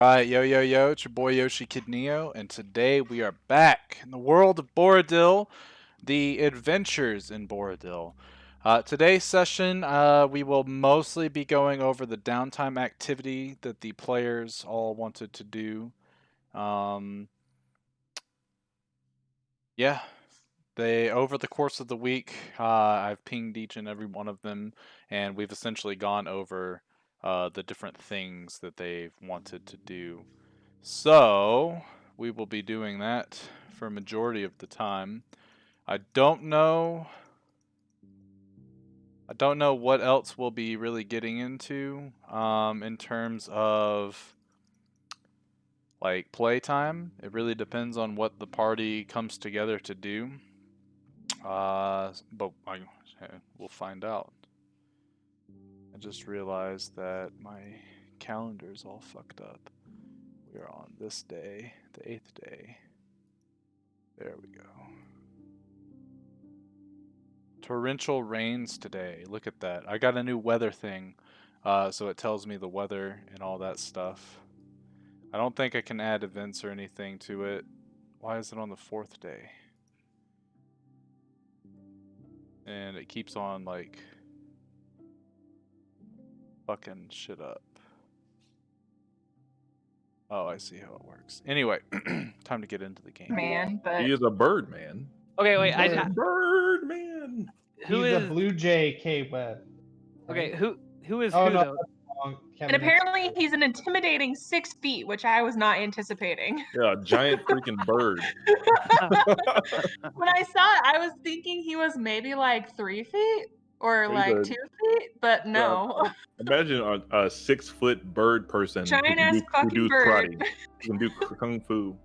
Alright, yo, it's your boy Yoshikidneo, and today we are back in the world of Boridil, the adventures in Boridil. Today's session, we will mostly be going over the downtime activity that the players all wanted to do. Um, yeah, over the course of the week, I've pinged each and every one of them, and we've essentially gone over the different things that they've wanted to do. So, we will be doing that for a majority of the time. I don't know what else we'll be really getting into in terms of like playtime. It really depends on what the party comes together to do. We'll find out. I just realized that my calendar's all fucked up. We are on this day, the 8th day. There we go. Torrential rains today. Look at that. I got a new weather thing, so it tells me the weather and all that stuff. I don't think I can add events or anything to it. Why is it on the 4th day? And it keeps on, like, fucking shit up. Oh, I see how it works. Anyway, time to get into the game. Man, but He is a bird man. Okay, wait. Bird man. Who He's is a Blue Jay K Web. okay? Who is Oh who no, though? that's wrong. and Kevin apparently he's an intimidating 6 feet, which I was not anticipating. Yeah, a giant freaking bird. When I saw it, I was thinking he was maybe like 3 feet or He's like a- 2 feet, but no. Imagine a 6-foot bird person Giant ass who fucking do bird. karate, who can do kung fu.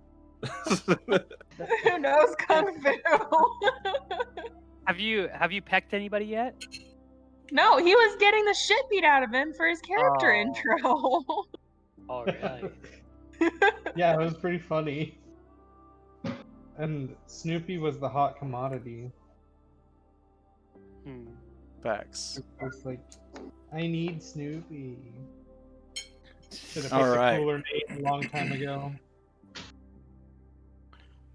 Who knows kung fu? Have you pecked anybody yet? No, he was getting the shit beat out of him for his character Oh. intro. Oh really? Yeah, it was pretty funny. And Snoopy was the hot commodity. Facts. It's like, I need Snoopy. Should have picked Alright. a cooler name a long time ago.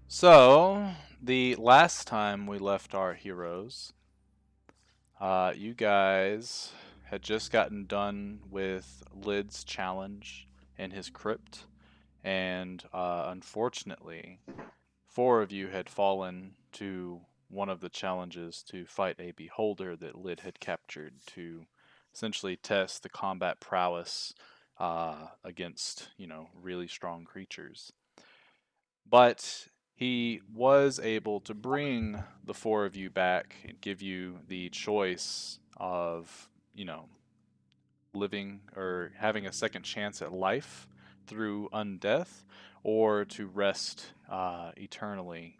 So, the last time we left our heroes, you guys had just gotten done with Lid's challenge in his crypt, and unfortunately, 4 of you had fallen to one of the challenges to fight a beholder that Lid had captured to essentially test the combat prowess against, really strong creatures. But he was able to bring the 4 of you back and give you the choice of, living or having a second chance at life through undeath, or to rest eternally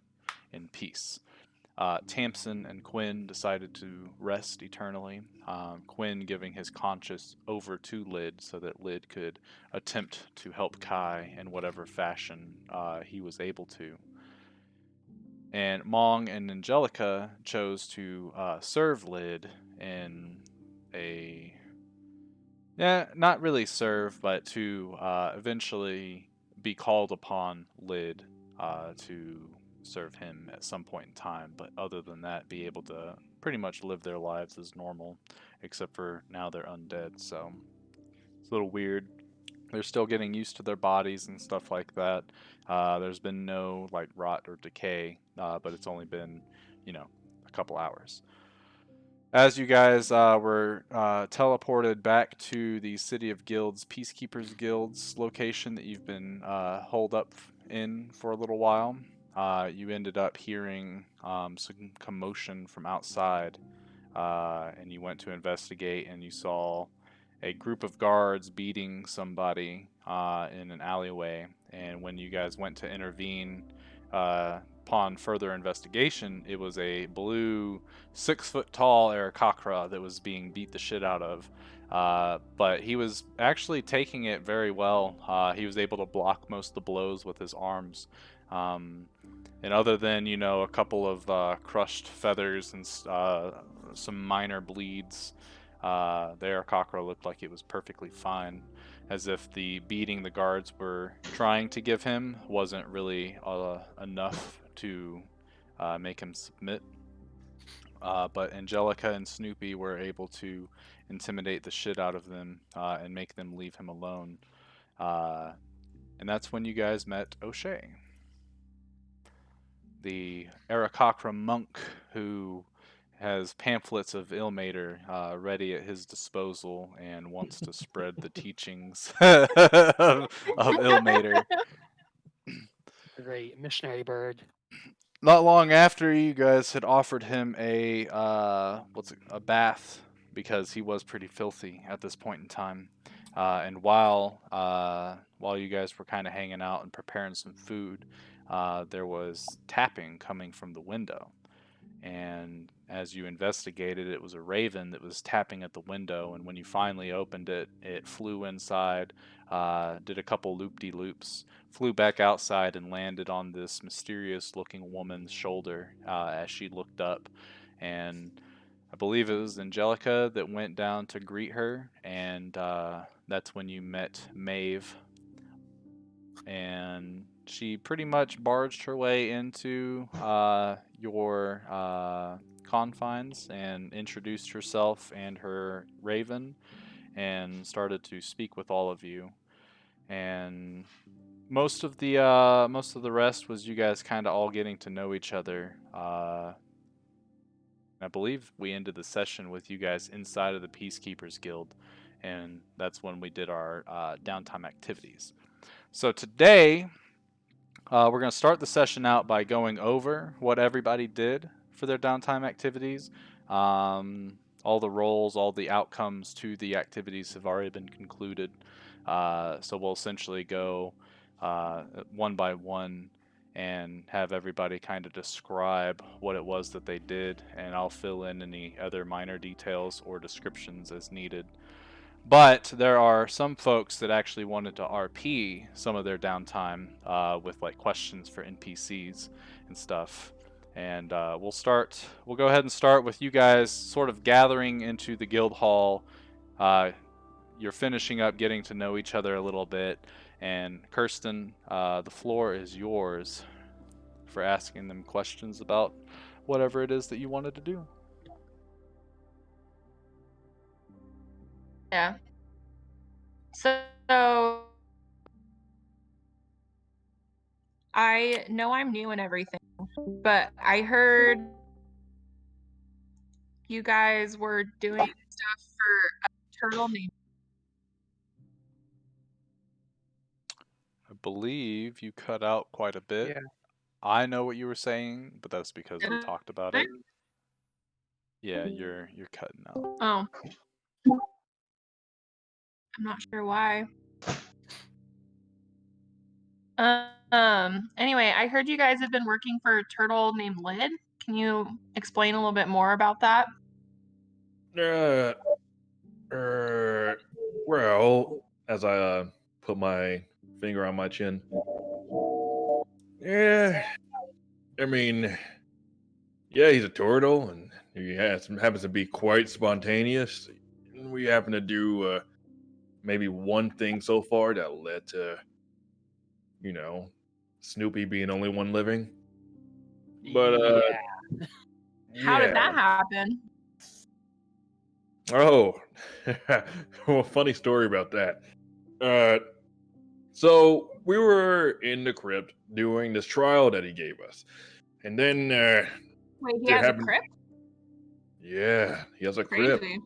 in peace. Tamsin and Quinn decided to rest eternally, Quinn giving his conscience over to Lid so that Lid could attempt to help Kai in whatever fashion he was able to. And Mong and Angelica chose to serve Lid in a... not really serve, but to eventually be called upon Lid to serve him at some point in time. But other than that, be able to pretty much live their lives as normal, except for now they're undead. So it's a little weird. They're still getting used to their bodies and stuff like that. There's been no like rot or decay, but it's only been, a couple hours. As you guys were teleported back to the City of Guilds, Peacekeepers Guild's location that you've been holed up in for a little while, you ended up hearing some commotion from outside, and you went to investigate, and you saw a group of guards beating somebody in an alleyway. And when you guys went to intervene, upon further investigation, it was a blue 6-foot-tall Aarakocra that was being beat the shit out of. But he was actually taking it very well. He was able to block most of the blows with his arms. And other than, a couple of crushed feathers and some minor bleeds, the Aarakocra looked like it was perfectly fine. as if the beating the guards were trying to give him wasn't really enough to make him submit. But Angelica and Snoopy were able to intimidate the shit out of them and make them leave him alone. And that's when you guys met O'Shea, the Aarakocra monk who has pamphlets of Ilmater ready at his disposal and wants to spread the teachings of Ilmater. Great missionary bird. Not long after, you guys had offered him a bath because he was pretty filthy at this point in time. And while you guys were kind of hanging out and preparing some food, there was tapping coming from the window. And as you investigated, it was a raven that was tapping at the window. And when you finally opened it, it flew inside, did a couple loop-de-loops, flew back outside, and landed on this mysterious-looking woman's shoulder as she looked up. And I believe it was Angelica that went down to greet her, and that's when you met Maeve. And she pretty much barged her way into your confines and introduced herself and her raven and started to speak with all of you. And most of the rest was you guys kind of all getting to know each other. I believe we ended the session with you guys inside of the Peacekeepers Guild, and that's when we did our downtime activities. So today, we're going to start the session out by going over what everybody did for their downtime activities. All the roles, all the outcomes to the activities have already been concluded. So we'll essentially go one by one and have everybody kind of describe what it was that they did, and I'll fill in any other minor details or descriptions as needed. But there are some folks that actually wanted to RP some of their downtime with like questions for NPCs and stuff. And we'll go ahead and start with you guys sort of gathering into the guild hall. You're finishing up getting to know each other a little bit. And Kirsten, the floor is yours for asking them questions about whatever it is that you wanted to do. Yeah. So I know I'm new and everything, but I heard you guys were doing stuff for a turtle named. I believe you cut out quite a bit. Yeah. I know what you were saying, but that's because we talked about it. Yeah, you're cutting out. Oh. I'm not sure why. Anyway, I heard you guys have been working for a turtle named Lid. Can you explain a little bit more about that? Well, as I put my finger on my chin. Yeah, I mean, yeah, he's a turtle, and he happens to be quite spontaneous. We happen to do maybe one thing so far that led to, Snoopy being only one living. But How did that yeah. happen? Oh, well, funny story about that. So we were in the crypt doing this trial that he gave us, and then Wait, he there has a happened. crypt? Yeah, he has a crypt. Crazy.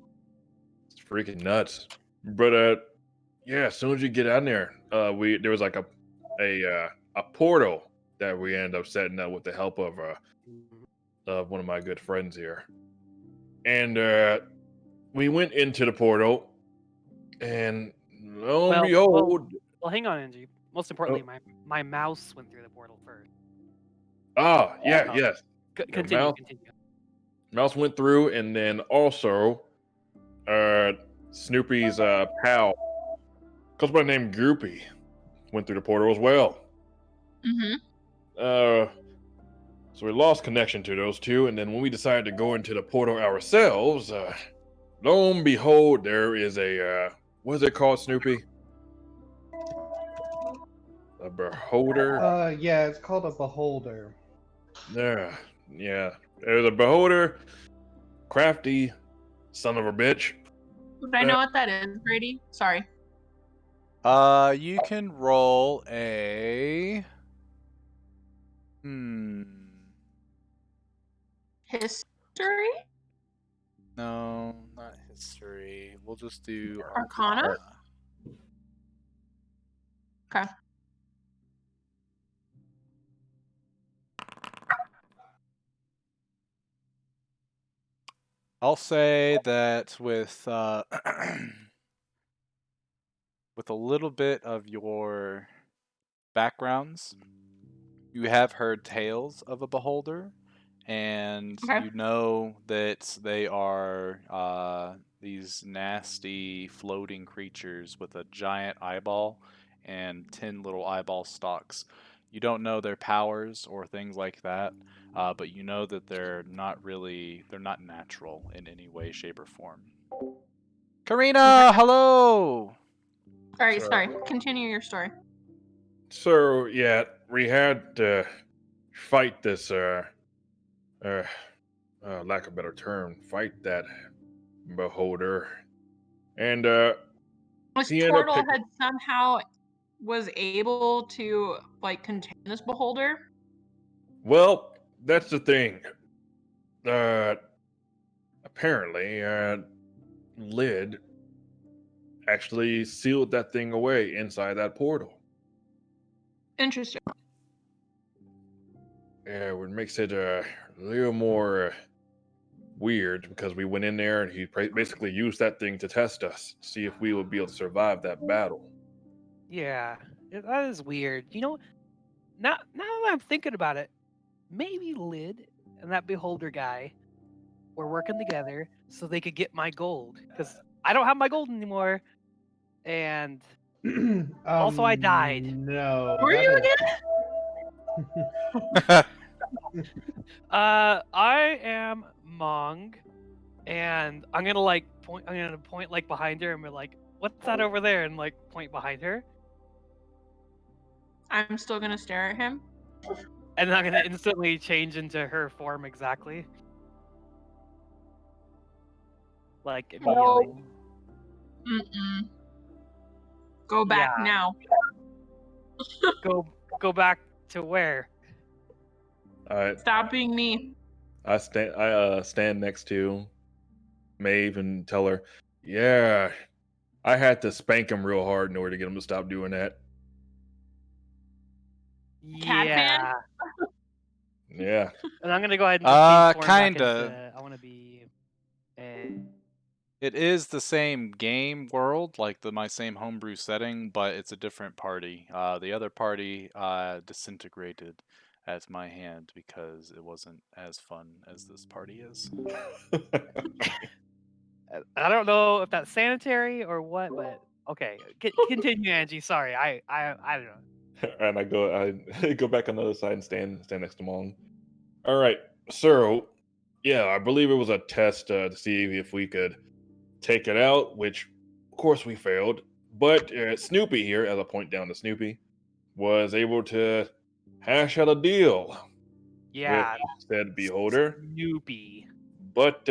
It's freaking nuts. But yeah, as soon as you get out there, there was like a portal that we ended up setting up with the help of one of my good friends here, and we went into the portal, and lo and behold, Well, hang on, Angie. Most importantly, my mouse went through the portal first. yeah, Oh. yes, Continue. Mouse went through, and then also, Snoopy's pal, goes by the name Goopy, went through the portal as well. Mm-hmm. So we lost connection to those two, and then when we decided to go into the portal ourselves, lo and behold, there is a what is it called, Snoopy? A beholder. Yeah, it's called a beholder. Yeah. There's a beholder. Crafty son of a bitch. Would I know what that is, Brady? Sorry. You can roll a History? no, not history. We'll just do Arcana? Okay. I'll say that with with a little bit of your backgrounds, you have heard tales of a beholder, and Okay. you know that they are these nasty floating creatures with a giant eyeball and 10 little eyeball stalks. You don't know their powers or things like that, but you know that they're not natural in any way, shape, or form. Karina, hello! Alright, sorry. Continue your story. So yeah, we had to fight this lack of a better term, fight that beholder. And This he ended up turtle picking had somehow was able to like contain this beholder. well, that's the thing. Apparently, Lid actually sealed that thing away inside that portal. Interesting. Yeah, it makes it a little more weird because we went in there and he basically used that thing to test us, see if we would be able to survive that battle. Yeah, that is weird. You know, now that I'm thinking about it, maybe Lid and that beholder guy were working together so they could get my gold because I don't have my gold anymore, and also I died. No. Who are that you is- again? I am Mong, and I'm gonna point. I'm gonna point like behind her and be like, "What's that over there?" And like point behind her, I'm still gonna stare at him. and then I'm gonna instantly change into her form exactly. Like immediately. Mm-mm. Go back Yeah. now. Go back to where? Stop being me. I stand next to Maeve and tell her, "Yeah, I had to spank him real hard in order to get him to stop doing that." Cat fan? Yeah. Yeah. And I'm gonna go ahead and just change form back Kinda. into. I want to be. A... It is the same game world, like my same homebrew setting, but it's a different party. The other party disintegrated at my hand because it wasn't as fun as this party is. I don't know if that's sanitary or what, but okay. Continue, Angie. Sorry, I don't know. And I go back on the other side and stand next to Mong. All right, so yeah, I believe it was a test to see if we could take it out, which of course we failed. But Snoopy here, as I point down to Snoopy, was able to hash out a deal with Yeah. said beholder, Snoopy. but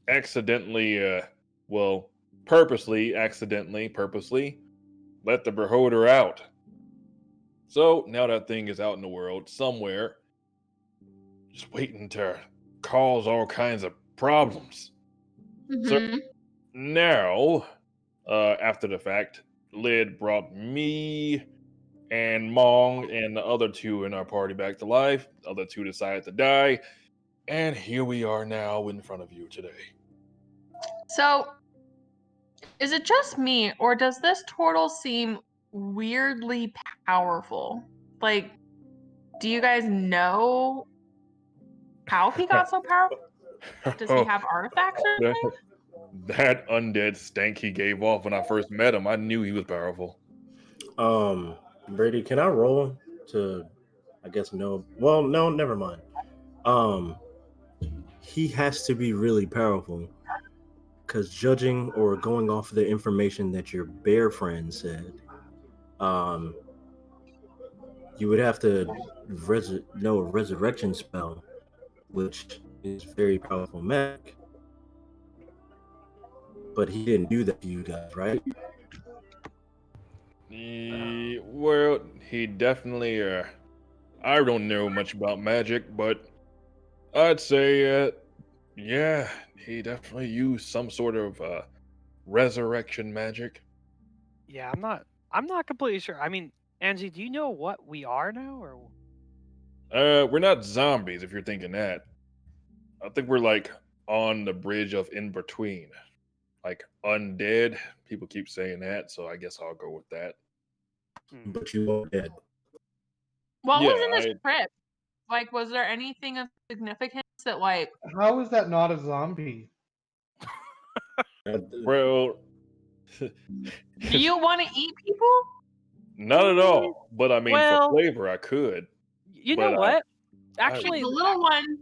accidentally, purposely, let the beholder out. So now that thing is out in the world somewhere, just waiting to cause all kinds of problems. So Mm-hmm. now, after the fact, Lid brought me and Mong and the other two in our party back to life. The other two decided to die. And here we are now in front of you today. So, is it just me, or does this turtle seem weirdly powerful? Like, do you guys know how he got so powerful? Does he have artifacts or that, anything? that undead stank he gave off when I first met him, I knew he was powerful. Brady, can I roll to, I guess, know? Well, no, never mind. He has to be really powerful because judging or going off of the information that your bear friend said, you would have to know a resurrection spell, which is very powerful magic. But he didn't do that to you guys, right? Well, he definitely. I don't know much about magic, but I'd say, yeah, he definitely used some sort of resurrection magic. Yeah, I'm not completely sure. I mean, Angie, do you know what we are now, or We're not zombies, if you're thinking that. I think we're like on the bridge of in between, like undead. People keep saying that, so I guess I'll go with that. But you are dead. What Yeah, was in this crypt? Like, was there anything of significance that, like, How is that not a zombie? well, do you want to eat people? not at all. But I mean, Well, for flavor, I could. you know But what? I Actually, The little one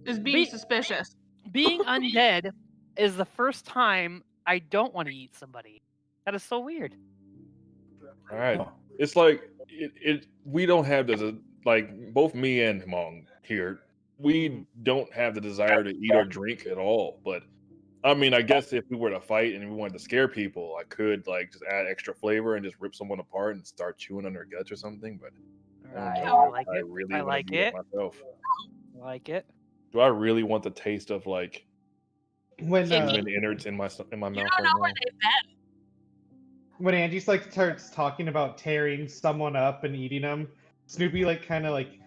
is being Be- suspicious. being undead is the first time I don't want to eat somebody. That is so weird. all right. It's like we don't have the like both me and Hmong here. We don't have the desire to eat or drink at all. But I mean, I guess if we were to fight and we wanted to scare people, I could like just add extra flavor and just rip someone apart and start chewing on their guts or something. But I don't Right. know I if like I it. really I want to like do that it. myself. I like it. Do I really want the taste of like When human innards in my mouth You right don't know where now? they've been. when Angie's like starts talking about tearing someone up and eating them, Snoopy like kind of like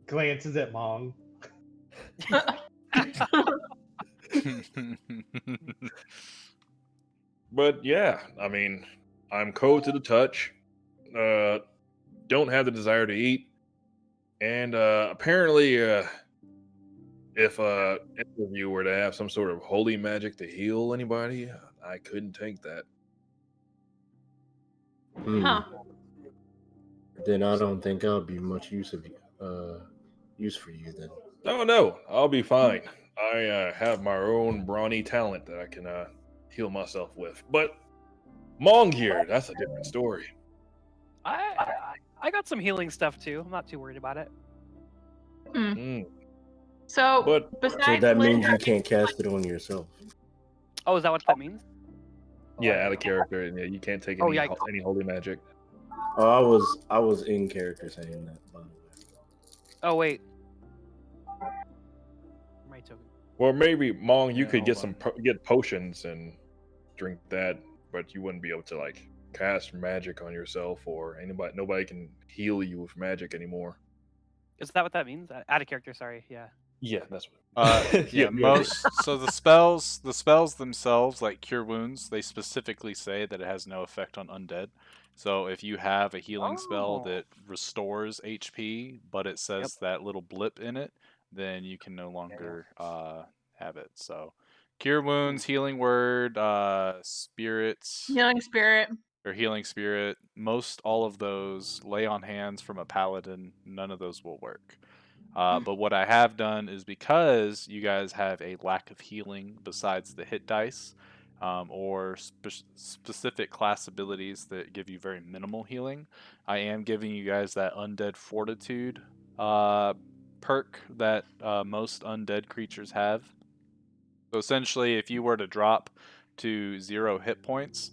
glances at Mong. But yeah, I mean, I'm cold to the touch. Don't have the desire to eat, and apparently, if any of you were to have some sort of holy magic to heal anybody, I couldn't take that. Huh. Then I don't think I'll be much use for you then. Oh no, I'll be fine. I have my own brawny talent that I can heal myself with. But Mong here, that's a different story. I got some healing stuff too. I'm not too worried about it. Mm. So, But So besides that Lynn means you having, can't cast it on yourself. Oh, is that what that means? yeah, out of character, and yeah, you can't take Oh, any yeah. any holy magic. Oh, I was in character saying that, by the way. Oh wait. My token. Well, maybe Mong, you Yeah, could get hold get potions and drink that, but you wouldn't be able to like cast magic on yourself or anybody. Nobody can heal you with magic anymore. Is that what that means? Out of character. Sorry. Yeah. Yeah, that's what. Yeah, so the spells themselves, like cure wounds, they specifically say that it has no effect on undead. So if you have a healing spell Oh. that restores HP, but it says that little blip in it, then you can no longer have it. So cure wounds, healing word, spirits, healing spirit. or healing spirit, most all of those, lay on hands from a paladin, none of those will work. But what I have done is, because you guys have a lack of healing besides the hit dice, or specific class abilities that give you very minimal healing, I am giving you guys that undead fortitude perk that most undead creatures have. So essentially, if you were to drop to 0 hit points,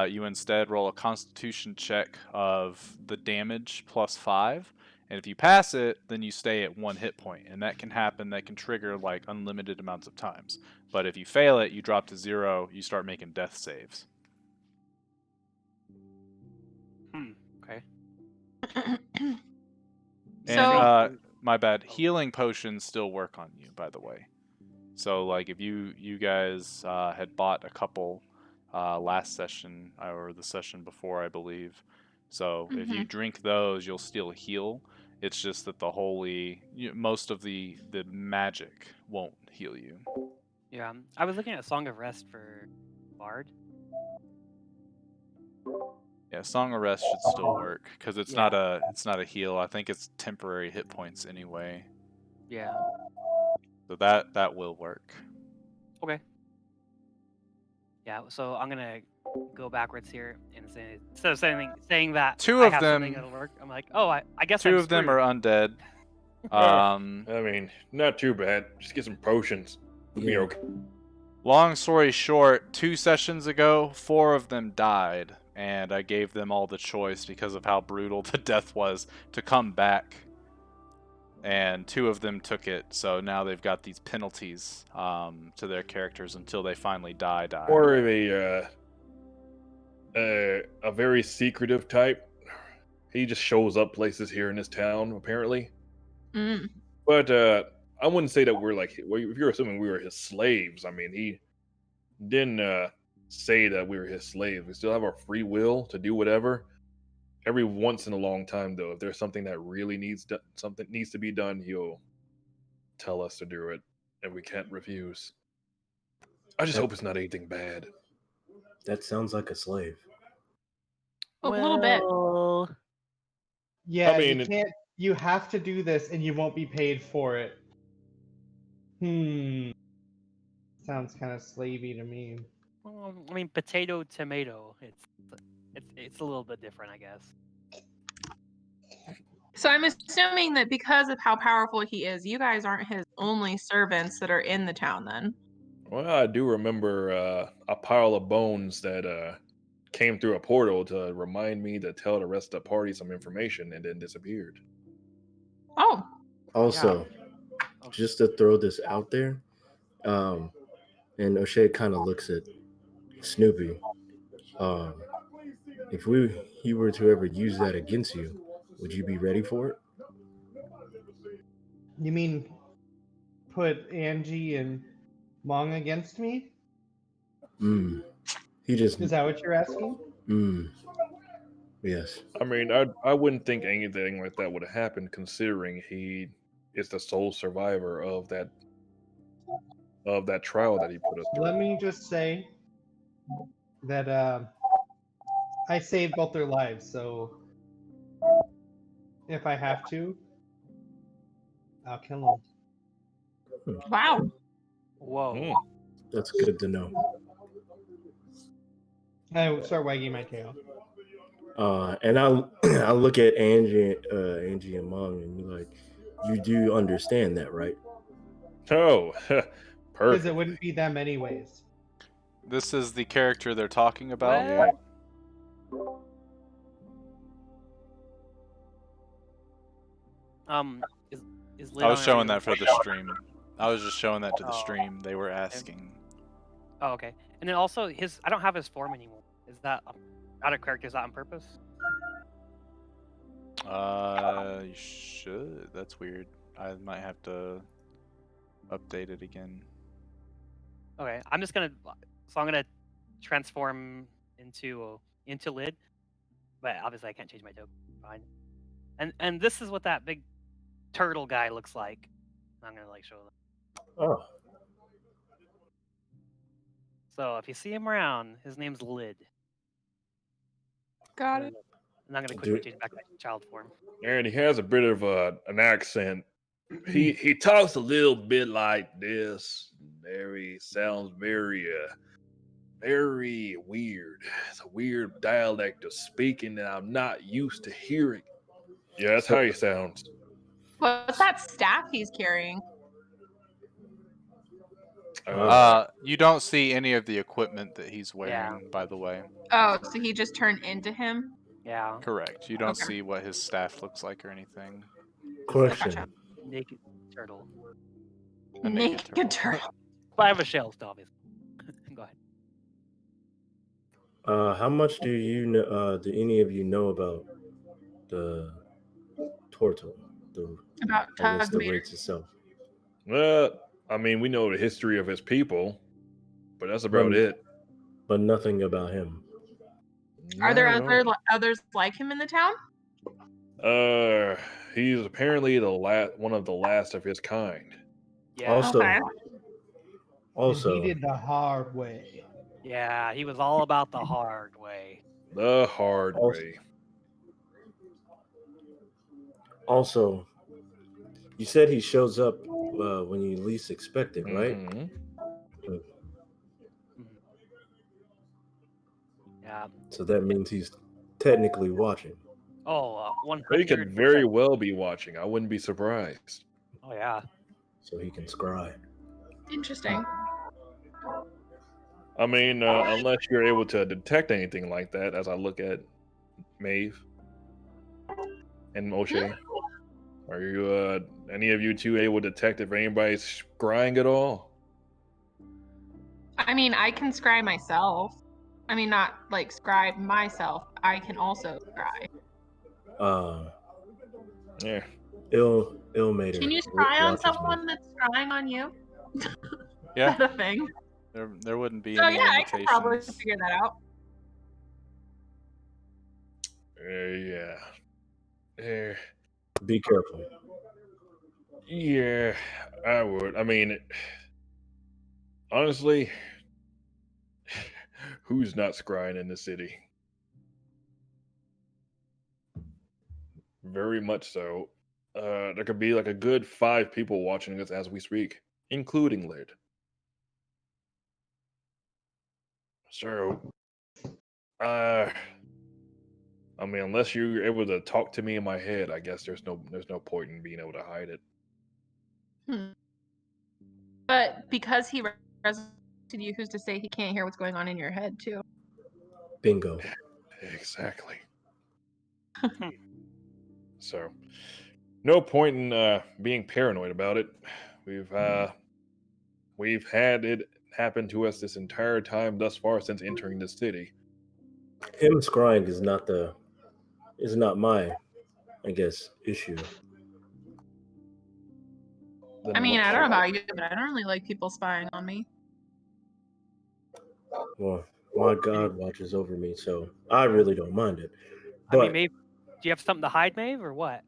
you instead roll a constitution check of the damage plus 5. And if you pass it, then you stay at 1 hit point. And that can happen, that can trigger like unlimited amounts of times. But if you fail it, you drop to 0, you start making death saves. Okay. And my bad, healing potions still work on you, by the way. So like if you guys had bought a couple last session or the session before, I believe. So if you drink those, you'll still heal. It's just that most of the magic won't heal you. Yeah. I was looking at Song of Rest for Bard. Yeah, Song of Rest should still work because it's not a heal. I think it's temporary hit points anyway. Yeah. So that will work. Okay. Yeah. So I'm gonna go backwards here and say, instead of saying that Two I of have something them- that'll work, I'm like, oh, I guess Two I'm of them screwed. are undead. I mean, not too bad. Just get some potions. We'll be Yeah. okay. Long story short, 2 sessions ago, 4 of them died, and I gave them all the choice because of how brutal the death was to come back. And 2 of them took it, so now they've got these penalties to their characters until they finally die. Or a very secretive type. He just shows up places here in this town, apparently. Mm. But I wouldn't say that we're like, well, if you're assuming we were his slaves, I mean, he didn't say that we were his slaves. We still have our free will to do whatever. Every once in a long time, though, if there's something that really needs to be done, he'll tell us to do it, and we can't refuse. I just hope it's not anything bad. That sounds like a slave. A little bit. Well, Yeah, mean, you can't. You have to do this, and you won't be paid for it. Sounds kind of slavey to me. I mean, potato, tomato. It's a little bit different, I guess. So I'm assuming that because of how powerful he is, you guys aren't his only servants that are in the town then. Well, I do remember a pile of bones that came through a portal to remind me to tell the rest of the party some information and then disappeared. Oh, Also, just to throw this out there, and O'Shea kind of looks at Snoopy. If he were to ever use that against you, would you be ready for it? You mean put Angie and Mong against me? He just. Is that what you're asking? Yes. I mean, I wouldn't think anything like that would have happened, considering he is the sole survivor of that trial that he put us through. Let me just say that I saved both their lives, so if I have to, I'll kill them. wow. Whoa. That's good to know. I start wagging my tail. And I look at Angie and Mom, and be like, you do understand that, right? Oh, Because perfect. it wouldn't be them anyways. This is the character they're talking about. Well, is Lid I was on showing your- that for the stream. I was just showing that to the Oh. stream. They were asking. Oh, okay. And then also I don't have his form anymore. Is that out of character? Is that on purpose? You should. That's weird. I might have to update it again. Okay, I'm gonna transform into Lid, but obviously I can't change my token. Fine. And this is what that big turtle guy looks like. I'm gonna show them. Oh. So if you see him around, his name's Lid. Got it. And I'm gonna quickly change back to child form. And he has a bit of an accent. He talks a little bit like this. Very sounds very very weird. It's a weird dialect of speaking that I'm not used to hearing. Yeah, that's how he sounds. What's that staff he's carrying? You don't see any of the equipment that he's wearing, by the way. Oh, so he just turned into him? Yeah. Correct. You don't Okay. see what his staff looks like or anything. Question. Gotcha. Naked turtle. A naked turtle. But I have a shell still, obviously. Go ahead. How much do you know? Do any of you know about the turtle? About I guess the Tugmater. race itself. Well, I mean, we know the history of his people, but that's about it. But nothing about him. Are there No. others like him in the town? He's apparently one of the last of his kind. Yeah. Also, Okay. And he did the hard way. Yeah, he was all about the hard way. The hard way. Also, you said he shows up when you least expect it, right? Mhm. Yeah. So that means he's technically watching. Oh, They 100%. could very well be watching. I wouldn't be surprised. Oh yeah. So he can scry. Interesting. I mean, unless you're able to detect anything like that, as I look at Maeve and O'Shea. Are you, any of you two able to detect if anybody's scrying at all? I mean, I can scry myself. I mean, not like scribe myself. I can also scry. Yeah. Illmater. Can you scry on watches me. someone that's scrying on you? Yeah, Is that a thing? there wouldn't be So any yeah, I could probably limitations. figure that out. Yeah. Be careful. Yeah, I would. I mean, honestly, who's not scrying in the city? Very much so. There could be like a good 5 people watching us as we speak, including Lid. So, I mean, unless you're able to talk to me in my head, I guess there's no point in being able to hide it. But because he resurrected you, who's to say he can't hear what's going on in your head too? Bingo. Exactly. So, no point in being paranoid about it. We've had it happen to us this entire time thus far since entering the city. Him scrying is not my, I guess, issue. Then I mean, what's I don't know your- about you, but I don't really like people spying on me. Well, my God watches over me, so I really don't mind it. I mean, But Maeve, do you have something to hide, Maeve, or what?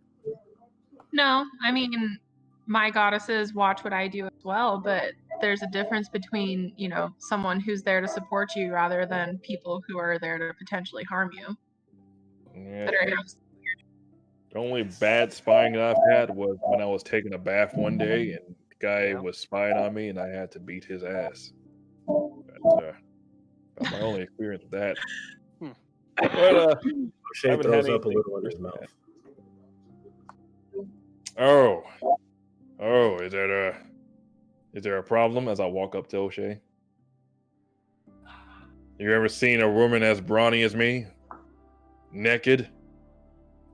No, I mean, my goddesses watch what I do as well, but there's a difference between, you know, someone who's there to support you rather than people who are there to potentially harm you. Yeah. That are The only bad spying that I've had was when I was taking a bath one day and the guy Yeah. was spying on me and I had to beat his ass. That's my only experience with that. But O'Shea haven't throws had up a anything little in his worse than mouth. that. Oh, is there a problem as I walk up to O'Shea? You ever seen a woman as brawny as me? Naked?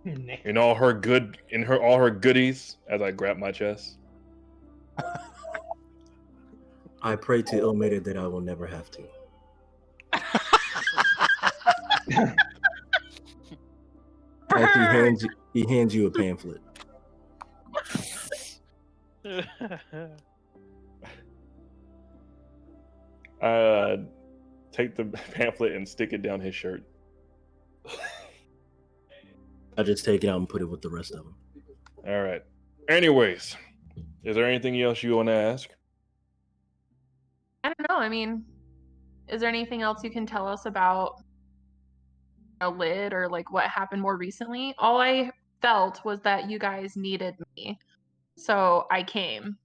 In all her goodies as I grab my chest? I pray to Illmater that I will never have to. As he hands you a pamphlet. Take the pamphlet and stick it down his shirt. I just take it out and put it with the rest of them. All right. Anyways, is there anything else you want to ask? I don't know. I mean, is there anything else you can tell us about a lid or like what happened more recently? All I felt was that you guys needed me, so I came.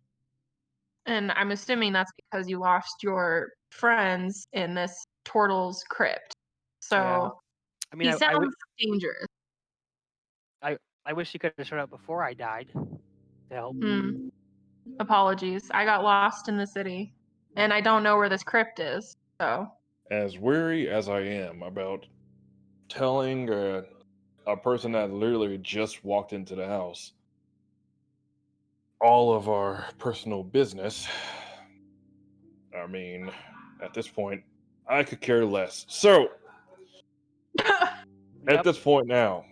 And I'm assuming that's because you lost your friends in this turtle's crypt. So Yeah. I mean, he sounds dangerous. I wish you could have showed up before I died to help. Apologies. I got lost in the city. And I don't know where this crypt is. So As weary as I am about telling a person that literally just walked into the house all of our personal business, I mean, at this point, I could care less. So, at this point now,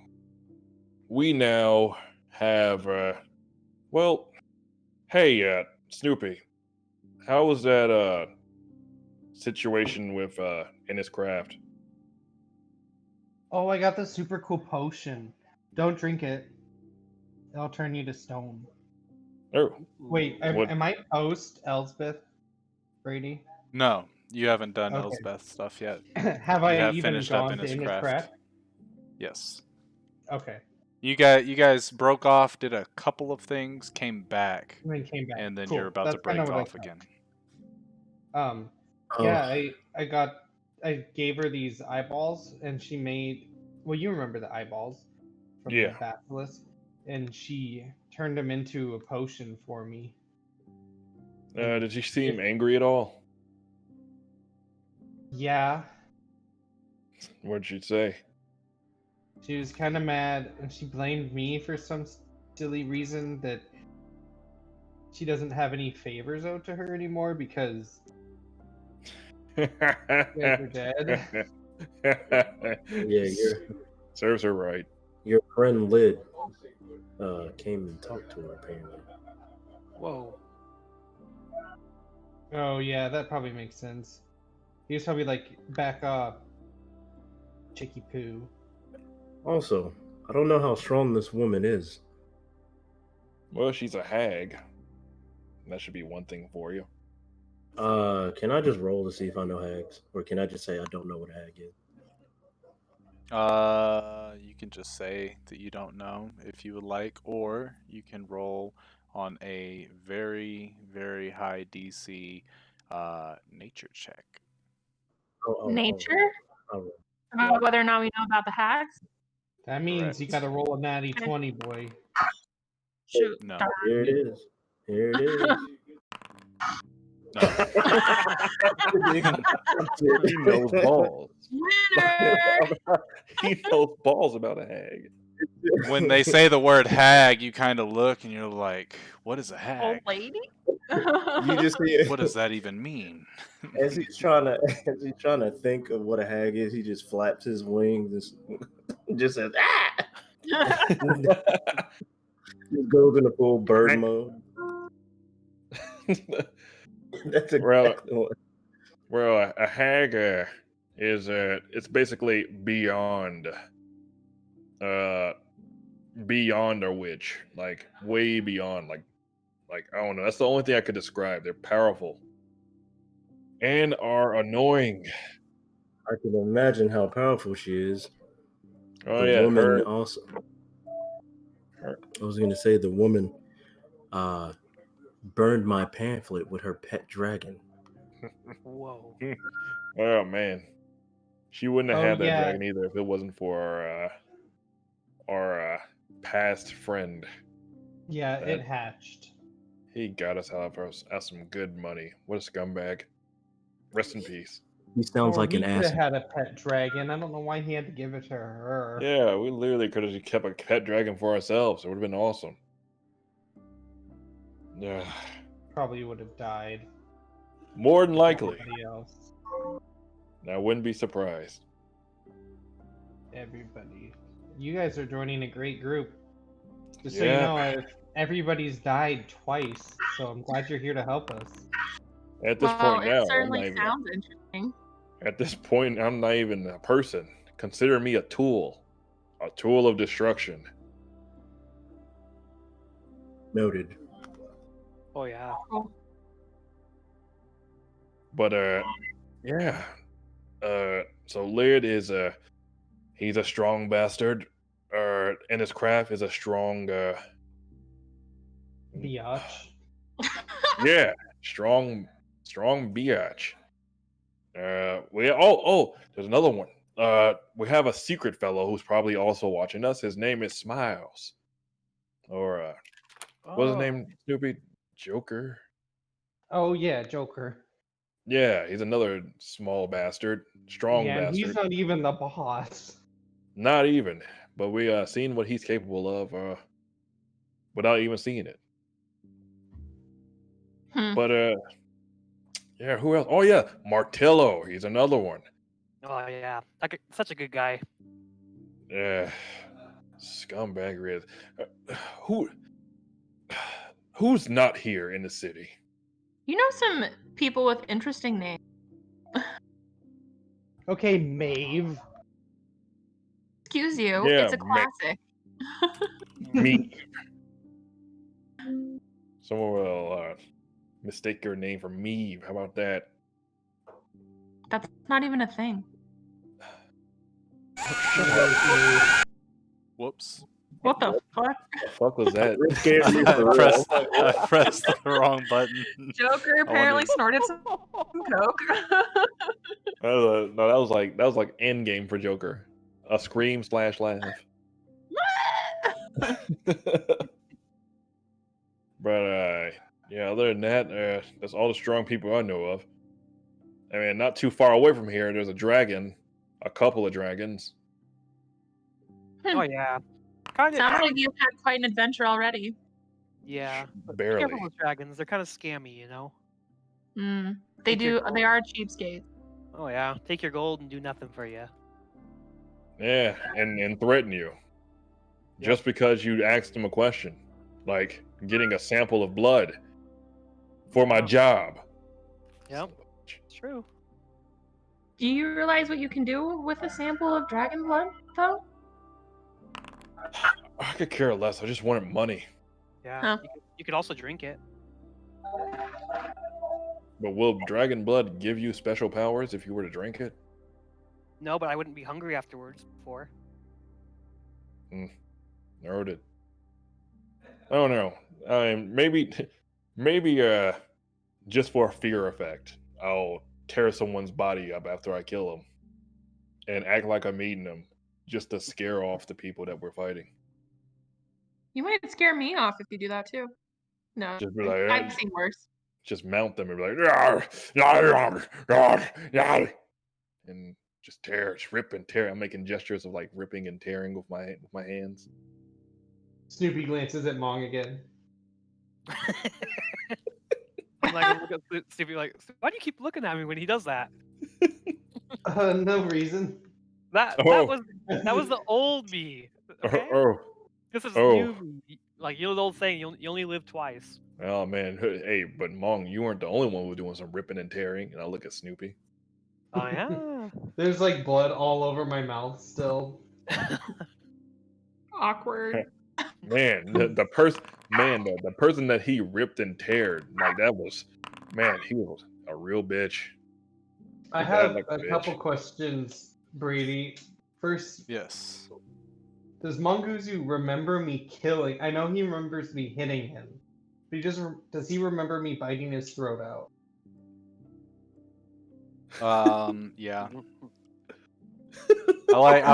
we now have, well, hey, Snoopy, how was that, situation with, Ennis Craft? Oh, I got this super cool potion. Don't drink it. It'll turn you to stone. Oh. Wait, am I post Elsbeth, Brady? No, you haven't done Okay. Elsbeth stuff yet. Have You I have even finished up gone in to his Innis craft. Craft? Yes. Okay. You guys broke off, did a couple of things, came back, And then came back. and then Cool. you're about That's to break kinda what I off thought. again. Yeah, I got I gave her these eyeballs, and she made. Well, you remember the eyeballs from the Yeah. basilisk, and she turned them into a potion for me. And Did she seem it- angry at all? Yeah, What'd she say? she was kind of mad, and she blamed me for some silly reason that she doesn't have any favors owed to her anymore because you guys are dead. Yeah, Serves her right. your friend Lid came and talked to her apparently. Whoa. Oh yeah, that probably makes sense. He was probably like, back up, Chicky Poo. Also, I don't know how strong this woman is. Well, she's a hag. That should be one thing for you. Can I just roll to see if I know hags, or can I just say I don't know what a hag is? You can just say that you don't know if you would like, or you can roll on a very, very high DC nature check. Nature? I'll roll. About whether or not we know about the hags? That means you Correct. gotta roll a natty 20, boy. Shoot. No. darn. Here it is. Here it is. No. He knows balls. Winner! He knows balls about a hag. When they say the word hag, you kind of look and you're like, what is a Old hag? lady? You just see it. What does that even mean? As he's trying to think of what a hag is, he just flaps his wings and just says ah. Just goes into full bird mode. That's exactly what. Well, a hag is it's basically beyond beyond a witch, like way beyond, like I don't know. That's the only thing I could describe. They're powerful and are annoying. I can imagine how powerful she is. Oh The yeah, woman her. also. I was going to say the woman burned my pamphlet with her pet dragon. Whoa. Oh man, she wouldn't have Oh, had that yeah. dragon either if it wasn't for our past friend. Yeah, That- it hatched. He got us out some good money. What a scumbag. Rest in peace. He sounds like he an could have ass. had a pet dragon. I don't know why he had to give it to her. Yeah, we literally could have just kept a pet dragon for ourselves. It would have been awesome. Yeah, Probably would have died. more than likely. Everybody else. I wouldn't be surprised. Everybody. You guys are joining a great group. Just so Yeah. you know, everybody's died twice, so I'm glad you're here to help us. At this Well, point it now, I'm certainly not even. sounds interesting. At this point, I'm not even a person. Consider me a tool of destruction. Noted. Oh yeah. But yeah. So Laird is he's a strong bastard. And his craft is a strong Biatch. yeah, strong biatch. There's another one. We have a secret fellow who's probably also watching us. His name is Smiles. Or what's his name? Snoopy? Joker? Oh yeah, Joker. Yeah, he's another small bastard. Strong Yeah, and bastard. he's not even the boss. Not even. But we seen what he's capable of without even seeing it. But yeah, who else? Oh yeah, Martello. He's another one. Oh yeah. Such a good guy. Yeah, scumbaggery. Who's not here in the city? You know some people with interesting names. Okay, Maeve. Excuse you, Yeah, it's a classic. Me. Someone will mistake your name for me. How about that? That's not even a thing. Whoops. What the fuck? The fuck was that? It scared me for real. pressed, I was like, I what? pressed the wrong button. Joker I apparently wanted- snorted some coke. No, that was like end game for Joker. A scream / laugh. But yeah, other than that, that's all the strong people I know of. I mean, not too far away from here, there's a dragon, a couple of dragons. Oh yeah. Kind of. Sounds like you've had quite an adventure already. Yeah. But be Barely. careful with dragons. They're kind of scammy, you know. They Take your do. They are cheapskates. Oh yeah. Take your gold and do nothing for you. Yeah, and threaten you. Just because you asked them a question. Like getting a sample of blood for my job. Yep. It's true. Do you realize what you can do with a sample of dragon blood, though? I could care less. I just wanted money. Yeah. Huh. You could also drink it. But will dragon blood give you special powers if you were to drink it? No, but I wouldn't be hungry afterwards. Before. Noted. I don't know. Maybe just for a fear effect, I'll tear someone's body up after I kill them and act like I'm eating them just to scare off the people that we're fighting. You might scare me off if you do that too. No, Just be like, I've seen worse. just mount them and be like, "Yar, yar, yar, yar, yar," and just tear, just rip and tear. I'm making gestures of like ripping and tearing with my hands. Snoopy glances at Mong again. I'm like, look at Stevie like, why do you keep looking at me when he does that? No reason. That Oh. was the old me. Okay? Oh, This is Oh. new me. Like you know the old saying, you only live twice. oh man, hey, but Mong, you weren't the only one who was doing some ripping and tearing. And I look at Snoopy. Oh yeah. There's like blood all over my mouth still. Awkward. Man, the person that he ripped and teared, like that was, man, he was a real bitch. I He died have like a a bitch. couple questions, Brady. First, Yes. does Mongoose remember me killing? I know he remembers me hitting him. But does he remember me biting his throat out? Yeah. I like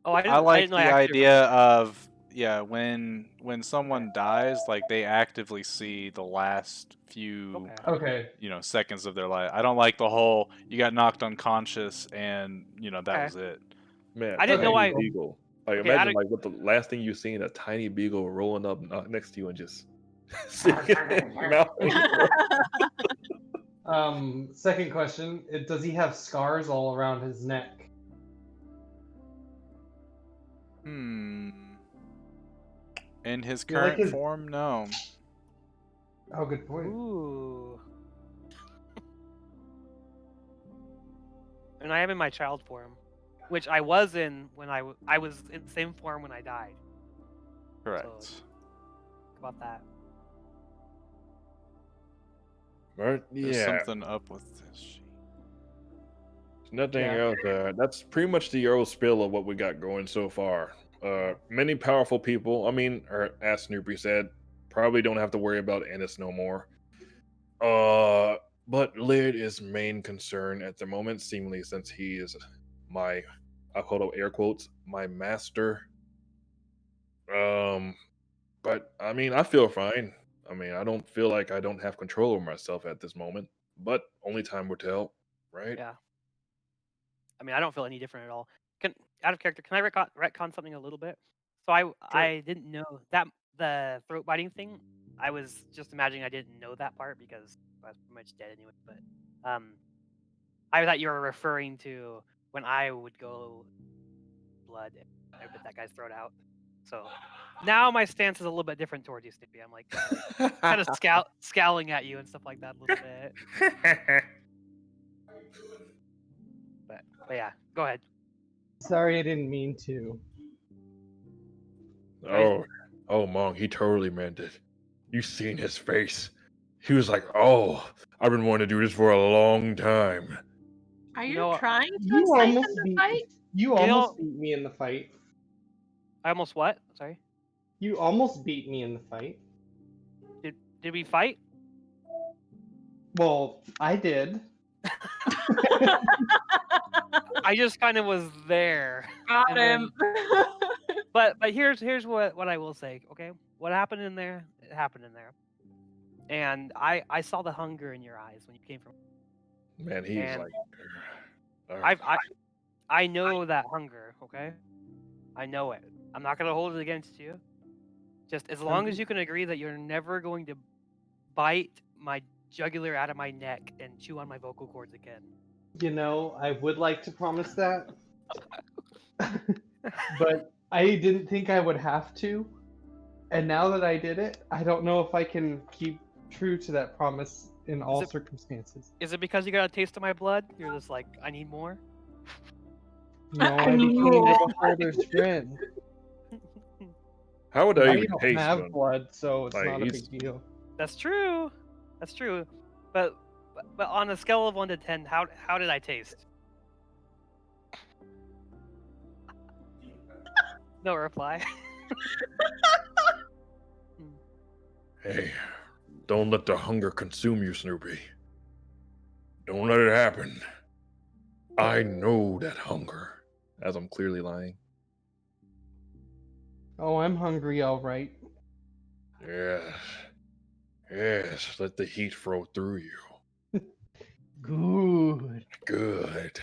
Oh, I didn't. I like didn't the know I actually idea of when someone dies, like they actively see the last few Okay. seconds of their life. I don't like the whole you got knocked unconscious and that Okay. was it. Man, I didn't know tiny I- beagle. Like Okay, I imagine don't- like what the last thing you seen, a tiny beagle rolling up next to you and just sticking his mouth. Second question: does he have scars all around his neck? In his Feel like current his- form, no. Oh, good point. Ooh. And I am in my child form, which I was in when I was in the same form when I died. Correct. So, about that. Right? There's Yeah. something up with this sheet. Nothing Yeah. else. That's pretty much the Earl spill of what we got going so far. Many powerful people, or as Snoopy said, probably don't have to worry about Ennis no more. But Lid is main concern at the moment, seemingly since he is my, I put up air quotes, my master. But I feel fine. I don't feel like I don't have control over myself at this moment, but only time will tell, right? Yeah. I don't feel any different at all. Out of character, can I retcon something a little bit? So I didn't know that the throat biting thing. I was just imagining I didn't know that part because I was pretty much dead anyway. But I thought you were referring to when I would go blood and I bit that guy's throat out. So now my stance is a little bit different towards you, Snippy. I'm like kind of scowling at you and stuff like that a little bit. But yeah, go ahead. Sorry, I didn't mean to. Oh, Mong, he totally meant it. You seen his face. He was like, "Oh, I've been wanting to do this for a long time." Are you know, trying to You incite almost them to beat. fight? You Gail- almost beat me in the fight. I almost what? Sorry. You almost beat me in the fight. Did we fight? Well, I did. I just kind of was there. Got And then- him. But here's what I will say. Okay, what happened in there? It happened in there. And I saw the hunger in your eyes when you came from. Man, he's And like. I know that hunger. Okay, I know it. I'm not gonna hold it against you. Just as long as you can agree that you're never going to bite my jugular out of my neck and chew on my vocal cords again. You know, I would like to promise that. But I didn't think I would have to. And now that I did it, I don't know if I can keep true to that promise in all circumstances. Is it because you got a taste of my blood? You're just like, I need more? No, I became the beholder's friend. How would I I even don't taste have one? blood, so it's Like, not a he's- big deal. That's true. That's true. But on a scale of 1 to 10, how did I taste? No reply. Hey, don't let the hunger consume you, Snoopy. Don't let it happen. I know that hunger. As I'm clearly lying. Oh, I'm hungry, all right. Yes. Yes, let the heat flow through you. Good. Good.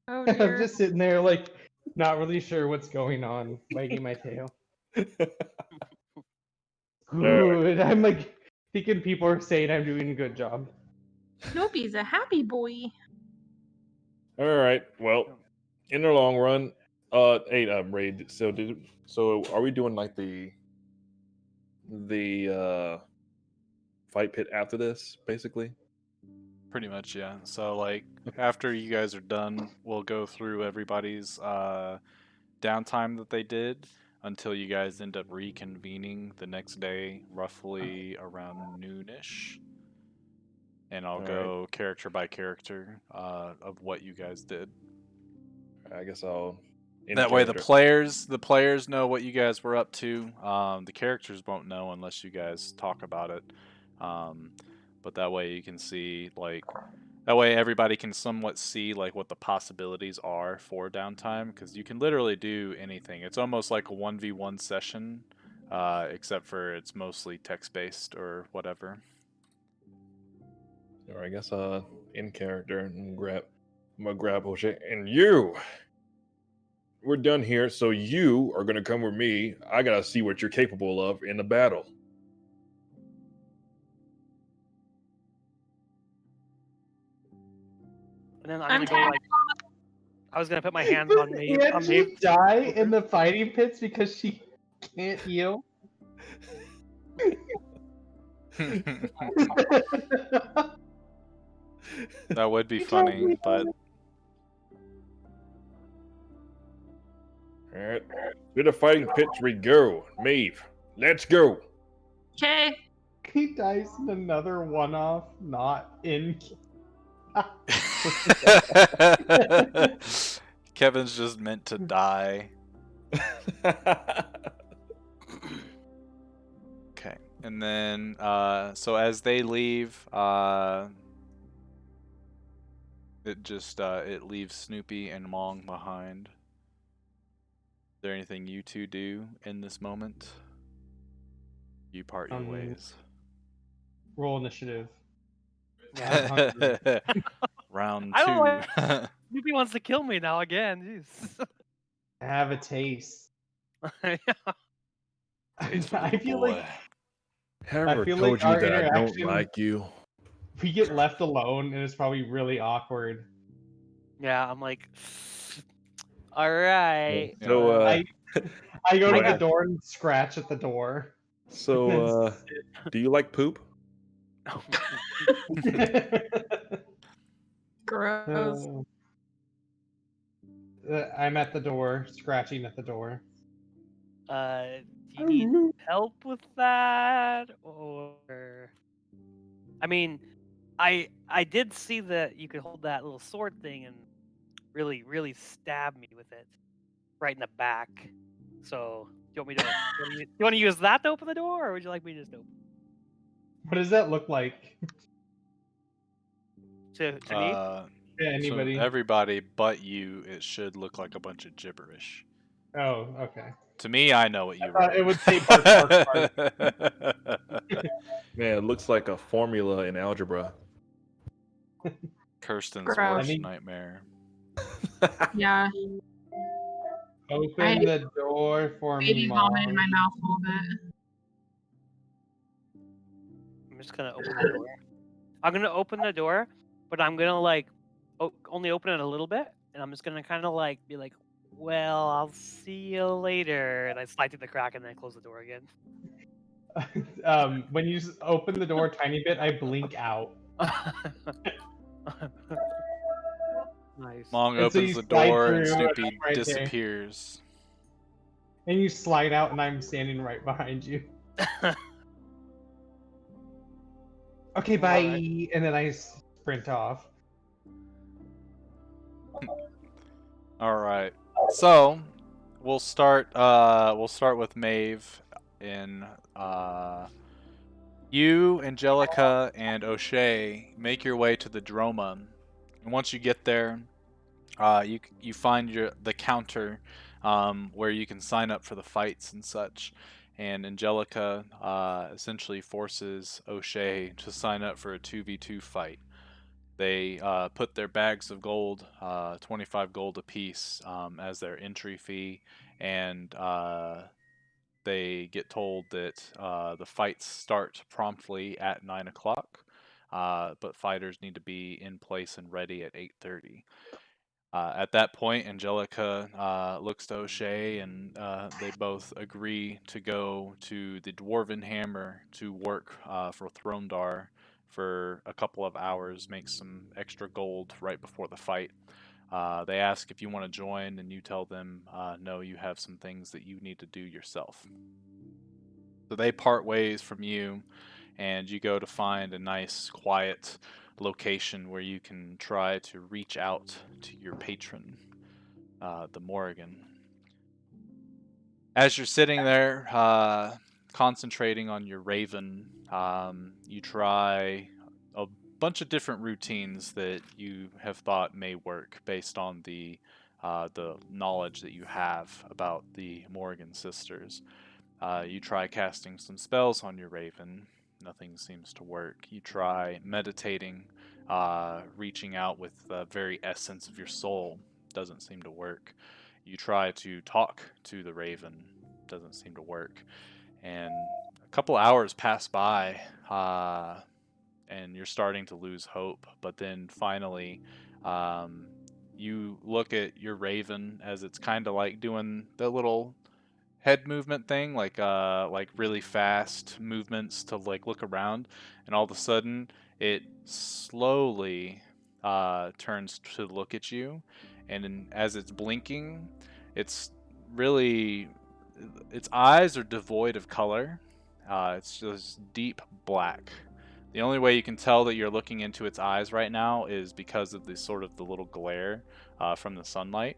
Oh I'm dear. just sitting there, like, not really sure what's going on, wagging my tail. Good. I'm like thinking people are saying I'm doing a good job. Snoopy's a happy boy. All right. Well, in the long run, hey, Ray. So are we doing like the fight pit after this, basically? Pretty much, yeah. So like after you guys are done, we'll go through everybody's downtime that they did until you guys end up reconvening the next day, roughly around noonish. And I'll All go character by character of what you guys did. I guess I'll. in That way, character. the players know what you guys were up to. The characters won't know unless you guys talk about it. But that way, you can see that way everybody can somewhat see like what the possibilities are for downtime, because you can literally do anything. It's almost like a 1v1 session, except for it's mostly text based or whatever. Or I guess in character and I'm gonna grab O'Shea and you. We're done here, so you are gonna come with me. I gotta see what you're capable of in the battle. And then I'm I'm gonna go like, I was gonna put my hands on Maeve. Can't On she Maeve. die in the fighting pits because she can't heal? That would be funny, but All right, to the fighting pits we go. Maeve, let's go. Okay. He dies in another one-off, not in. Kevin's just meant to die. Okay, and then so as they leave, it leaves Snoopy and Mong behind. Is there anything you two do in this moment? You part your ways. Roll initiative. Yeah. Round I don't two. Snoopy wants to kill me now again. Jeez. I have a taste. Taste for I the feel boy. like Have I ever feel told like you our that I don't interaction- like you? if we get left alone, and it's probably really awkward. Yeah, I'm like, all right. So, I go Do to I- the door and scratch at the door. so do you like poop? Gross. I'm at the door, scratching at the door. do you need help with that, or? I mean, I did see that you could hold that little sword thing and really, really stab me with it right in the back. So, do you want me to? You want to use that to open the door, or would you like me to just open What does that look like to me? to To anybody? everybody but you, it should look like a bunch of gibberish. Oh, okay. To me, I know what you thought wrote. it would say bark, bark, Man, it looks like a formula in algebra. Kirsten's Gross. worst I mean- nightmare. Yeah. Open the door for me, Baby vomit in Mom. my mouth a little bit. I'm just gonna open the door. I'm gonna open the door, but I'm gonna like only open it a little bit, and I'm just gonna kind of like be like, "Well, I'll see you later," and I slide through the crack and then close the door again. When you open the door a tiny bit, I blink out. Nice. Mong And so opens you the slide door and through, and Snoopy I'm right there. disappears. And you slide out, and I'm standing right behind you. Okay, bye. Alright. And then I sprint off. All right. So we'll start with Maeve in you, Angelica, and O'Shea make your way to the Droma. And once you get there, you find the counter where you can sign up for the fights and such. And Angelica essentially forces O'Shea to sign up for a 2v2 fight. They put their bags of gold, 25 gold apiece, as their entry fee, and they get told that the fights start promptly at 9 o'clock, but fighters need to be in place and ready at 8:30. At that point, Angelica looks to O'Shea, and they both agree to go to the Dwarven Hammer to work for Throndar for a couple of hours, make some extra gold right before the fight. They ask if you want to join, and you tell them no, you have some things that you need to do yourself. So they part ways from you, and you go to find a nice, quiet location where you can try to reach out to your patron, the Morrigan. As you're sitting there, concentrating on your raven, you try a bunch of different routines that you have thought may work based on the knowledge that you have about the Morrigan sisters. You try casting some spells on your raven. Nothing seems to work. You try meditating, reaching out with the very essence of your soul. Doesn't seem to work. You try to talk to the raven. Doesn't seem to work. And a couple hours pass by, and you're starting to lose hope. But then finally, you look at your raven as it's kind of like doing the little head movement thing, like really fast movements to like look around, and all of a sudden it slowly turns to look at you, and as it's blinking, it's really its eyes are devoid of color. It's just deep black. The only way you can tell that you're looking into its eyes right now is because of the sort of the little glare from the sunlight.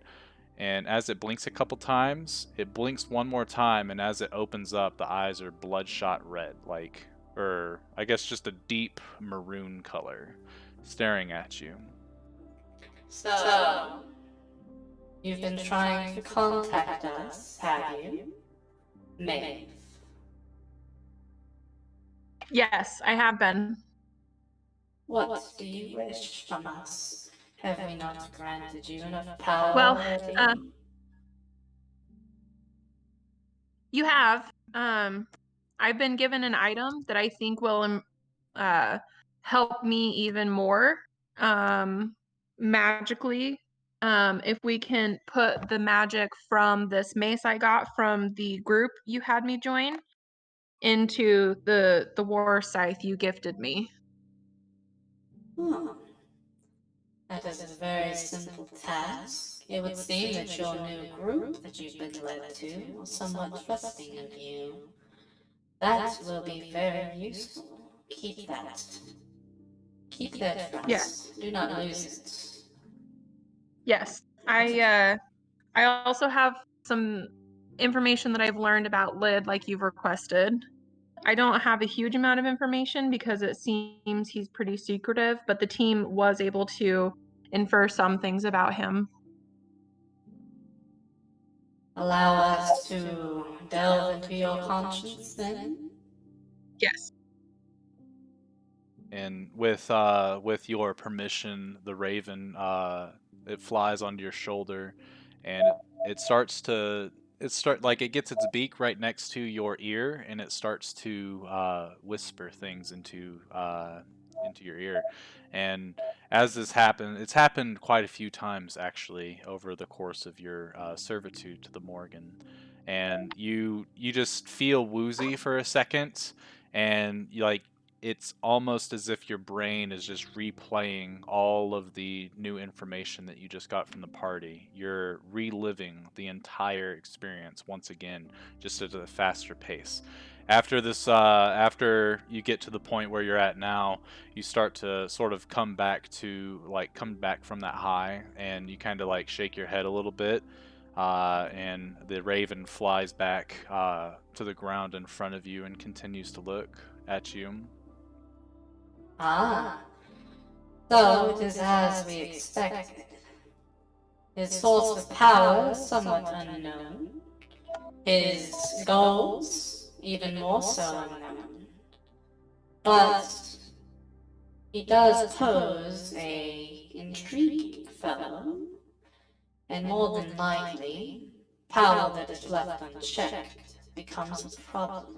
And as it blinks a couple times, it blinks one more time, and as it opens up, the eyes are bloodshot red, or I guess just a deep maroon color, staring at you. So, you've been trying to contact us, have you? Maeve. Yes, I have been. What do you wish from us? Have we not granted you enough power Well, already? You have. I've been given an item that I think will help me even more magically. If we can put the magic from this mace I got from the group you had me join into the war scythe you gifted me. Hmm. That is a very simple task. It would seem that your new group that you've been led to are somewhat trusting of you. That will be very useful. Keep that. Keep their trust. Yes. Do not lose it. Yes. I also have some information that I've learned about Lid, like you've requested. I don't have a huge amount of information because it seems he's pretty secretive, but the team was able to infer some things about him. Allow us to delve into your conscience then? Yes. And with your permission, the raven it flies onto your shoulder, and it starts to it gets its beak right next to your ear, and it starts to whisper things into your ear. And as this happens, it's happened quite a few times actually over the course of your servitude to the Morgan, and you just feel woozy for a second, and it's almost as if your brain is just replaying all of the new information that you just got from the party. You're reliving the entire experience once again, just at a faster pace. After this, after you get to the point where you're at now, you start to sort of come back from that high, and you kind of like shake your head a little bit, and the raven flies back to the ground in front of you and continues to look at you. Ah, so it is as we expected. His source of power is somewhat unknown. His goals, even more so unknown. But he does pose a intriguing fellow, and more than likely, power that is left unchecked becomes a problem.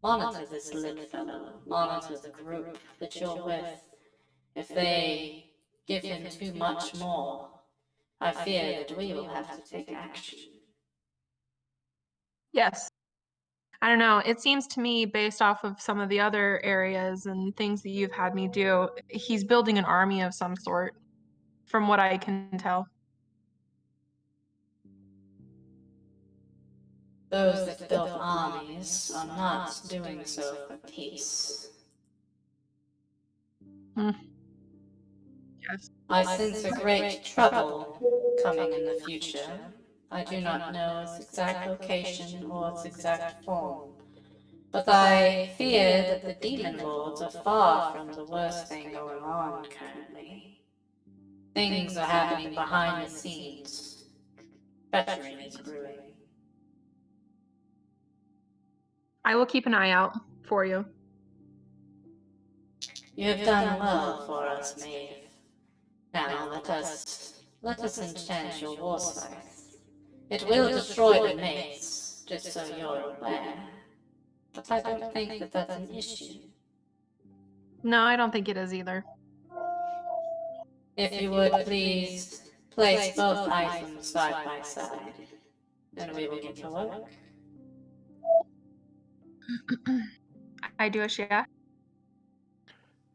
Monitor this little fellow. Monitor the group that you're with. If they give him too much more, I fear that we will have to take action. Yes. I don't know. It seems to me, based off of some of the other areas and things that you've had me do, he's building an army of some sort, from what I can tell. Those that build armies are not doing so for peace. Yes. I sense a great trouble coming in the future. I do not know its exact location or its exact form, but I fear that the demon lords are far from the worst thing going on currently. Things are happening behind the scenes. Treachery is brewing. I will keep an eye out for you. You have done well for us, Maeve. Now let us enchant your war scythe. It will destroy the mates, just so you're aware. But I don't think that that's an issue. No, I don't think it is either. If you would please place both items side by side, then we will get to work. I do a share.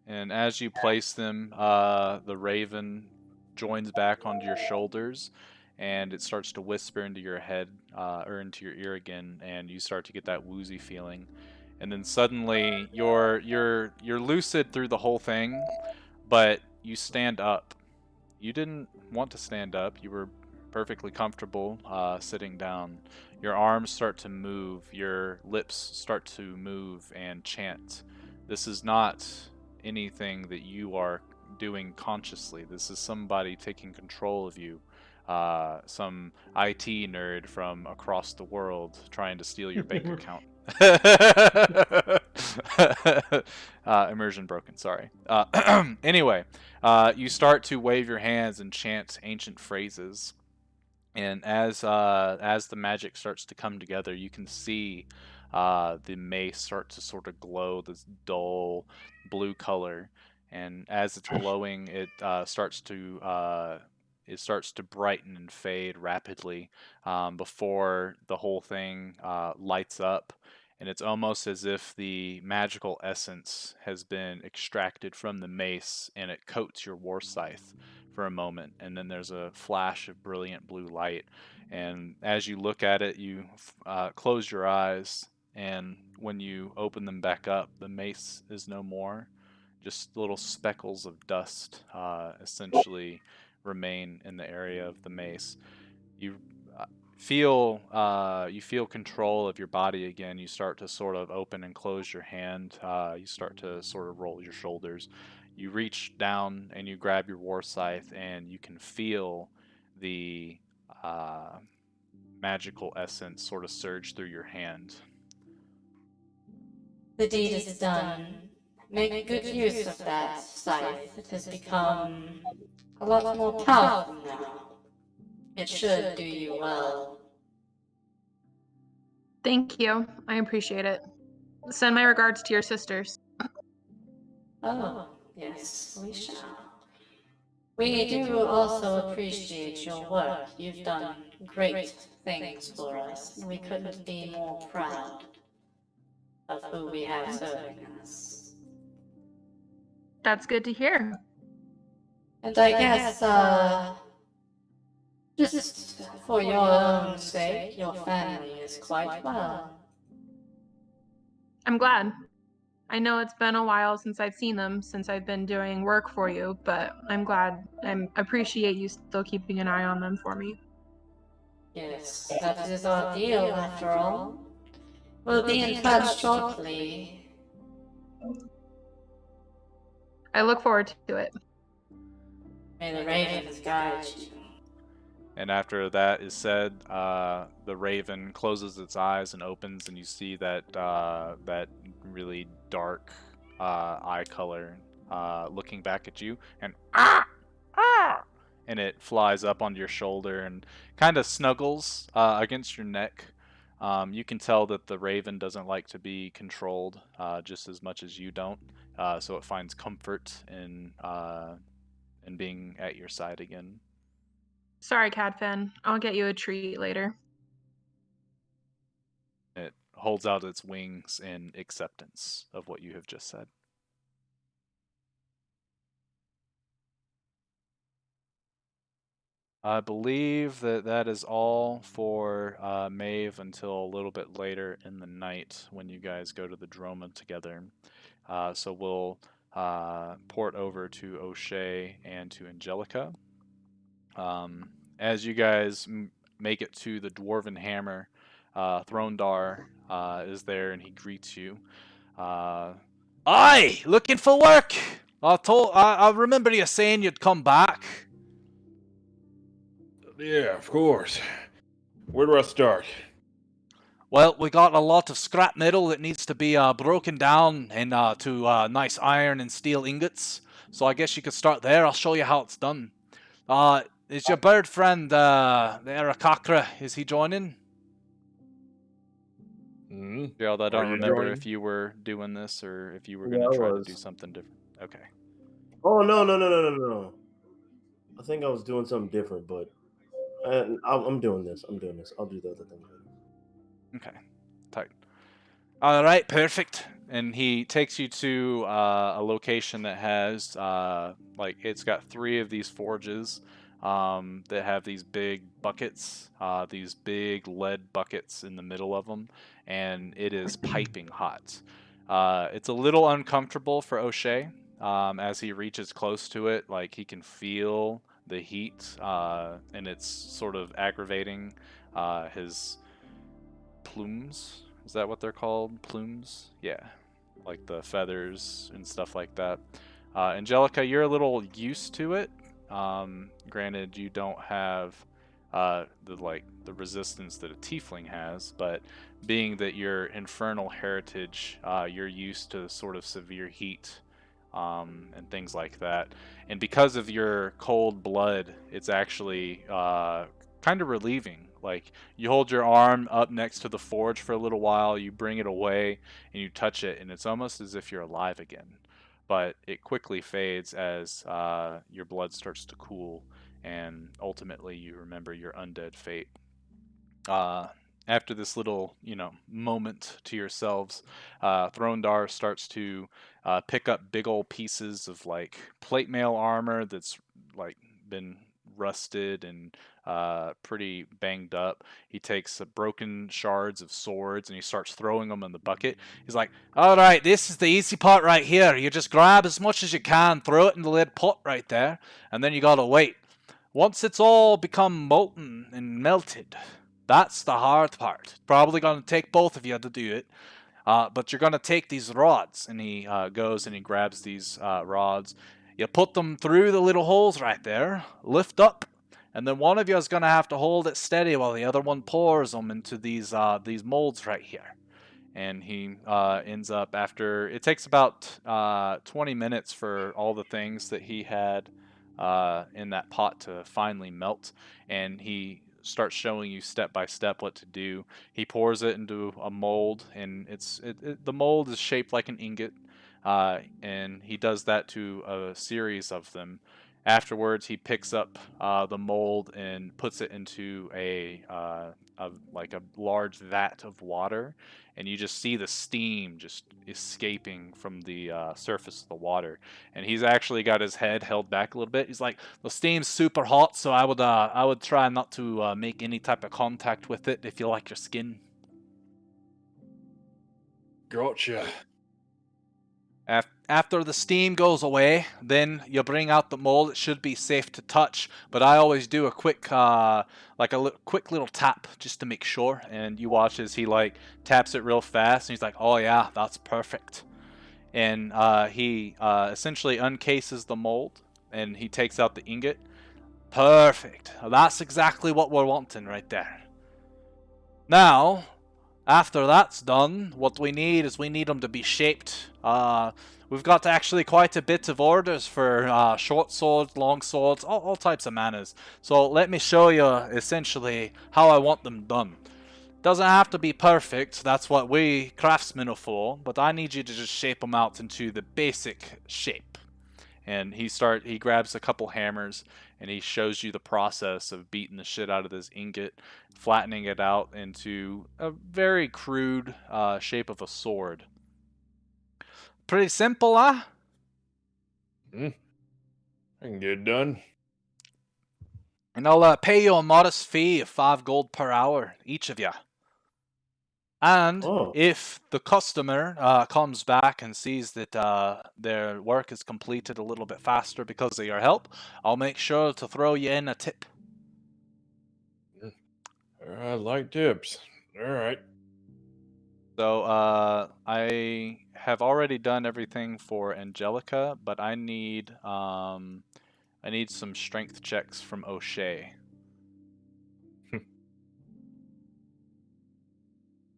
And as you place them, the raven joins back onto your shoulders, and it starts to whisper into your head, or into your ear again, and you start to get that woozy feeling. And then suddenly, you're lucid through the whole thing, but you stand up. You didn't want to stand up. You were perfectly comfortable sitting down. Your arms start to move. Your lips start to move and chant. This is not anything that you are doing consciously. This is somebody taking control of you. Some IT nerd from across the world trying to steal your bank account. Immersion broken, sorry. Anyway, you start to wave your hands and chant ancient phrases. And as the magic starts to come together, you can see the mace start to sort of glow this dull blue color. And as it's glowing, it starts to brighten and fade rapidly before the whole thing lights up. And it's almost as if the magical essence has been extracted from the mace, and it coats your war scythe for a moment, and then there's a flash of brilliant blue light. And as you look at it, you close your eyes, and when you open them back up, the mace is no more. just little speckles of dust essentially remain in the area of the mace. You you feel control of your body again. You start to sort of open and close your hand. You start to sort of roll your shoulders. You reach down and you grab your war scythe, and you can feel the magical essence sort of surge through your hand. The deed is done. Make good use of that scythe. It has become a lot more powerful now. It should do you well. Thank you. I appreciate it. Send my regards to your sisters. Oh, yes, we shall. We do also appreciate your work. You've done great things for us, and we couldn't be more proud of who we have serving us. That's good to hear. And I guess, just for your own sake, your family is quite well. I'm glad. I know it's been a while since I've seen them, since I've been doing work for you, but I'm glad. I appreciate you still keeping an eye on them for me. Yes, that is our deal after all. We'll be in touch shortly. I look forward to it. May the ravens guide you. And after that is said, the raven closes its eyes and opens, and you see that that really dark eye color looking back at you, and and it flies up onto your shoulder and kind of snuggles against your neck. You can tell that the raven doesn't like to be controlled just as much as you don't, so it finds comfort in being at your side again. Sorry, Cadfan. I'll get you a treat later. It holds out its wings in acceptance of what you have just said. I believe that is all for Maeve until a little bit later in the night when you guys go to the Droma together. So we'll port over to O'Shea and to Angelica. As you guys make it to the Dwarven Hammer, Throndar is there and he greets you. Aye, looking for work. I remember you saying you'd come back. Yeah, of course. Where do I start? Well, we got a lot of scrap metal that needs to be broken down into nice iron and steel ingots. So I guess you could start there. I'll show you how it's done. Is your bird friend, the Arakakra, is he joining? Gerald, I don't remember if you were doing this or if you were going to try to do something different. Okay. Oh, no. I think I was doing something different, but I'm doing this. I'll do the other thing. Okay. Tight. All right, perfect. And he takes you to a location that has, it's got 3 of these forges that have these big buckets, these big lead buckets in the middle of them, and it is piping hot. It's a little uncomfortable for O'Shea as he reaches close to it. Like, he can feel the heat, and it's sort of aggravating his plumes. Is that what they're called? Plumes? Yeah. Like the feathers and stuff like that. Angelica, you're a little used to it. Granted, you don't have the resistance that a tiefling has, but being that you're infernal heritage, you're used to sort of severe heat and things like that. And because of your cold blood, it's actually kind of relieving. Like, you hold your arm up next to the forge for a little while, you bring it away, and you touch it, and it's almost as if you're alive again. But it quickly fades as your blood starts to cool, and ultimately you remember your undead fate. After this little, moment to yourselves, Throndar starts to pick up big old pieces of, like, plate mail armor that's, like, been rusted and pretty banged up. He takes broken shards of swords and he starts throwing them in the bucket. He's like, all right, this is the easy part right here. You just grab as much as you can, throw it in the lead pot right there, and then you gotta wait. Once it's all become molten and melted, that's the hard part. Probably gonna take both of you to do it. But you're going to take these rods, and he goes and he grabs these rods. You put them through the little holes right there, lift up, and then one of you is going to have to hold it steady while the other one pours them into these molds right here. And he ends up after, it takes about 20 minutes for all the things that he had in that pot to finally melt, and he starts showing you step by step what to do. He pours it into a mold, and the mold is shaped like an ingot, and he does that to a series of them. Afterwards, he picks up the mold and puts it into a large vat of water, and you just see the steam just escaping from the surface of the water. And he's actually got his head held back a little bit. He's like, the steam's super hot, so I would try not to make any type of contact with it if you like your skin. Gotcha. After the steam goes away, then you bring out the mold. It should be safe to touch, but I always do a quick, quick little tap just to make sure. And you watch as he taps it real fast, and he's like, "Oh yeah, that's perfect." And he essentially uncases the mold, and he takes out the ingot. Perfect. That's exactly what we're wanting right there. Now, after that's done, what we need them to be shaped. We've got actually quite a bit of orders for short swords, long swords, all types of manners. So let me show you essentially how I want them done. Doesn't have to be perfect, that's what we craftsmen are for, but I need you to just shape them out into the basic shape. And he grabs a couple hammers and he shows you the process of beating the shit out of this ingot, flattening it out into a very crude shape of a sword. Pretty simple, huh? I can get it done. And I'll pay you a modest fee of 5 gold per hour, each of you. And if the customer comes back and sees that their work is completed a little bit faster because of your help, I'll make sure to throw you in a tip. I like tips. All right. So I have already done everything for Angelica, but I need some strength checks from O'Shea.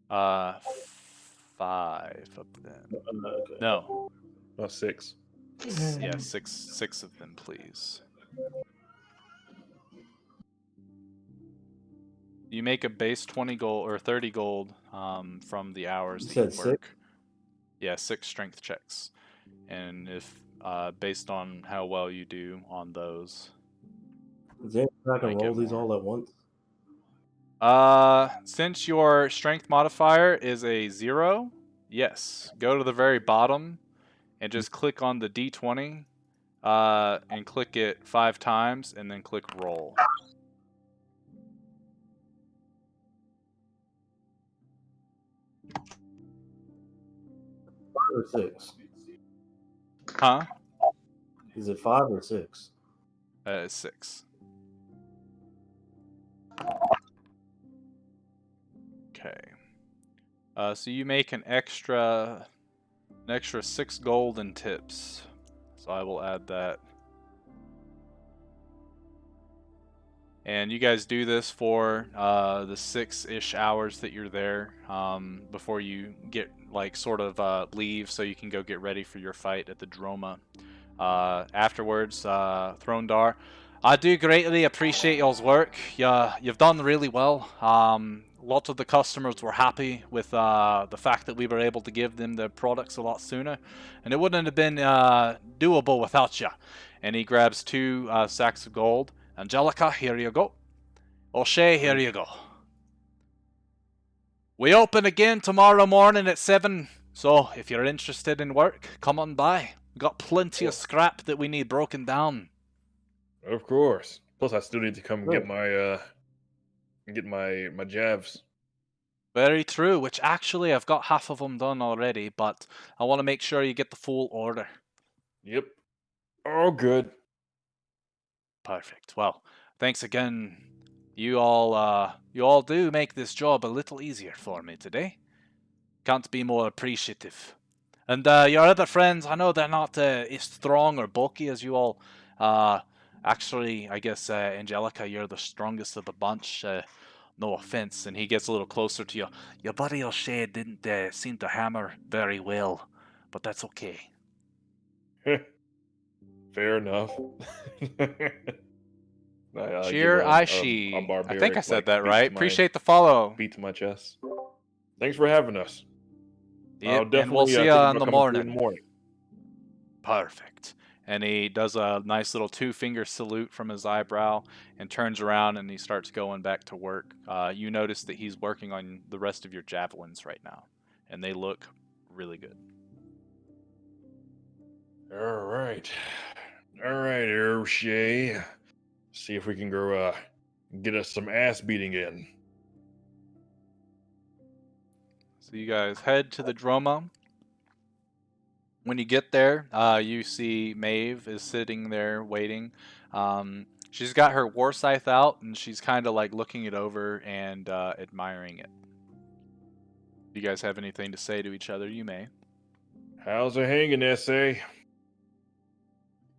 5 of them. No. 6. Yeah, six of them, please. You make a base 20 gold or 30 gold from the hours that you work. 6? Yeah, 6 strength checks. And if based on how well you do on those. Is there I can roll these all at once? Since your strength modifier is a 0, yes. Go to the very bottom and just click on the D20 and click it 5 times and then click roll. Or 6? Huh? Is it 5 or 6? It's 6. Okay. So you make an extra 6 gold in tips. So I will add that. And you guys do this for the 6-ish hours that you're there before you get leave so you can go get ready for your fight at the Droma. Afterwards, Throndar, I do greatly appreciate y'all's work. You've done really well. Lots of the customers were happy with the fact that we were able to give them their products a lot sooner, and it wouldn't have been doable without you. And he grabs 2 sacks of gold. Angelica, here you go. O'Shea, here you go. We open again tomorrow morning at 7, so if you're interested in work, come on by. We've got plenty of scrap that we need broken down. Of course. Plus, I still need to come and Right. get my jabs. Very true, which actually I've got half of them done already, but I want to make sure you get the full order. Yep. All good. Perfect. Well, thanks again. You all do make this job a little easier for me today. Can't be more appreciative. And your other friends, I know they're not as strong or bulky as you all. Actually, I guess Angelica, you're the strongest of the bunch. No offense. And he gets a little closer to you. Your buddy O'Shea didn't seem to hammer very well, but that's okay. Fair enough. I give Cheer a Aishi. I barbaric, think I said that beat right. to my Appreciate the follow. beat to my chest. Thanks for having us. I'll Yep, and we'll definitely see you think in about the coming through in the morning. morning. Perfect. And he does a nice little 2-finger salute from his eyebrow and turns around and he starts going back to work. You notice that he's working on the rest of your javelins right now, and they look really good. All right, O'Shea. See if we can go get us some ass beating in. So you guys head to the Droma. When you get there, you see Maeve is sitting there waiting. She's got her war scythe out and she's kind of like looking it over and admiring it. If you guys have anything to say to each other, you may. How's it hanging, S.A.?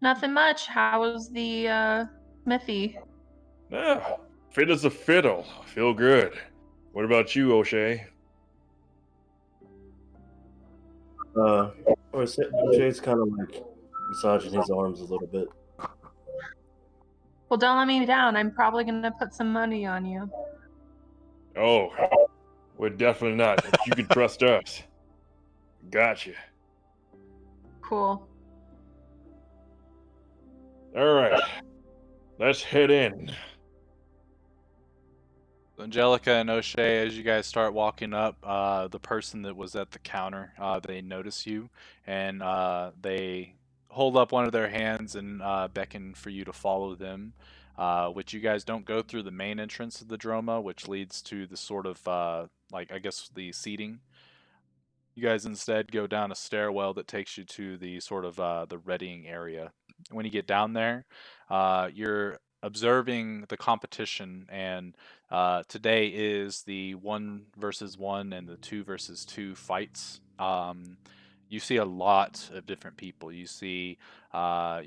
Nothing much. How was the smithy? Ah, fit as a fiddle. Feel good. What about you, O'Shea? O'Shea's kind of like massaging his arms a little bit. Well, don't let me down. I'm probably gonna put some money on you. Oh, we're definitely not. You can trust us. Gotcha. Cool. All right, let's head in. Angelica and O'Shea, as you guys start walking up, the person that was at the counter, they notice you, and they hold up one of their hands and beckon for you to follow them, which you guys don't go through the main entrance of the Droma, which leads to the sort of, like, I guess the seating. You guys instead go down a stairwell that takes you to the sort of the readying area. When you get down there, you're observing the competition, and today is the 1 versus 1 and the 2 versus 2 fights. You see a lot of different people. You see a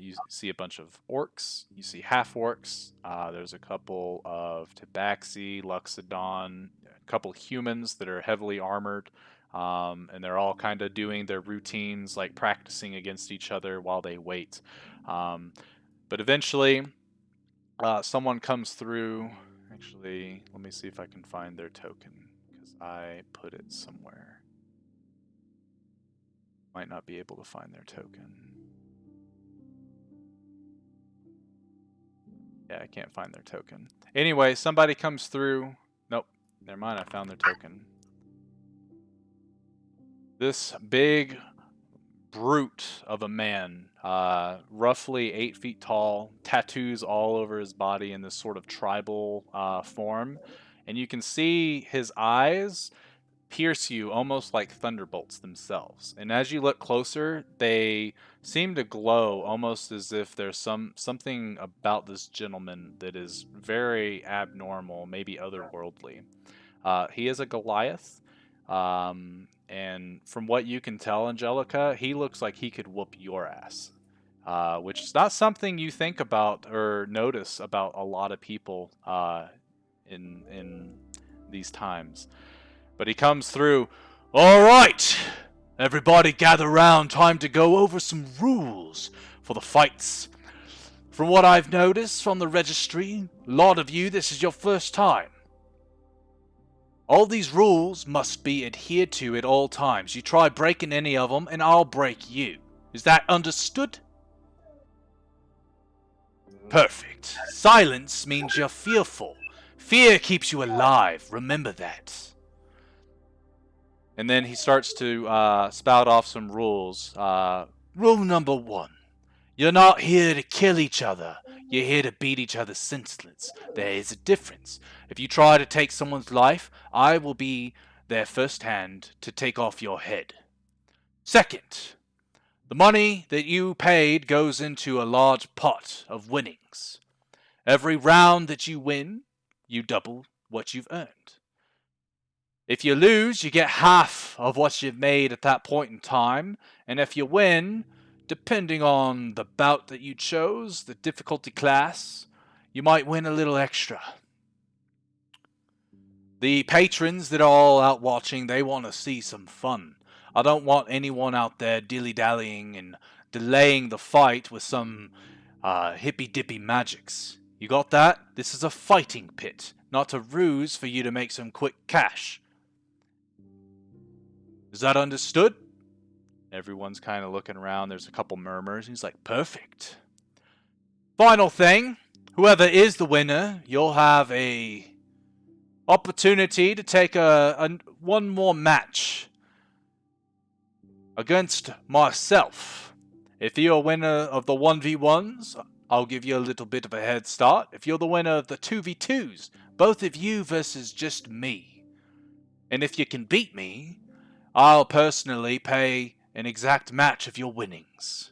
bunch of orcs. You see half orcs. There's a couple of tabaxi, luxodon, a couple humans that are heavily armored. And they're all kind of doing their routines, like practicing against each other while they wait. But eventually, someone comes through. Actually, let me see if I can find their token, because I put it somewhere. Might not be able to find their token. Yeah, I can't find their token. Anyway, somebody comes through. Nope, never mind, I found their token. This big brute of a man, roughly 8 feet tall, tattoos all over his body in this sort of tribal form, and you can see his eyes pierce you almost like thunderbolts themselves. And as you look closer, they seem to glow almost as if there's something about this gentleman that is very abnormal, maybe otherworldly. He is a Goliath. And from what you can tell, Angelica, he looks like he could whoop your ass, which is not something you think about or notice about a lot of people in these times. But he comes through. All right, everybody gather round. Time to go over some rules for the fights. From what I've noticed from the registry, a lot of you, this is your first time. All these rules must be adhered to at all times. You try breaking any of them, and I'll break you. Is that understood? Perfect. Silence means you're fearful. Fear keeps you alive. Remember that. And then he starts to spout off some rules. Rule number 1. You're not here to kill each other. You're here to beat each other senseless. There is a difference. If you try to take someone's life, I will be there first hand to take off your head. Second, the money that you paid goes into a large pot of winnings. Every round that you win, you double what you've earned. If you lose, you get half of what you've made at that point in time, and if you win, depending on the bout that you chose, the difficulty class, you might win a little extra. The patrons that are all out watching, they want to see some fun. I don't want anyone out there dilly-dallying and delaying the fight with some hippy-dippy magics. You got that? This is a fighting pit, not a ruse for you to make some quick cash. Is that understood? Everyone's kind of looking around. There's a couple murmurs. He's like, perfect. Final thing. Whoever is the winner, you'll have a opportunity to take one more match against myself. If you're a winner of the 1v1s, I'll give you a little bit of a head start. If you're the winner of the 2v2s, both of you versus just me. And if you can beat me, I'll personally pay an exact match of your winnings.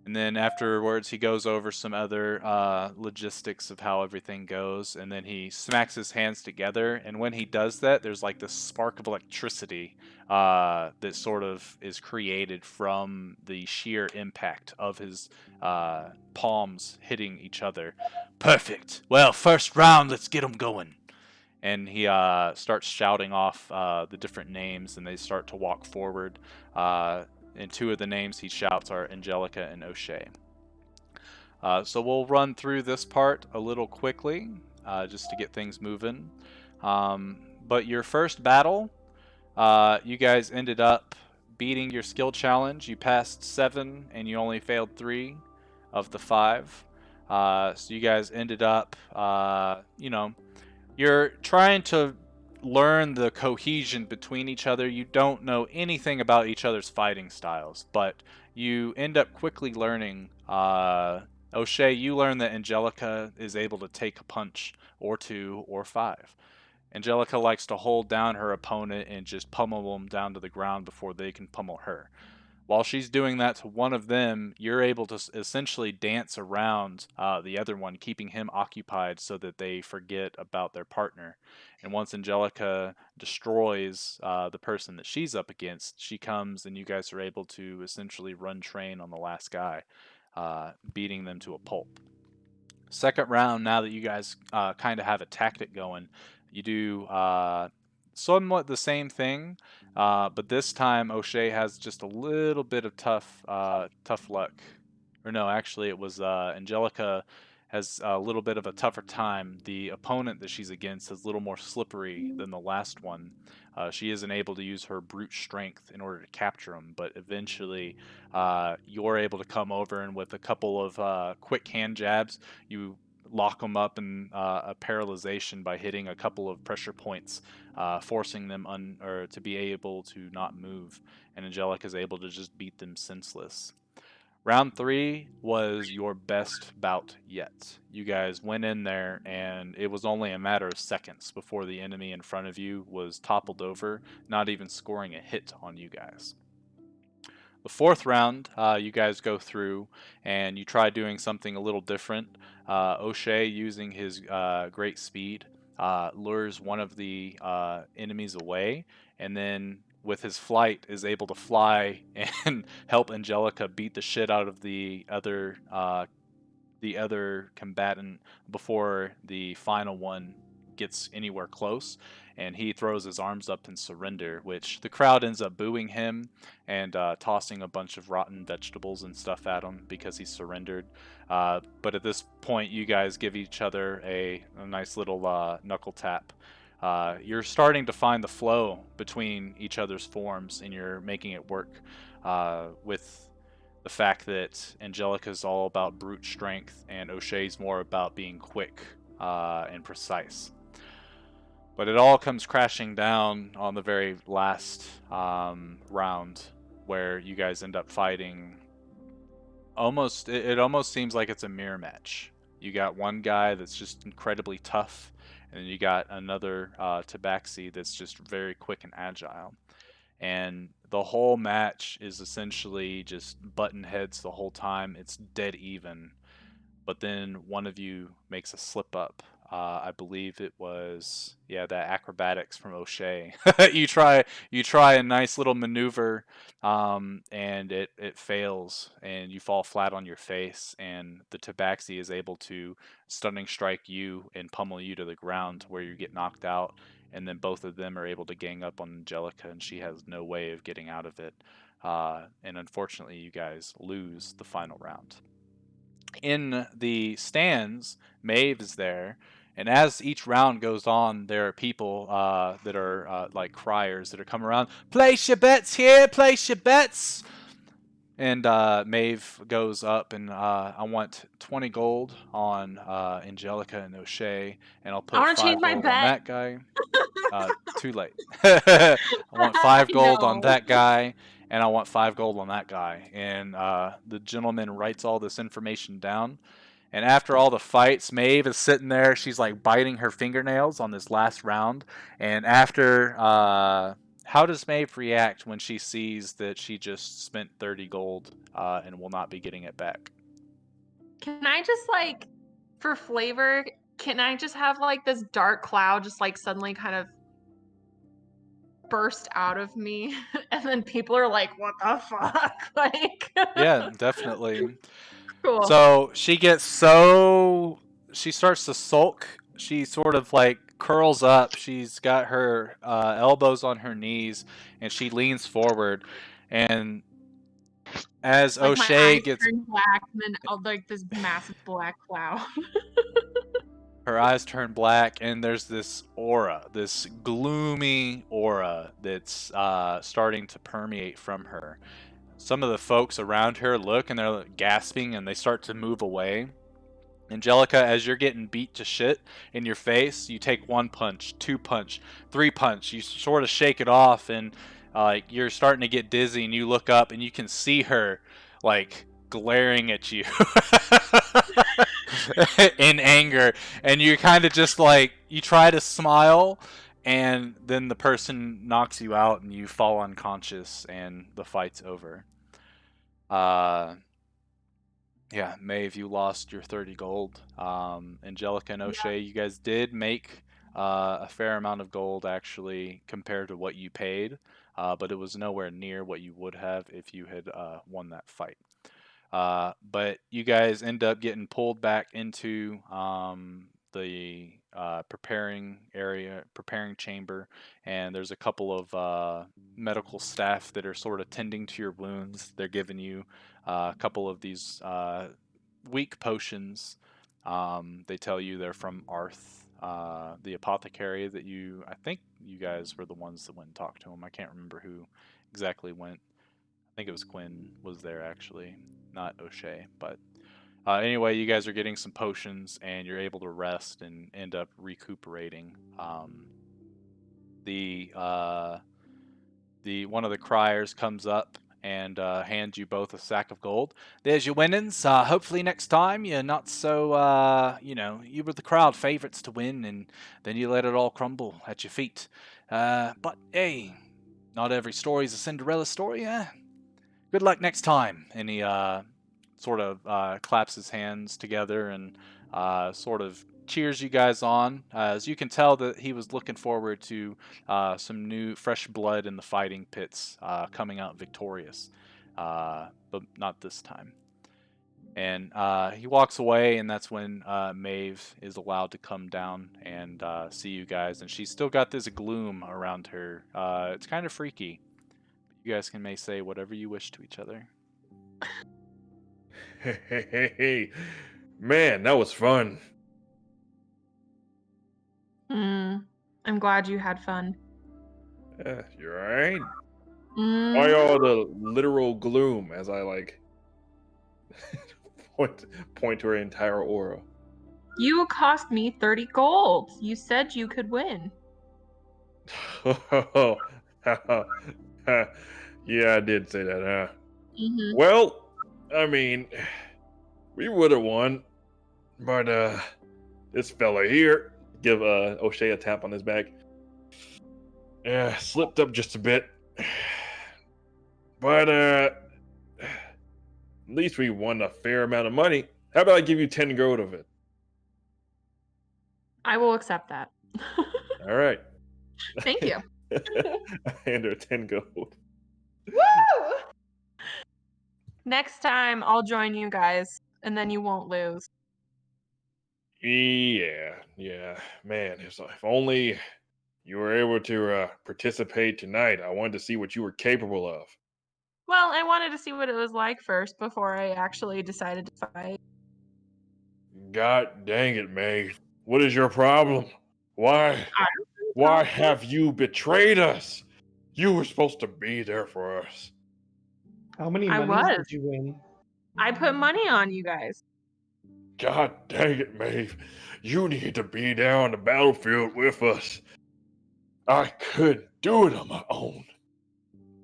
And then afterwards, he goes over some other logistics of how everything goes, and then he smacks his hands together. And when he does that, there's like this spark of electricity that sort of is created from the sheer impact of his palms hitting each other. Perfect. Well, first round, let's get them going. And he starts shouting off the different names, and they start to walk forward. And two of the names he shouts are Angelica and O'Shea. So we'll run through this part a little quickly, just to get things moving. But your first battle, you guys ended up beating your skill challenge. You passed 7, and you only failed 3 of the 5. So you guys ended up, you're trying to learn the cohesion between each other. You don't know anything about each other's fighting styles, but you end up quickly learning. O'Shea, you learn that Angelica is able to take a punch or 2 or 5. Angelica likes to hold down her opponent and just pummel them down to the ground before they can pummel her. While she's doing that to one of them, you're able to essentially dance around the other one, keeping him occupied so that they forget about their partner. And once Angelica destroys the person that she's up against, she comes and you guys are able to essentially run train on the last guy, beating them to a pulp. Second round, now that you guys kind of have a tactic going, you do somewhat the same thing, but this time O'Shea has just a little bit of tough luck. Or no, actually it was Angelica has a little bit of a tougher time. The opponent that she's against is a little more slippery than the last one. She isn't able to use her brute strength in order to capture him, but eventually you're able to come over, and with a couple of quick hand jabs, you lock them up in a paralyzation by hitting a couple of pressure points, forcing them to be able to not move, and Angelica is able to just beat them senseless. Round 3 was your best bout yet. You guys went in there, and it was only a matter of seconds before the enemy in front of you was toppled over, not even scoring a hit on you guys. The fourth round, you guys go through, and you try doing something a little different. O'Shea, using his great speed, lures one of the enemies away, and then with his flight is able to fly and help Angelica beat the shit out of the other combatant before the final one gets anywhere close, and he throws his arms up in surrender, which the crowd ends up booing him and tossing a bunch of rotten vegetables and stuff at him because he surrendered. But at this point, you guys give each other a nice little knuckle tap. You're starting to find the flow between each other's forms, and you're making it work with the fact that Angelica's all about brute strength and O'Shea's more about being quick and precise. But it all comes crashing down on the very last round, where you guys end up fighting it almost seems like it's a mirror match. You got one guy that's just incredibly tough, and then you got another tabaxi that's just very quick and agile. And the whole match is essentially just button heads the whole time. It's dead even, but then one of you makes a slip up. I believe it was that acrobatics from O'Shea. You try a nice little maneuver, and it fails, and you fall flat on your face. And the Tabaxi is able to stunning strike you and pummel you to the ground, where you get knocked out. And then both of them are able to gang up on Angelica, and she has no way of getting out of it. And unfortunately, you guys lose the final round. In the stands, Maeve is there, and as each round goes on, there are people that are like criers that are coming around. Place your bets here, place your bets. And Maeve goes up, and I want 20 gold on Angelica and O'Shea, and I'll I put want to 5 change my gold on bet. that guy. Too late. I want 5 gold on No. that guy, and I want 5 gold on that guy. And the gentleman writes all this information down. And after all the fights, Maeve is sitting there. She's like biting her fingernails on this last round. And after, how does Maeve react when she sees that she just spent 30 gold and will not be getting it back? Can I just like, for flavor, can I just have like this dark cloud just like suddenly kind of burst out of me? And then people are like, what the fuck? Like, Yeah, definitely. cool. So she starts to sulk. She sort of like curls up. She's got her elbows on her knees, and she leans forward. And as Like my O'Shea eyes gets turn black, and then like this massive black cloud. her eyes turn black, and there's this aura, this gloomy aura that's starting to permeate from her. Some of the folks around her look, and they're gasping, and they start to move away. Angelica, as you're getting beat to shit in your face, you take 1 punch, 2 punch, 3 punch. You sort of shake it off, and you're starting to get dizzy, and you look up, and you can see her like glaring at you in anger, and you kind of just like you try to smile, and then the person knocks you out, and you fall unconscious, and the fight's over. Yeah, Maeve, you lost your 30 gold. Angelica and O'Shea, you guys did make a fair amount of gold, actually, compared to what you paid, but it was nowhere near what you would have if you had won that fight. But you guys end up getting pulled back into the preparing area, preparing chamber, and there's a couple of medical staff that are sort of tending to your wounds. They're giving you a couple of these weak potions. They tell you they're from Arth, the apothecary that I think you guys were the ones that went and talked to him. I can't remember who exactly went. I think it was Quinn was there actually, not O'Shea. But anyway, you guys are getting some potions, and you're able to rest and end up recuperating. The one of the criers comes up and hands you both a sack of gold. There's your winnings. Hopefully next time you're not so, you were the crowd favorites to win, and then you let it all crumble at your feet. But hey, not every story's a Cinderella story, eh? Good luck next time. And he sort of claps his hands together and sort of cheers you guys on. As you can tell that he was looking forward to some new fresh blood in the fighting pits coming out victorious, but not this time. And he walks away, and that's when Maeve is allowed to come down and see you guys. And she's still got this gloom around her. It's kind of freaky. You guys may say whatever you wish to each other. Hey, man, that was fun. I'm glad you had fun. Yeah, you're right. Mm. Why all the literal gloom as I like point to her entire aura? You cost me 30 gold. You said you could win. Yeah, I did say that, huh? Mm-hmm. Well, I mean, we would have won, but this fella here, give O'Shea a tap on his back. Yeah, slipped up just a bit, but at least we won a fair amount of money. How about I give you 10 gold of it? I will accept that. All right. Thank you. I hand her 10 gold. Woo! Next time I'll join you guys, and then you won't lose. Yeah, man. If only you were able to participate tonight. I wanted to see what you were capable of. Well, I wanted to see what it was like first before I actually decided to fight. God dang it, Maeve. What is your problem? Why have you betrayed us? You were supposed to be there for us. How many I monies was. did you win? I put money on you guys. God dang it, Maeve. You need to be there on the battlefield with us. I couldn't do it on my own.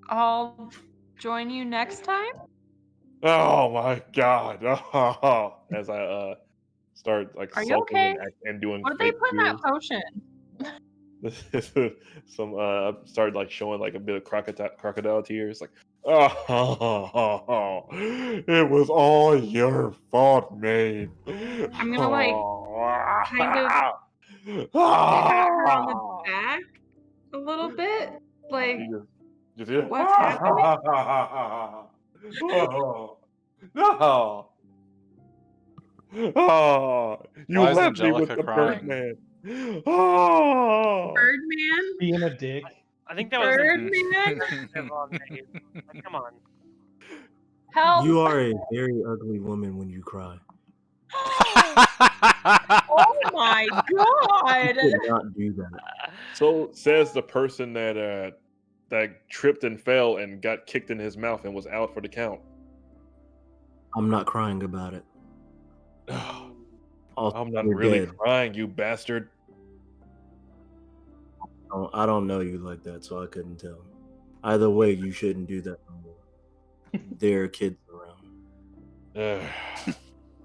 I'll join you next time. Oh my God. As I start like Are you sulking okay? and doing What did they fake put in that tears. potion? Some started like showing like a bit of crocodile tears, like, oh, it was all your fault, Maeve. I'm gonna like kind of pat her on the back a little bit. Like, You see it? what's happening? Oh, no. Oh, you Why is left me with Angelica the crying? Birdman. Oh. Birdman? Being a dick. I think that was Birdman? insensitive on Maeve. Like, come on. Help! You are a very ugly woman when you cry. Oh my god! You should not do that. So says the person that tripped and fell and got kicked in his mouth and was out for the count. I'm not crying about it. Also, I'm not you're really dead. crying, you bastard. I don't know you like that, so I couldn't tell. Either way, you shouldn't do that no more. There are kids around.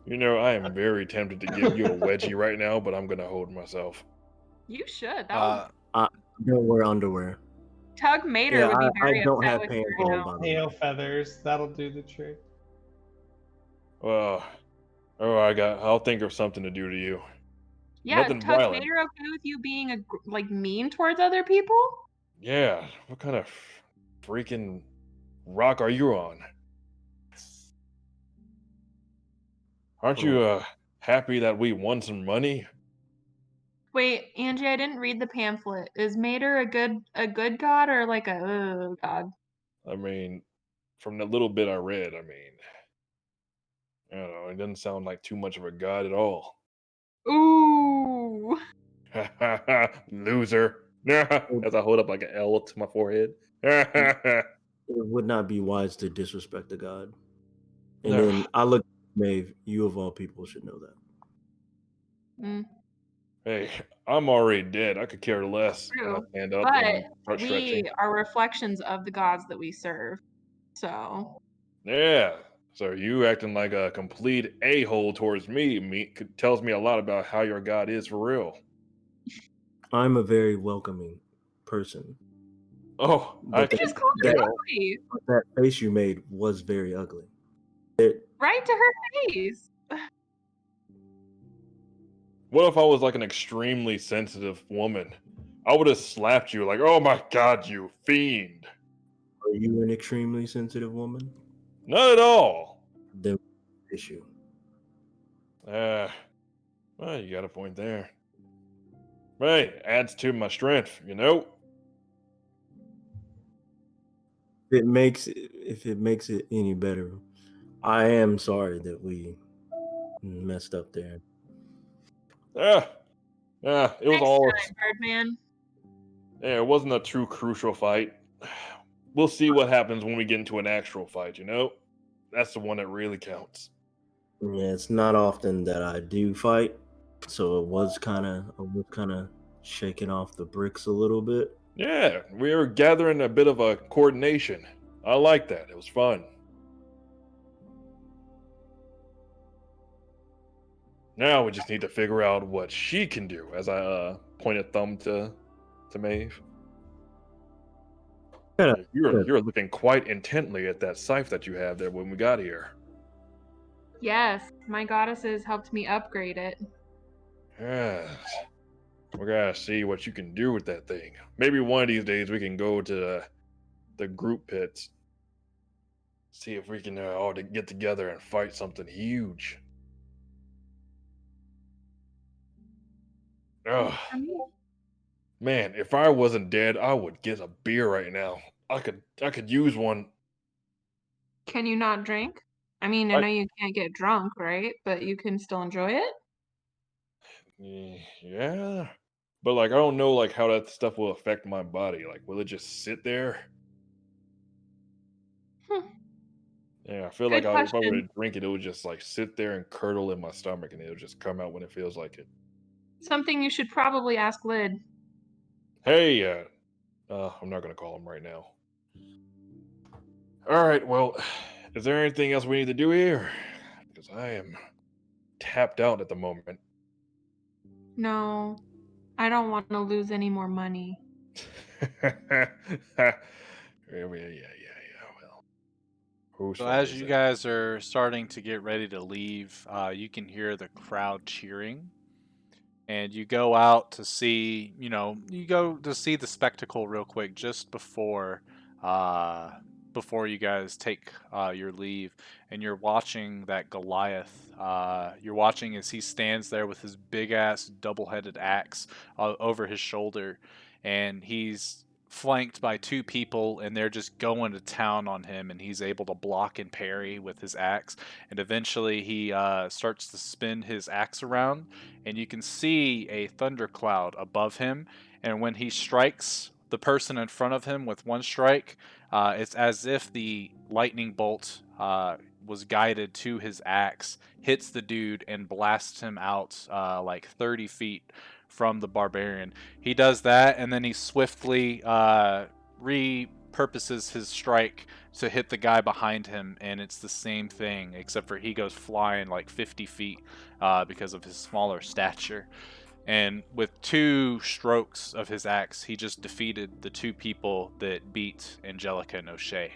You know, I am very tempted to give you a wedgie right now, but I'm gonna hold myself. You should. That Don't wear underwear. Tug Mater Yeah, would be I very don't upset have with pants you right on, now. by the way. Tail feathers. That'll do the trick. Well, I'll think of something to do to you. Yeah, Nothing Tug violent. Mater okay with you being like mean towards other people? Yeah, what kind of freaking rock are you on? Aren't you happy that we won some money? Wait, Angie, I didn't read the pamphlet. Is Mater a good god or like a god? I mean, from the little bit I read, I don't know, it doesn't sound like too much of a god at all. Ooh. Loser. As I hold up like an L to my forehead. It would not be wise to disrespect a god. And No. then I look at Maeve, you of all people should know that. Mm, Hey, I'm already dead. I could care less. And I true. stand up But and start stretching. we are reflections of the gods that we serve. So Yeah. So you acting like a complete a-hole towards me tells me a lot about how your god is for real. I'm a very welcoming person. Oh, I But you can just called her tell. ugly. that face you made was very ugly. Right to her face. What if I was like an extremely sensitive woman? I would have slapped you like, oh my god, you fiend. Are you an extremely sensitive woman? Not at all. Then issue. Well, you got a point there. Hey, adds to my strength, you know? If it makes it any better, I am sorry that we messed up there. Yeah, it was Next all. time, Birdman. Yeah, it wasn't a true crucial fight. We'll see what happens when we get into an actual fight, you know? That's the one that really counts. Yeah, it's not often that I do fight, so I was kind of shaking off the bricks a little bit. Yeah, we were gathering a bit of a coordination. I like that. It was fun. Now we just need to figure out what she can do. As I point a thumb to Maeve. Kinda- You're looking quite intently at that scythe that you have there when we got here. Yes, my goddesses helped me upgrade it. Yes. We gotta see what you can do with that thing. Maybe one of these days we can go to the group pits. See if we can all get together and fight something huge. Oh, For me. man, if I wasn't dead, I would get a beer right now. I could use one. Can you not drink? I mean, I I, know you can't get drunk, right? But you can still enjoy it? yeah. But like I don't know like how that stuff will affect my body. Like will it just sit there? Hmm. Yeah, I feel like Good if I were question. to drink it, it would just like sit there and curdle in my stomach and it'll just come out when it feels like it. Something you should probably ask Lid. Hey, I'm not gonna call him right now. All right, well, is there anything else we need to do here? Because I am tapped out at the moment. No, I don't want to lose any more money. Yeah, well, whose So fault as is you it? guys are starting to get ready to leave, you can hear the crowd cheering, and you go out to see, you go to see the spectacle real quick just before you guys take your leave, and you're watching that Goliath. You're watching as he stands there with his big ass double-headed axe over his shoulder, and he's flanked by two people, and they're just going to town on him, and he's able to block and parry with his axe, and eventually he starts to spin his axe around, and you can see a thundercloud above him, and when he strikes the person in front of him with one strike, it's as if the lightning bolt was guided to his axe, hits the dude, and blasts him out like 30 feet from the barbarian. He does that, and then he swiftly repurposes his strike to hit the guy behind him, and it's the same thing, except for he goes flying like 50 feet because of his smaller stature. And with two strokes of his axe, he just defeated the two people that beat Angelica and O'Shea.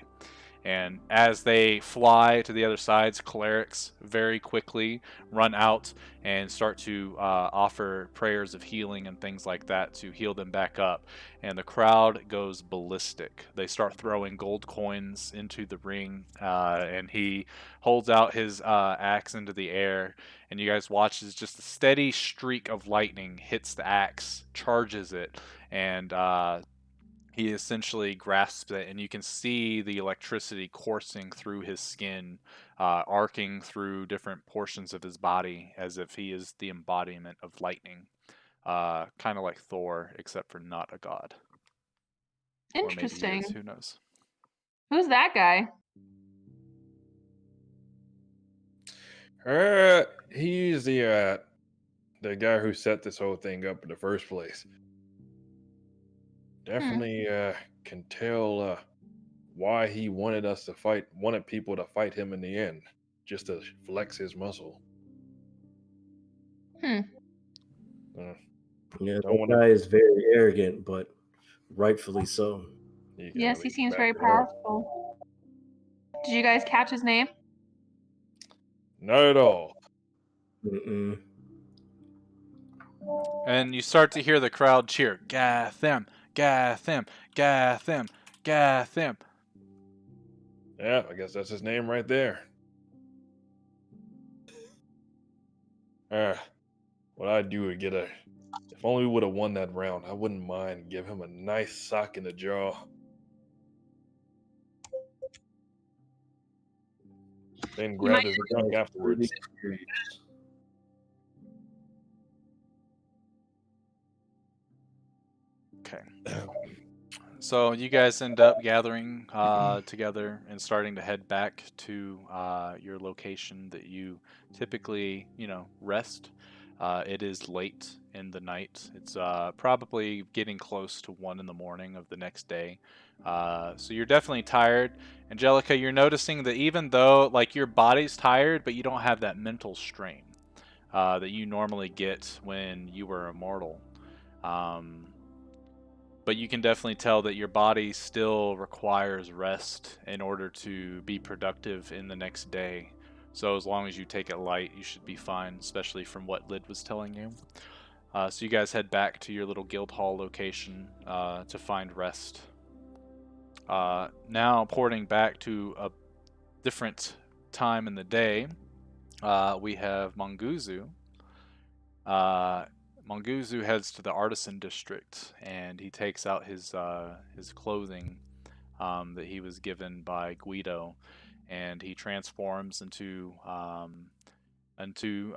And as they fly to the other sides, clerics very quickly run out and start to offer prayers of healing and things like that to heal them back up. And the crowd goes ballistic. They start throwing gold coins into the ring, and he holds out his axe into the air. And you guys watch as just a steady streak of lightning hits the axe, charges it, and he essentially grasps it, and you can see the electricity coursing through his skin, arcing through different portions of his body, as if he is the embodiment of lightning. Kind of like Thor, except for not a god. Or maybe he Interesting. is, who knows? Who's that guy? He's the guy who set this whole thing up in the first place. Definitely can tell why he wanted people to fight him in the end, just to flex his muscle. Hmm. Uh, Yeah, don't that want guy is very arrogant, but rightfully so. to. Yes, he seems very back it up. powerful. Did you guys catch his name? Not at all. Mm-mm. And you start to hear the crowd cheer, Gatham, Gatham, Gatham, Gatham. Yeah, I guess that's his name right there. What I'd do would if only we would have won that round, I wouldn't mind give him a nice sock in the jaw. Then You grab might. his junk afterwards. Okay. So you guys end up gathering together and starting to head back to your location that you typically, rest. It is late in the night. It's probably getting close to 1 in the morning of the next day. So you're definitely tired. Angelica, you're noticing that even though like your body's tired, but you don't have that mental strain. that you normally get when you were immortal. But you can definitely tell that your body still requires rest in order to be productive in the next day. So as long as you take it light, you should be fine, especially from what Lid was telling you. So you guys head back to your little guild hall location to find rest. Now porting back to a different time in the day, we have Manguzu. Manguzu heads to the artisan district, and he takes out his clothing that he was given by Guido, and he transforms into a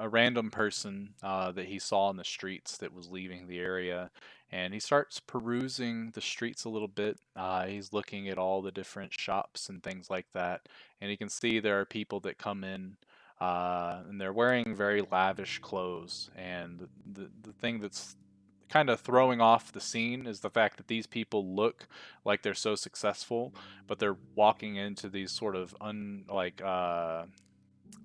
random person that he saw in the streets that was leaving the area, and he starts perusing the streets a little bit. He's looking at all the different shops and things like that, and he can see there are people that come in. And they're wearing very lavish clothes. And the thing that's kind of throwing off the scene is the fact that these people look like they're so successful, but they're walking into these sort of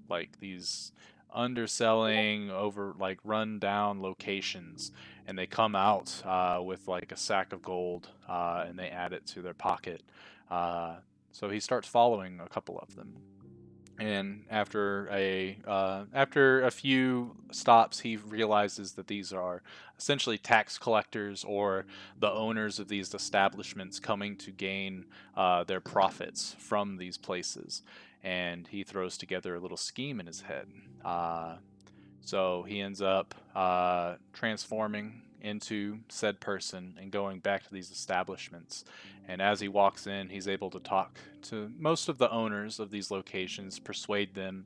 like these underselling over like run down locations, and they come out with like a sack of gold and they add it to their pocket. So he starts following a couple of them, and after a few stops, he realizes that these are essentially tax collectors or the owners of these establishments coming to gain their profits from these places. And he throws together a little scheme in his head. So he ends up transforming into said person and going back to these establishments. And as he walks in, he's able to talk to most of the owners of these locations, persuade them,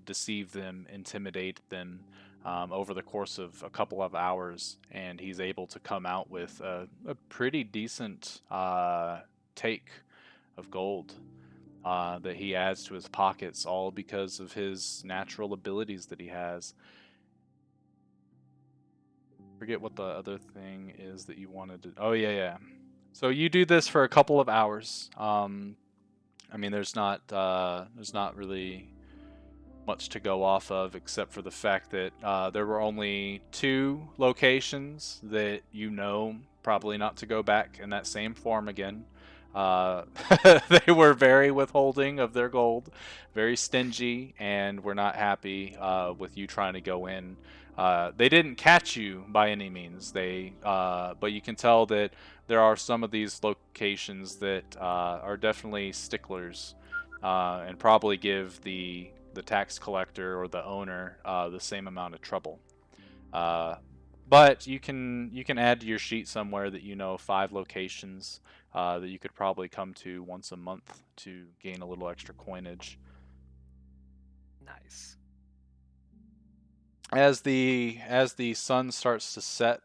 deceive them, intimidate them over the course of a couple of hours. And he's able to come out with a pretty decent take of gold. That he adds to his pockets, all because of his natural abilities that he has. Forget what the other thing is that you wanted to. Oh yeah. So you do this for a couple of hours. I mean, there's not really much to go off of except for the fact that there were only 2 locations that probably not to go back in that same form again. They were very withholding of their gold, very stingy, and were not happy with you trying to go in. They didn't catch you by any means. But you can tell that there are some of these locations that are definitely sticklers, and probably give the tax collector or the owner the same amount of trouble. But you can add to your sheet somewhere that 5 locations that you could probably come to once a month to gain a little extra coinage. Nice. As the sun starts to set,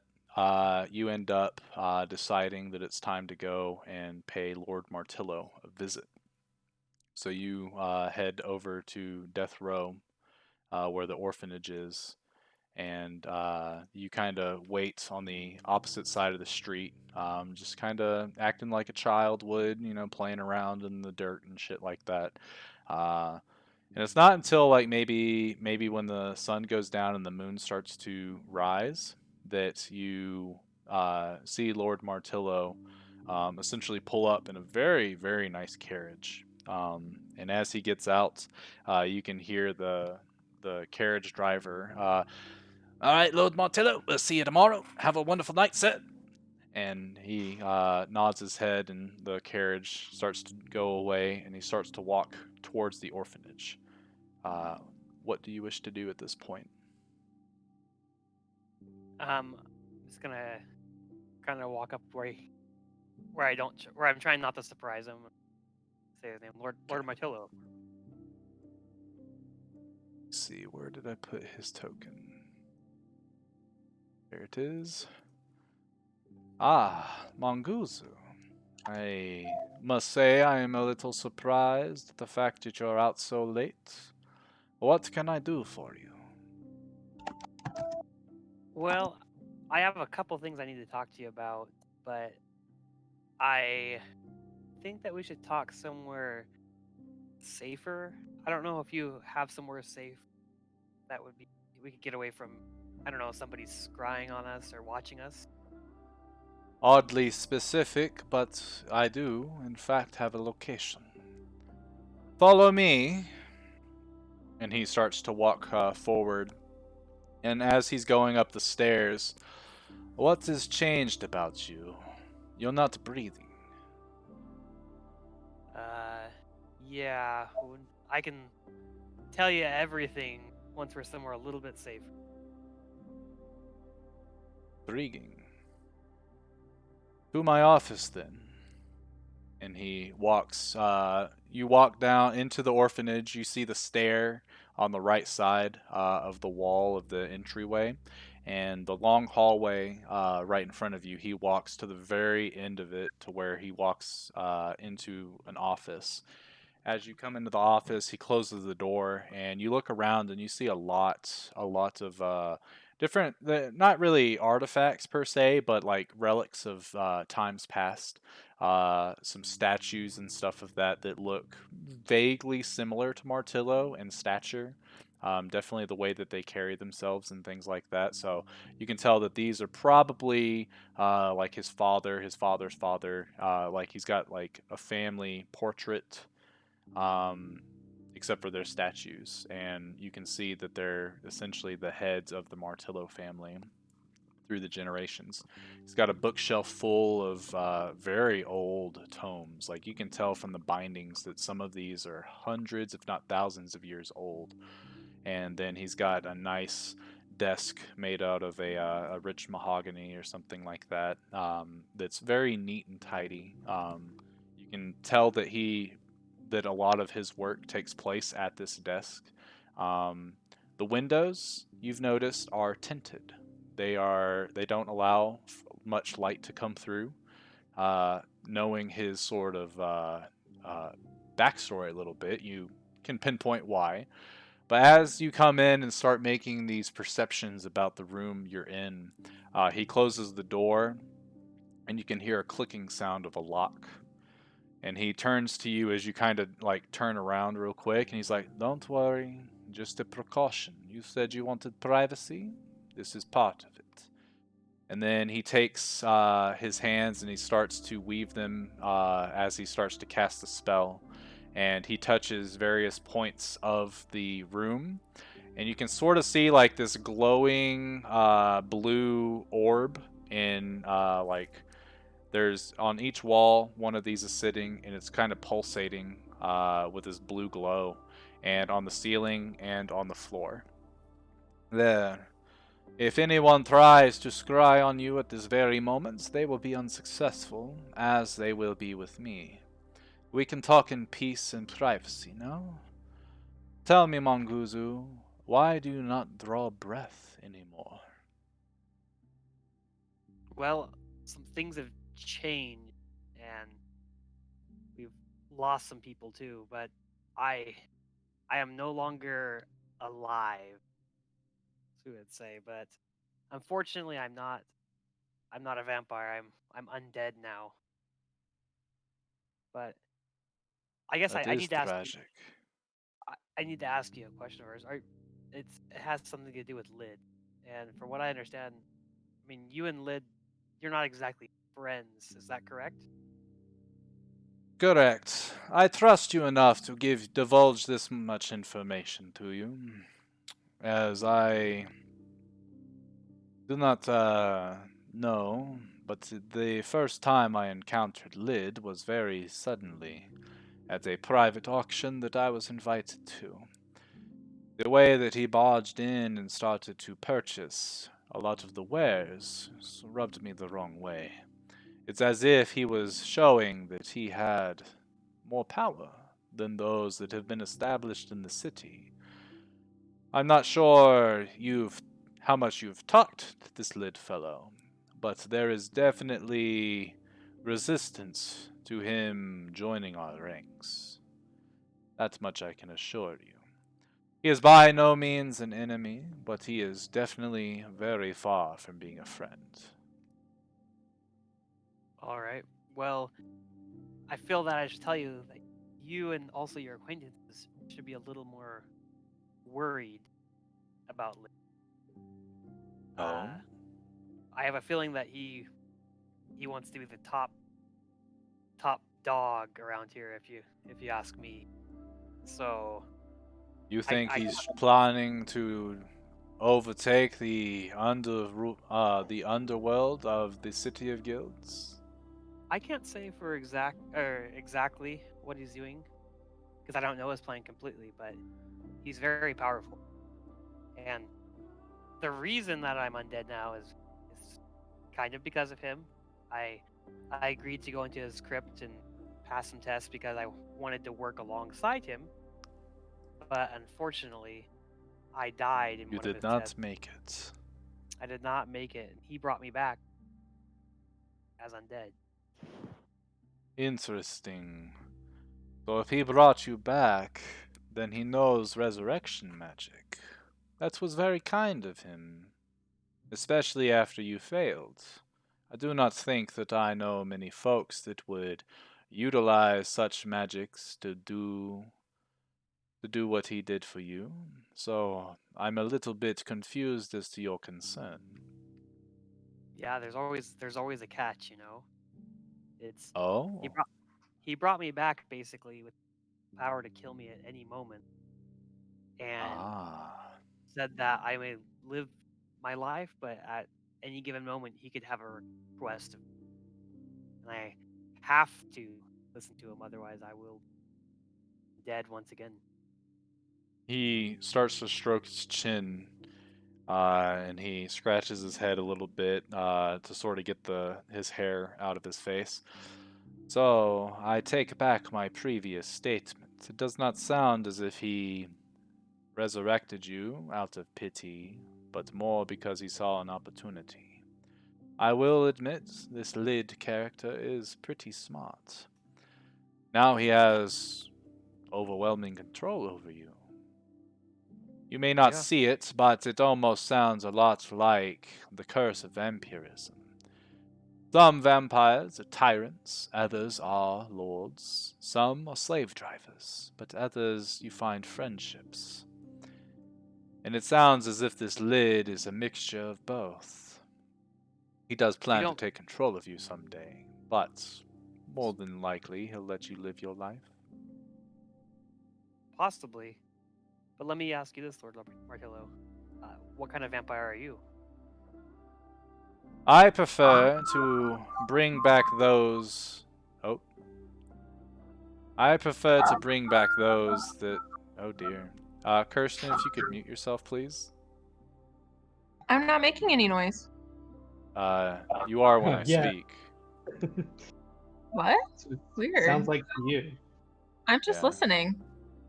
you end up deciding that it's time to go and pay Lord Martillo a visit. So you head over to Death Row, where the orphanage is, and you kind of wait on the opposite side of the street, just kind of acting like a child would, playing around in the dirt and shit like that. And it's not until like maybe when the sun goes down and the moon starts to rise that you see Lord Martillo essentially pull up in a very, very nice carriage. And as he gets out, you can hear the carriage driver. All right, Lord Martillo, we'll see you tomorrow. Have a wonderful night, sir. And he nods his head, and the carriage starts to go away, and he starts to walk towards the orphanage. What do you wish to do at this point? I'm just gonna kind of walk up where I'm trying not to surprise him. Say his name, Lord Martillo. Let's see, where did I put his token? There it is. Ah, Manguzu. I must say I am a little surprised at the fact that you're out so late. What can I do for you? Well, I have a couple things I need to talk to you about, but I think that we should talk somewhere safer. I don't know if you have somewhere safe that would be we could get away from, I don't know, somebody scrying on us or watching us. Oddly specific, but I do, in fact, have a location. Follow me. And he starts to walk forward. And as he's going up the stairs, what has changed about you? You're not breathing. Yeah, I can tell you everything once we're somewhere a little bit safer. Intriguing. To my office, then. And he walks, you walk down into the orphanage. You see the stair on the right side of the wall of the entryway. And the long hallway right in front of you, he walks to the very end of it to where he walks into an office. As you come into the office, he closes the door, and you look around and you see a lot of different, not really artifacts per se, but like relics of times past. Some statues and stuff of that look vaguely similar to Martillo in stature. Definitely the way that they carry themselves and things like that. So you can tell that these are probably like his father, his father's father. Like he's got like a family portrait, except for their statues, and you can see that they're essentially the heads of the Martillo family through the generations. He's got a bookshelf full of very old tomes. Like you can tell from the bindings that some of these are hundreds, if not thousands, of years old. And then he's got a nice desk made out of a rich mahogany or something like that. That's very neat and tidy. You can tell that a lot of his work takes place at this desk. Um, the windows you've noticed are tinted. They don't allow much light to come through. Knowing his sort of backstory a little bit, you can pinpoint why. But as you come in and start making these perceptions about the room you're in, he closes the door, and you can hear a clicking sound of a lock. And he turns to you as you kind of like turn around real quick, and he's like, "Don't worry, just a precaution. You said you wanted privacy. This is part of it." And then he takes his hands and he starts to weave them as he starts to cast the spell. And he touches various points of the room. And you can sort of see like this glowing blue orb in like there's on each wall one of these is sitting and it's kind of pulsating with this blue glow, and on the ceiling and on the floor. There. If anyone tries to scry on you at this very moment, they will be unsuccessful, as they will be with me. We can talk in peace and privacy, no? Tell me, Monguzu, why do you not draw breath anymore? Well, some things have changed, and we've lost some people too. But I, I am no longer alive, so would say. But unfortunately, I'm not. I'm not a vampire. I'm undead now. But I guess That I is need to ask you. tragic. I need to ask you a question first. It has something to do with Lid, and from what I understand, I mean, you and Lid, you're not exactly friends. Is that correct? Correct. I trust you enough to divulge this much information to you, as I do not know, but the first time I encountered Lid was very suddenly at a private auction that I was invited to. The way that he barged in and started to purchase a lot of the wares rubbed me the wrong way. It's as if he was showing that he had more power than those that have been established in the city. I'm not sure how much you've talked to this Lid fellow, but there is definitely resistance to him joining our ranks. That much I can assure you. He is by no means an enemy, but he is definitely very far from being a friend. All right. Well, I feel that I should tell you that you and also your acquaintances should be a little more worried about Lid. Oh, I have a feeling that he wants to be the top dog around here, if you ask me. So you I think I he's planning to overtake the underworld of the City of Guilds? I can't say for exactly what he's doing because I don't know his plan completely, but he's very powerful. And the reason that I'm undead now is kind of because of him. I I agreed to go into his crypt and pass some tests because I wanted to work alongside him, but unfortunately, I died in You one of did his not tests. make it. I did not make it, and he brought me back as undead. Interesting. So if he brought you back, then he knows resurrection magic. That was very kind of him, especially after you failed. I do not think that I know many folks that would utilize such magics to do what he did for you. So I'm a little bit confused as to your concern. Yeah, there's always a catch, you know. It's he Oh? brought he brought me back basically with power to kill me at any moment, and Ah. said that I may live my life, but at any given moment he could have a request, and I have to listen to him, otherwise I will be dead once again. He starts to stroke his chin, and he scratches his head a little bit to sort of get his hair out of his face. So, I take back my previous statement. It does not sound as if he resurrected you out of pity, but more because he saw an opportunity. I will admit, this Lid character is pretty smart. Now he has overwhelming control over you. You may not Yeah. see it, but it almost sounds a lot like the curse of vampirism. Some vampires are tyrants, others are lords, some are slave drivers, but others you find friendships. And it sounds as if this Lid is a mixture of both. He does You plan to don't take control of you someday, but more than likely he'll let you live your life. possibly, but let me ask you this, Lord Martillo. What kind of vampire are you? I prefer to bring back those. Oh. I prefer to bring back those that. Oh dear. Kirsten, if you could mute yourself, please. I'm not making any noise. You are when I Yeah. speak. What? Weird. Sounds like you. I'm just Yeah. listening.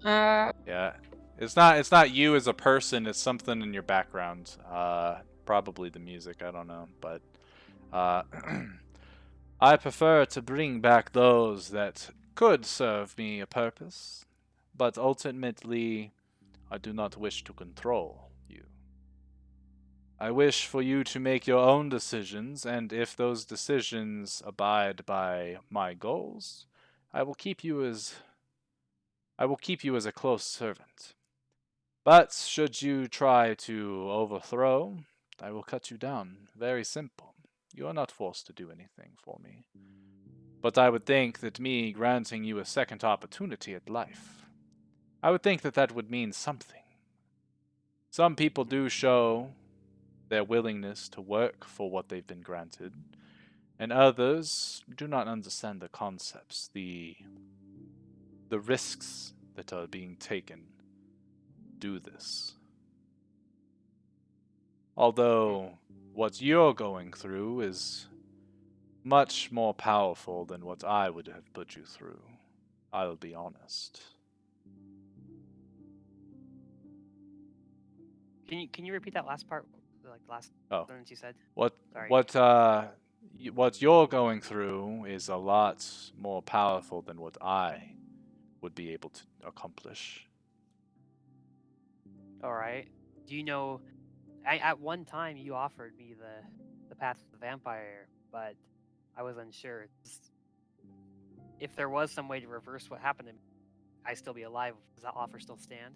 Yeah. It's not you as a person, it's something in your background. Probably the music, I don't know, but uh I prefer to bring back those that could serve me a purpose, but ultimately I do not wish to control you. I wish for you to make your own decisions, and if those decisions abide by my goals, I will keep you as I will keep you as a close servant. But should you try to overthrow, I will cut you down. Very simple. You are not forced to do anything for me. But I would think that me granting you a second opportunity at life, I would think that that would mean something. Some people do show their willingness to work for what they've been granted, and others do not understand the concepts, the risks that are being taken. Do this. Although what you're going through is much more powerful than what I would have put you through. I'll be honest. Can you repeat that last part, like the last Oh, sentence you said? what Sorry. what you're going through is a lot more powerful than what I would be able to accomplish. All right. Do you know? At one time you offered me the path to the vampire, but I was unsure. If there was some way to reverse what happened to me, I still be alive. Does that offer still stand?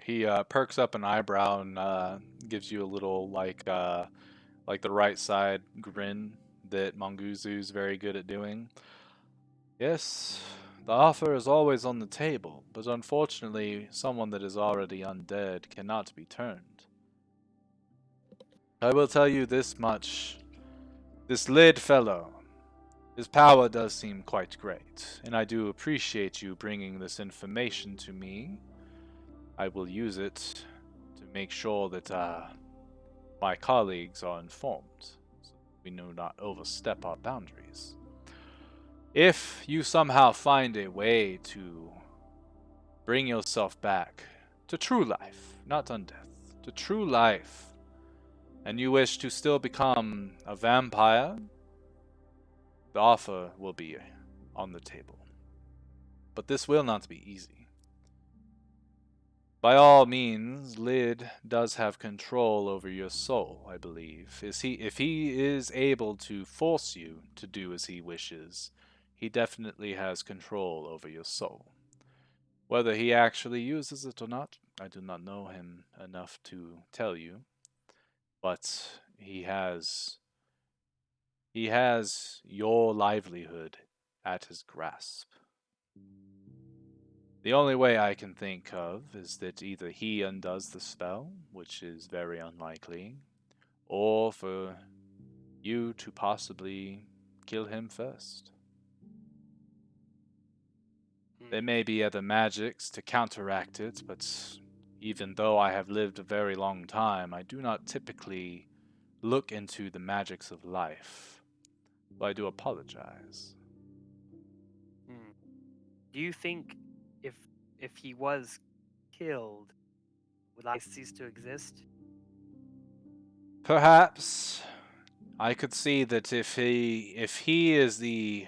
He perks up an eyebrow and gives you a little like the right side grin that Monguzu's very good at doing. Yes, the offer is always on the table, but unfortunately, someone that is already undead cannot be turned. I will tell you this much. This Lid fellow, his power does seem quite great, and I do appreciate you bringing this information to me. I will use it to make sure that my colleagues are informed, so we do not overstep our boundaries. If you somehow find a way to bring yourself back to true life, not undeath, to true life, and you wish to still become a vampire, the offer will be on the table. But this will not be easy. By all means, Lid does have control over your soul, I believe. If he is able to force you to do as he wishes, he definitely has control over your soul. Whether he actually uses it or not, I do not know him enough to tell you, but he has your livelihood at his grasp. The only way I can think of is that either he undoes the spell, which is very unlikely, or for you to possibly kill him first. There may be other magics to counteract it, but even though I have lived a very long time, I do not typically look into the magics of life. Well, I do apologize. Do you think if he was killed, would I cease to exist? Perhaps I could see that if he is the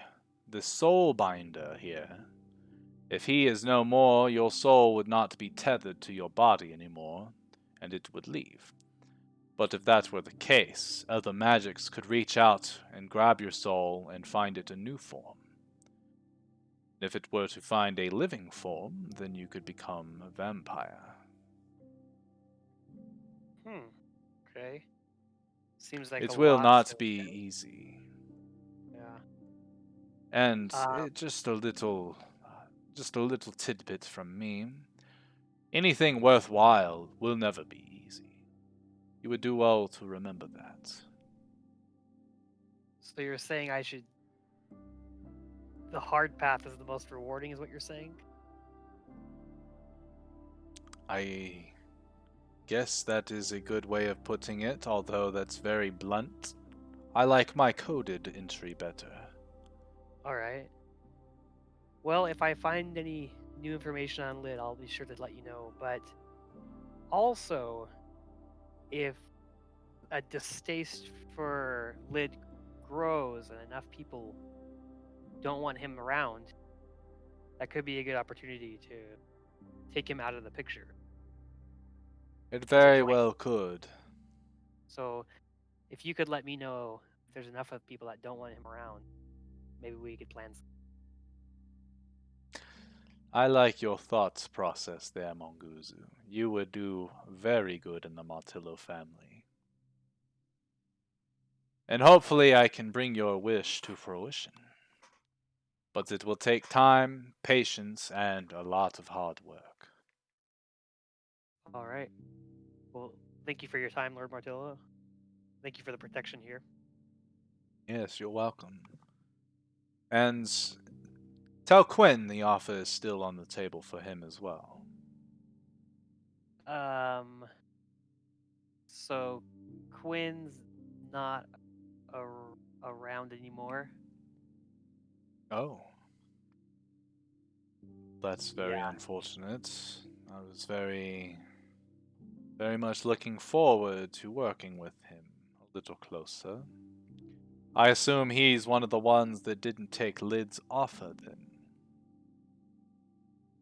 soul binder here, if he is no more, your soul would not be tethered to your body anymore, and it would leave. But if that were the case, other magics could reach out and grab your soul and find it a new form. If it were to find a living form, then you could become a vampire. Okay. Seems like a It will lot. not be easy. Yeah. And just a little tidbit from me. Anything worthwhile will never be easy. You would do well to remember that. So you're saying I should. The hard path is the most rewarding, is what you're saying? I guess that is a good way of putting it, although that's very blunt. I like my coded entry better. Alright. Well, if I find any new information on Lid, I'll be sure to let you know. But also, if a distaste for Lid grows and enough people don't want him around, that could be a good opportunity to take him out of the picture. It very well could. So, if you could let me know if there's enough of people that don't want him around, maybe we could plan something. I like your thoughts process there, Monguzu. You would do very good in the Martillo family. And hopefully I can bring your wish to fruition. But it will take time, patience, and a lot of hard work. Alright. Well, thank you for your time, Lord Martillo. Thank you for the protection here. Yes, you're welcome. And tell Quinn the offer is still on the table for him as well. So Quinn's not around anymore. Oh. That's very unfortunate. I was very much looking forward to working with him a little closer. I assume he's one of the ones that didn't take Lid's offer then.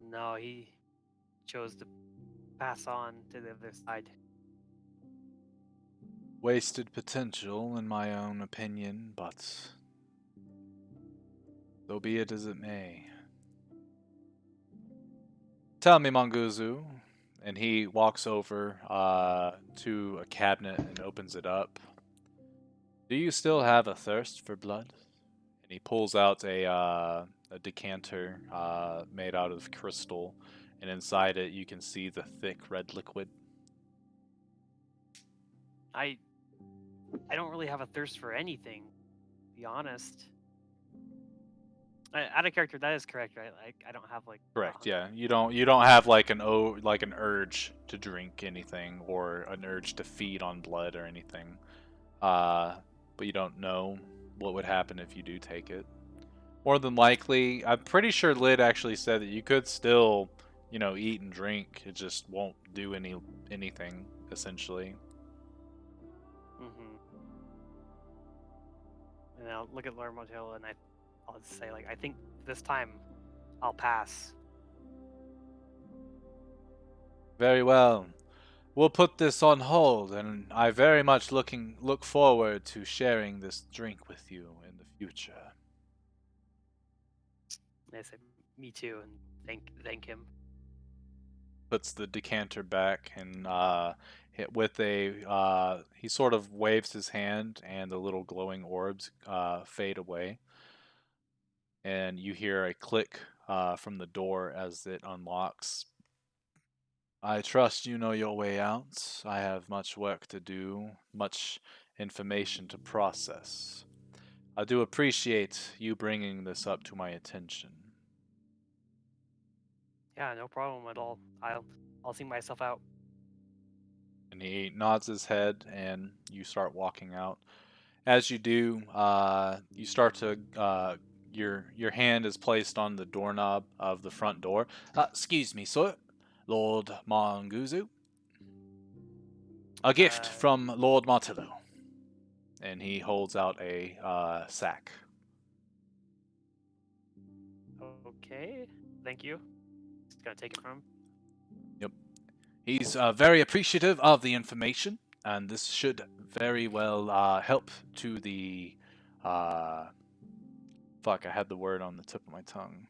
No, he chose to pass on to the other side. Wasted potential, in my own opinion, but so be it as it may. Tell me, Monguzu, And he walks over to a cabinet and opens it up. Do you still have a thirst for blood? And he pulls out a decanter made out of crystal, and inside it you can see the thick red liquid. I don't really have a thirst for anything, to be honest. Out of character, that is correct, right? Like I don't have like. Correct. Yeah, you don't have like an urge to drink anything or an urge to feed on blood or anything. But you don't know what would happen if you do take it. More than likely, I'm pretty sure Lid actually said that you could still, eat and drink. It just won't do anything essentially. Mm-hmm. And I'll look at Lord Motel and I'll say like, I think this time I'll pass. Very well. We'll put this on hold, and I very much look forward to sharing this drink with you in the future. And I say, me too, and thank him. Puts the decanter back and he sort of waves his hand, and the little glowing orbs fade away, and you hear a click from the door as it unlocks. I trust you know your way out. I have much work to do, much information to process. I do appreciate you bringing this up to my attention. Yeah, no problem at all. I'll see myself out. And he nods his head, and you start walking out. As you do, you start to your hand is placed on the doorknob of the front door. Excuse me, sir, Lord Manguzu. A gift from Lord Martillo. And he holds out a sack. Okay, thank you. Just gonna take it from him. Yep. He's very appreciative of the information, and this should very well help to the... fuck, I had the word on the tip of my tongue.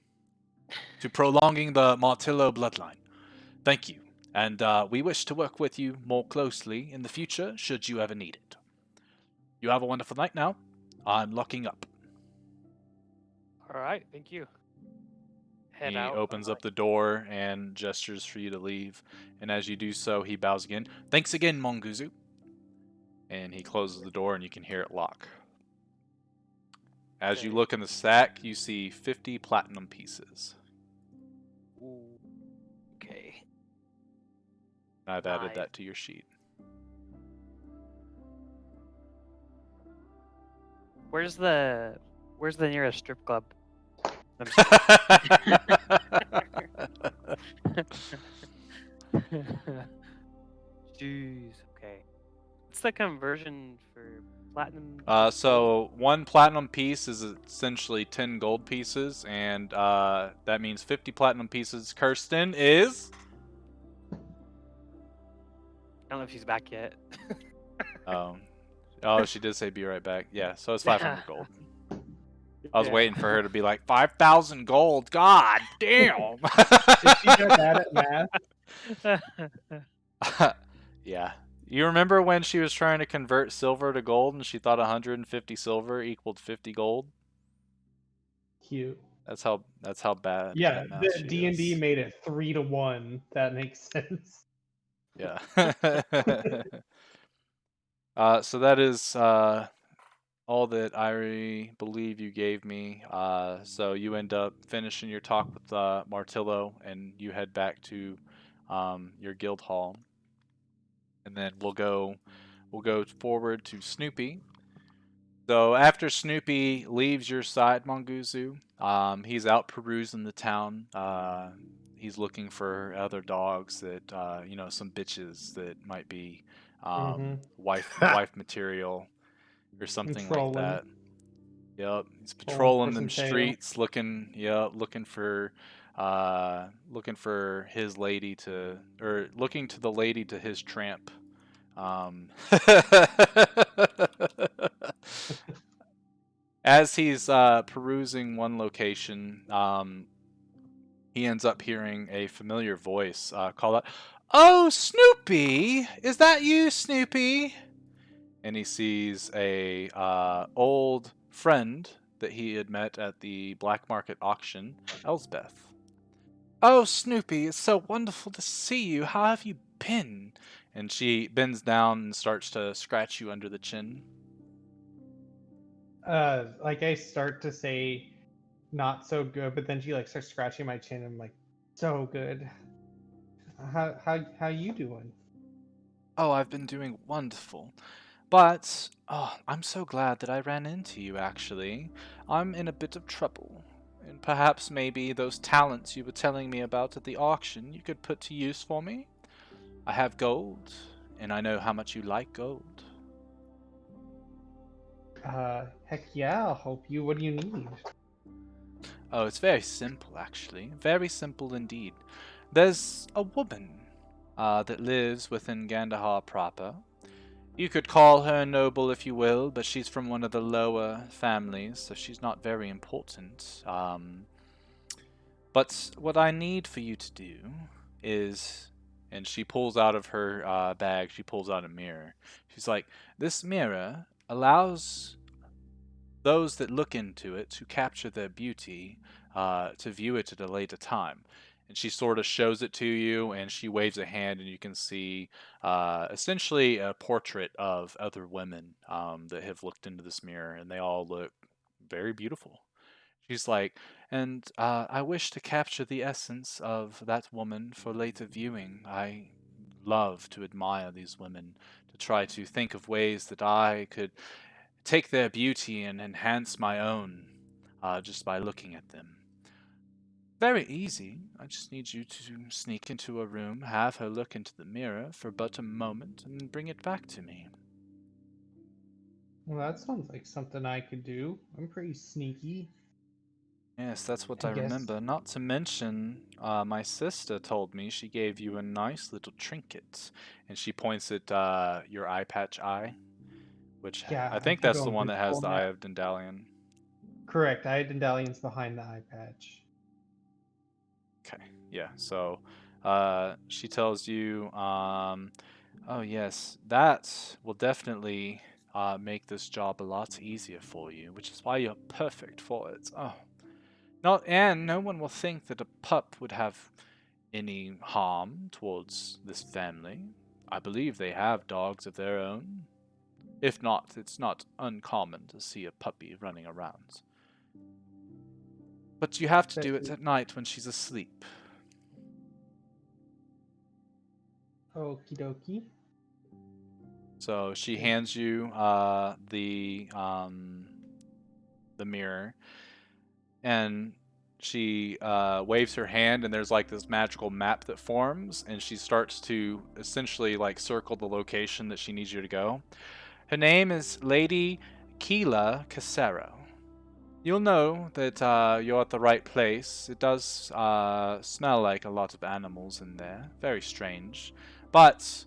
To prolonging the Martillo bloodline. Thank you. And we wish to work with you more closely in the future, should you ever need it. You have a wonderful night now. I'm locking up. Alright, thank you. Head He out. opens up the door and gestures for you to leave. And as you do so, he bows again. Thanks again, Monguzu. And he closes the door, and you can hear it lock. As you Okay. look in the sack, you see 50 platinum pieces. Ooh. Okay. I've added Nice. that to your sheet. Where's the nearest strip club? I'm Jeez. Okay. What's the conversion for platinum? So one platinum piece is essentially 10 gold pieces, and that means 50 platinum pieces. Kirsten is... I don't know if she's back yet. Oh, she did say be right back. Yeah, so it's 500 gold. I was Yeah. waiting for her to be like, 5,000 gold. God damn. Is she that bad at math? Yeah. You remember when she was trying to convert silver to gold and she thought 150 silver equaled 50 gold? Cute. That's how bad Yeah, at math the she D&D is. made it 3-to-1. That makes sense. Yeah. So that is all that I believe you gave me. So you end up finishing your talk with Martillo, and you head back to your guild hall. And then we'll go forward to Snoopy. So after Snoopy leaves your side, Monguzu, he's out perusing the town. He's looking for other dogs that, some bitches that might be wife material or something like Trolling. that. Yep, he's Trolling patrolling for them some tail. streets, looking for his lady to, or looking to the lady to his tramp. As he's perusing one location, he ends up hearing a familiar voice call out, Oh, Snoopy! Is that you, Snoopy? And he sees a old friend that he had met at the black market auction, Elsbeth. Oh, Snoopy, it's so wonderful to see you. How have you been? And she bends down and starts to scratch you under the chin. Like I start to say not so good, but then she like starts scratching my chin and I'm like, so good. How you doing? Oh, I've been doing wonderful. But, oh, I'm so glad that I ran into you, actually. I'm in a bit of trouble. And perhaps maybe those talents you were telling me about at the auction you could put to use for me? I have gold, and I know how much you like gold. Heck yeah, I'll help you. What do you need? Oh, it's very simple, actually. Very simple indeed. There's a woman that lives within Gandahar proper. You could call her noble if you will, but she's from one of the lower families, so she's not very important. But what I need for you to do is, and she pulls out of her bag, she pulls out a mirror. She's like, this mirror allows those that look into it to capture their beauty, to view it at a later time. And she sort of shows it to you, and she waves a hand, and you can see essentially a portrait of other women that have looked into this mirror, and they all look very beautiful. She's like, and I wish to capture the essence of that woman for later viewing. I love to admire these women, to try to think of ways that I could take their beauty and enhance my own just by looking at them. Very easy. I just need you to sneak into a room, have her look into the mirror for but a moment, and bring it back to me. Well, that sounds like something I could do. I'm pretty sneaky, Yes, that's what I I guess. remember. Not to mention, my sister told me she gave you a nice little trinket, and she points at your eye patch eye, which I Yeah, I think can that's go the one that has invisible the now. Eye of Dendalion. Correct. I had Dandelions behind the eye patch. Okay, yeah. So, she tells you, oh yes, that will definitely make this job a lot easier for you, which is why you're perfect for it. Oh, not and no one will think that a pup would have any harm towards this family. I believe they have dogs of their own. If not, it's not uncommon to see a puppy running around. But you have to do it Especially at night when she's asleep. okie dokie. So she Thank hands you the mirror, and she waves her hand, and there's like this magical map that forms, and she starts to essentially like circle the location that she needs you to go. Her name is Lady Keela Casero. You'll know that you're at the right place. It does smell like a lot of animals in there. Very strange. But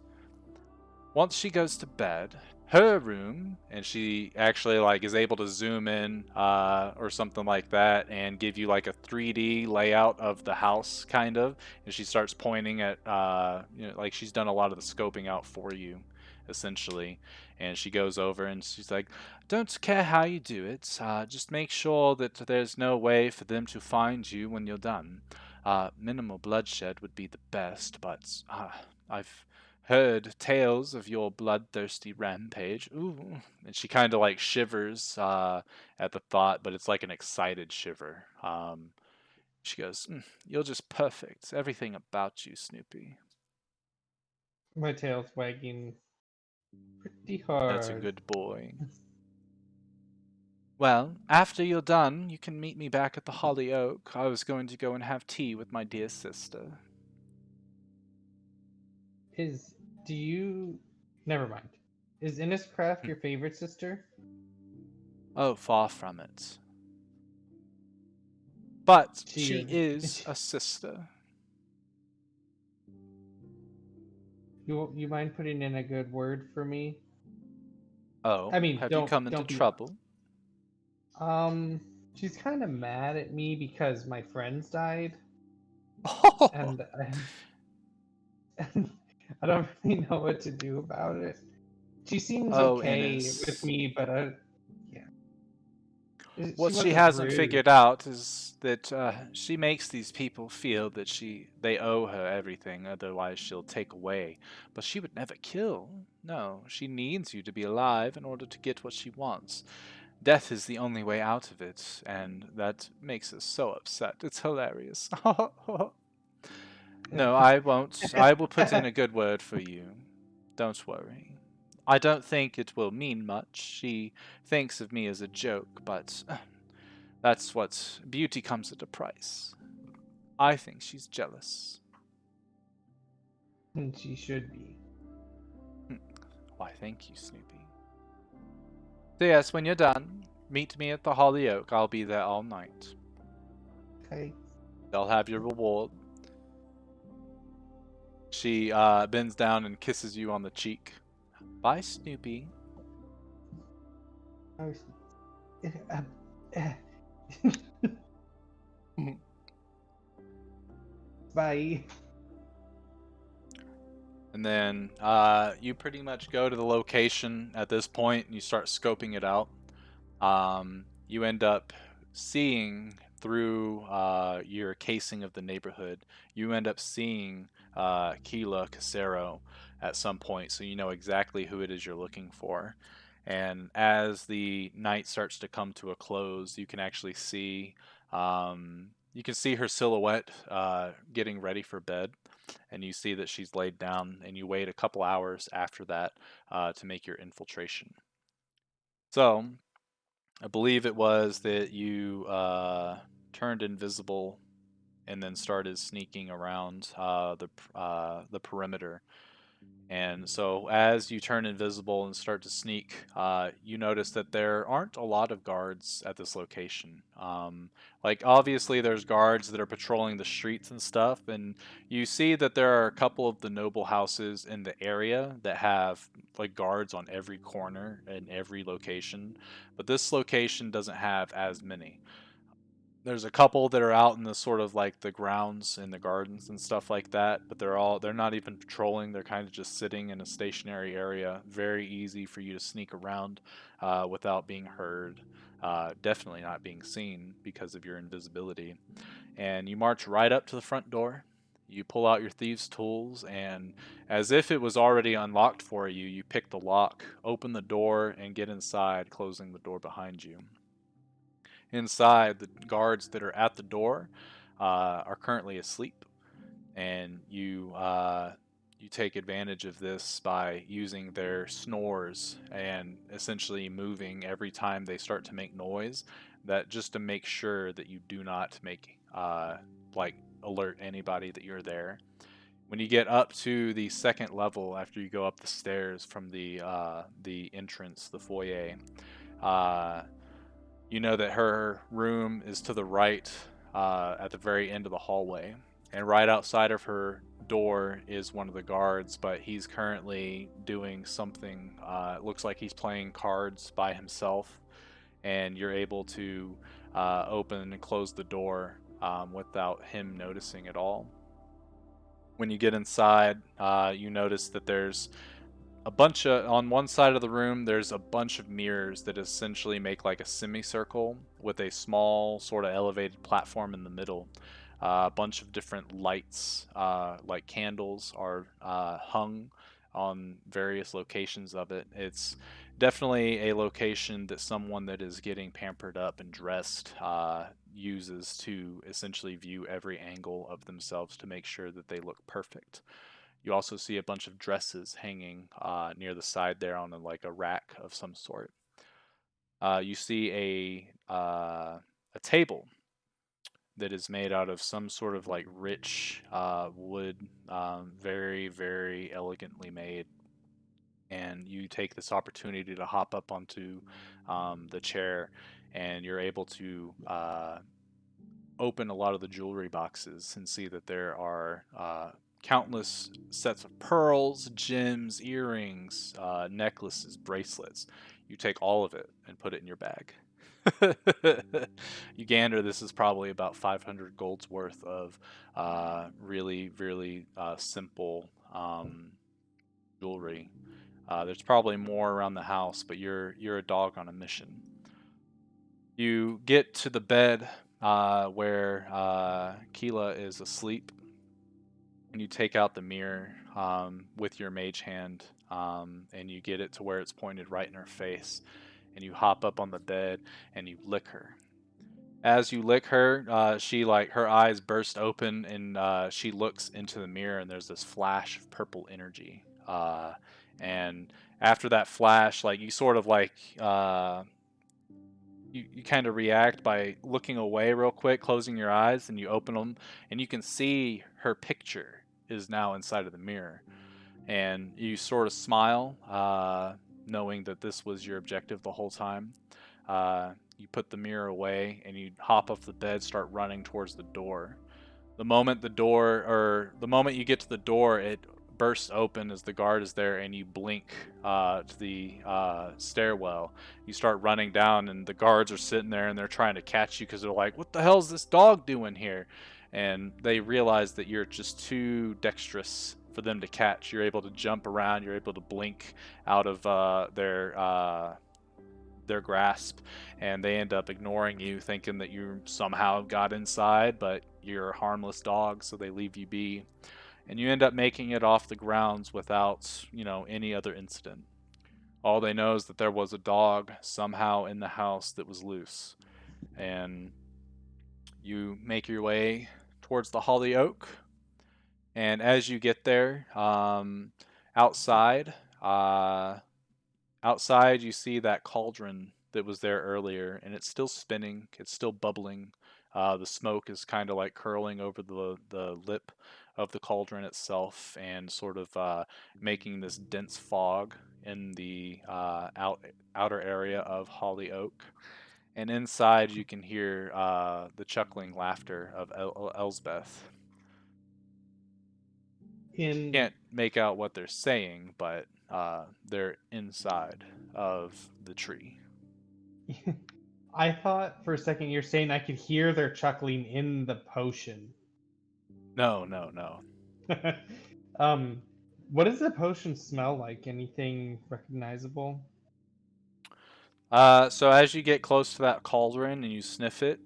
once she goes to bed, her room, and she actually like is able to zoom in or something like that and give you like a 3D layout of the house kind of, and she starts pointing at like she's done a lot of the scoping out for you essentially, and she goes over and she's like, don't care how you do it, just make sure that there's no way for them to find you when you're done. Minimal bloodshed would be the best, but I've heard tales of your bloodthirsty rampage. Ooh. And she kind of like shivers at the thought, but it's like an excited shiver. She goes, you're just perfect. Everything about you, Snoopy. My tail's wagging pretty That's a hard. good boy. Well, after you're done, you can meet me back at the Holly Oak. I was going to go and have tea with my dear sister. Is do you never mind. Is Inniscraft Hmm. your favorite sister? Oh, far from it. But She she is a sister. you mind putting in a good word for me? I Oh, mean, have you come into don't be trouble? um she's kind of mad at me because my friends died Oh, and I don't really know what to do about it. She seems Oh, okay with Ennis. me, but yeah. She What she wasn't hasn't rude. figured out is that she makes these people feel that they owe her everything, otherwise she'll take away. But she would never kill. No, she needs you to be alive in order to get what she wants. Death is the only way out of it, and that makes us so upset. It's hilarious. No, I won't. I will put in a good word for you. Don't worry. I don't think it will mean much. She thinks of me as a joke, but that's what beauty comes at a price. I think she's jealous. And she should be. Why, thank you, Snoopy. So yes, when you're done, meet me at the Holly Oak. I'll be there all night. Okay. They'll have your reward. She bends down and kisses you on the cheek. Bye, Snoopy. I was- uh, Bye. And then you pretty much go to the location at this point and you start scoping it out. You end up seeing through your casing of the neighborhood, you end up seeing Keela Casero at some point, so you know exactly who it is you're looking for. And as the night starts to come to a close, you can actually see her silhouette getting ready for bed, and you see that she's laid down. And you wait a couple hours after that to make your infiltration. So I believe it was that you turned invisible and then started sneaking around the perimeter. And so, as you turn invisible and start to sneak, you notice that there aren't a lot of guards at this location. Like, obviously, there's guards that are patrolling the streets and stuff, and you see that there are a couple of the noble houses in the area that have like guards on every corner and every location, but this location doesn't have as many. There's a couple that are out in the sort of like the grounds and the gardens and stuff like that, but they're not even patrolling. They're kind of just sitting in a stationary area. Very easy for you to sneak around without being heard. Definitely not being seen because of your invisibility. And you march right up to the front door. You pull out your thieves' tools, and as if it was already unlocked for you, you pick the lock, open the door, and get inside, closing the door behind you. Inside, the guards that are at the door are currently asleep, and you take advantage of this by using their snores and essentially moving every time they start to make noise. That just to make sure that you do not make like alert anybody that you're there. When you get up to the second level, after you go up the stairs from the entrance, the foyer. Uh, you know that her room is to the right at the very end of the hallway. And right outside of her door is one of the guards, but he's currently doing something. It looks like he's playing cards by himself. And you're able to open and close the door without him noticing at all. When you get inside, you notice that there's on one side of the room there's a bunch of mirrors that essentially make like a semicircle with a small sort of elevated platform in the middle. A bunch of different lights like candles are hung on various locations of it. It's definitely a location that someone that is getting pampered up and dressed uses to essentially view every angle of themselves to make sure that they look perfect. You also see a bunch of dresses hanging near the side there on like a rack of some sort. You see a table that is made out of some sort of like rich wood, very very elegantly made. And you take this opportunity to hop up onto the chair, and you're able to open a lot of the jewelry boxes and see that there are countless sets of pearls, gems, earrings, necklaces, bracelets. You take all of it and put it in your bag. You gander, this is probably about 500 gold's worth of really, really simple jewelry. There's probably more around the house, but you're a dog on a mission. You get to the bed where Keela is asleep, and you take out the mirror with your mage hand, and you get it to where it's pointed right in her face, and you hop up on the bed and you lick her. As you lick her, she her eyes burst open, and she looks into the mirror, and there's this flash of purple energy. And after that flash, you sort of you kind of react by looking away real quick, closing your eyes, and you open them, and you can see her picture is now inside of the mirror. And you sort of smile, knowing that this was your objective the whole time. You put the mirror away, and you hop off the bed, start running towards the door. The moment you get to the door, it bursts open as the guard is there, and you blink to the stairwell. You start running down, and the guards are sitting there, and they're trying to catch you because they're like, "What the hell's this dog doing here?" And they realize that you're just too dexterous for them to catch. You're able to jump around. You're able to blink out of their grasp, and they end up ignoring you, thinking that you somehow got inside, but you're a harmless dog, so they leave you be. And you end up making it off the grounds without, any other incident. All they know is that there was a dog somehow in the house that was loose. And you make your way towards the Holly Oak. And as you get there, outside, you see that cauldron that was there earlier, and it's still spinning. It's still bubbling. The smoke is kind of curling over the lip of the cauldron itself, and sort of making this dense fog in the outer area of Holly Oak. And inside, you can hear the chuckling laughter of Elsbeth. Can't make out what they're saying, but they're inside of the tree. I thought for a second you're saying I could hear their chuckling in the potion. No. What does the potion smell like? Anything recognizable? So as you get close to that cauldron and you sniff it,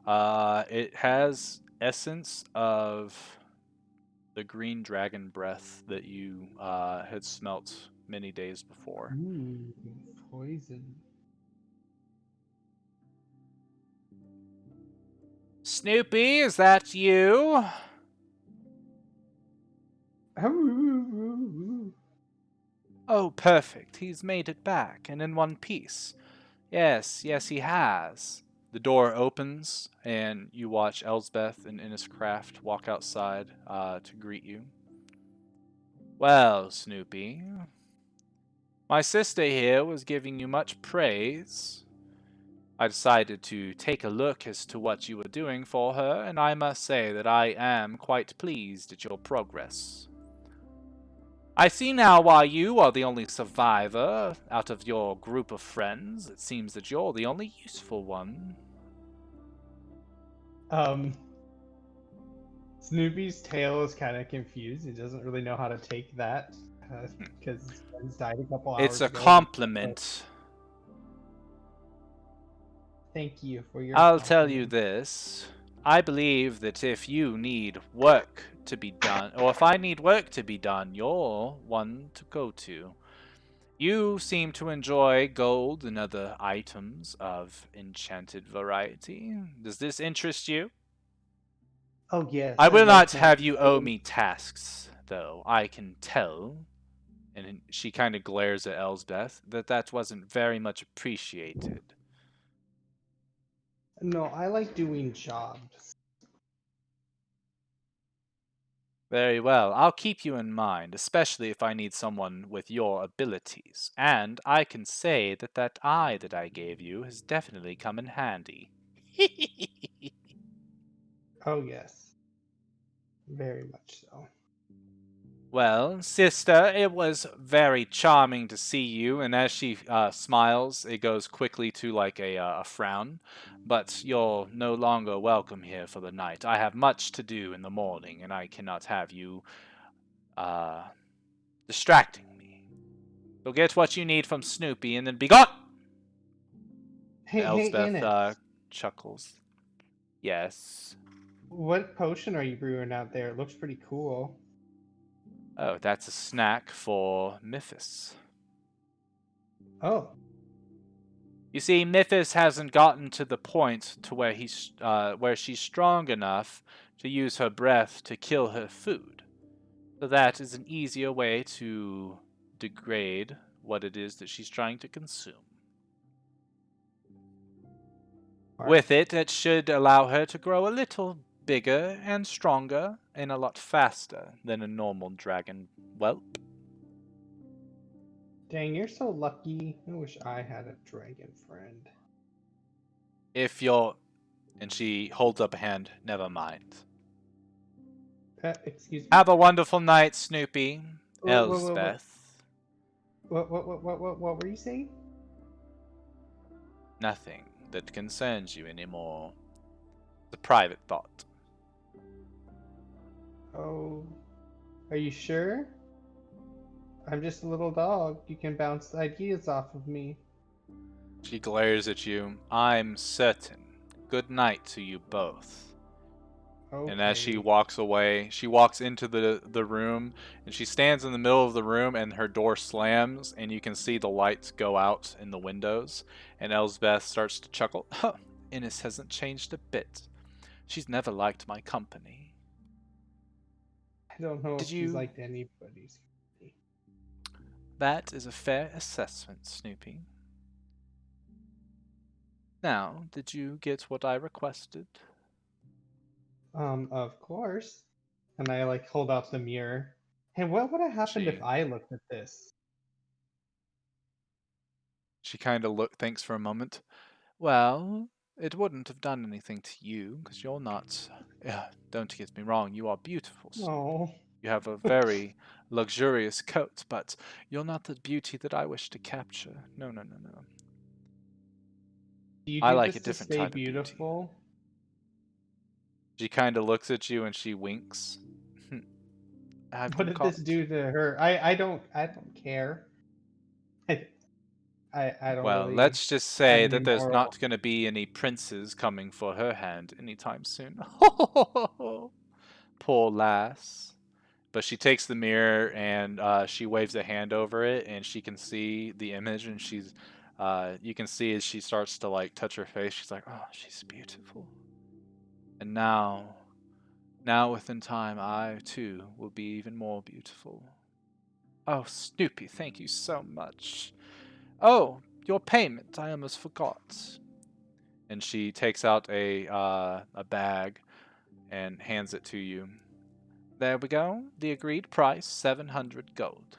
it has essence of the green dragon breath that you had smelt many days before. Ooh, poison. Snoopy, is that you? Oh, perfect. He's made it back, and in one piece. Yes, he has. The door opens, and you watch Elsbeth and Inniscraft walk outside to greet you. Well, Snoopy, my sister here was giving you much praise. I decided to take a look as to what you were doing for her, and I must say that I am quite pleased at your progress. I see now why you are the only survivor out of your group of friends. It seems that you're the only useful one. Snoopy's tail is kind of confused. He doesn't really know how to take that because his friends died a couple hours It's a ago. compliment. Thank you for your I'll tell you compliment. this. I believe that if you need work to be done, or if I need work to be done, you're one to go to. You seem to enjoy gold and other items of enchanted variety. Does this interest you? Oh yes. I will love not to have you owe gold. me tasks, though. I can tell. And she kind of glares at Elsbeth that wasn't very much appreciated. No, I like doing jobs. Very well. I'll keep you in mind, especially if I need someone with your abilities. And I can say that eye that I gave you has definitely come in handy. Oh yes. Very much so. Well, sister, it was very charming to see you, and as she smiles, it goes quickly to a frown. But you're no longer welcome here for the night. I have much to do in the morning, and I cannot have you distracting me. Go get what you need from Snoopy and then be gone! Hey, Elsbeth Innes. chuckles. Yes. What potion are you brewing out there? It looks pretty cool. Oh, that's a snack for Mythos. Oh. You see, Mythos hasn't gotten to the point to where where she's strong enough to use her breath to kill her food. So that is an easier way to degrade what it is that she's trying to consume. With it should allow her to grow a little bigger and stronger and a lot faster than a normal dragon whelp. Dang, you're so lucky. I wish I had a dragon friend. If you're... And she holds up a hand. Never mind. Excuse me? Have a wonderful night, Snoopy. Whoa, Elsbeth. What were you saying? Nothing that concerns you anymore. It's a private thought. Oh, are you sure? I'm just a little dog. You can bounce ideas off of me. She glares at you. I'm certain. Good night to you both. Okay. And as she walks away, she walks into the room, and she stands in the middle of the room, and her door slams, and you can see the lights go out in the windows. And Elsbeth starts to chuckle. Huh, Innes hasn't changed a bit. She's never liked my company. I don't know Did if she's you- liked anybody's. That is a fair assessment, Snoopy. Now, did you get what I requested? Of course. And I like hold out the mirror. Hey, what would have happened if I looked at this? She kind of thinks for a moment. Well, it wouldn't have done anything to you, because you're not... don't get me wrong, you are beautiful. Oh. You have a very luxurious coat, but you're not the beauty that I wish to capture. No, no, no, no. Do you I do like this a different to stay type beautiful? of beauty. She kind of looks at you and she winks. Have What you did caught... this do to her? I don't care. I don't Well, really let's just have say any that there's moral. not going to be any princes coming for her hand anytime soon. Poor lass. But she takes the mirror and she waves a hand over it, and she can see the image, and she's, you can see as she starts to like touch her face, she's like, oh, she's beautiful. And now within time, I too will be even more beautiful. Oh, Snoopy, thank you so much. Oh, your payment, I almost forgot. And she takes out a bag and hands it to you. There we go. The agreed price, 700 gold.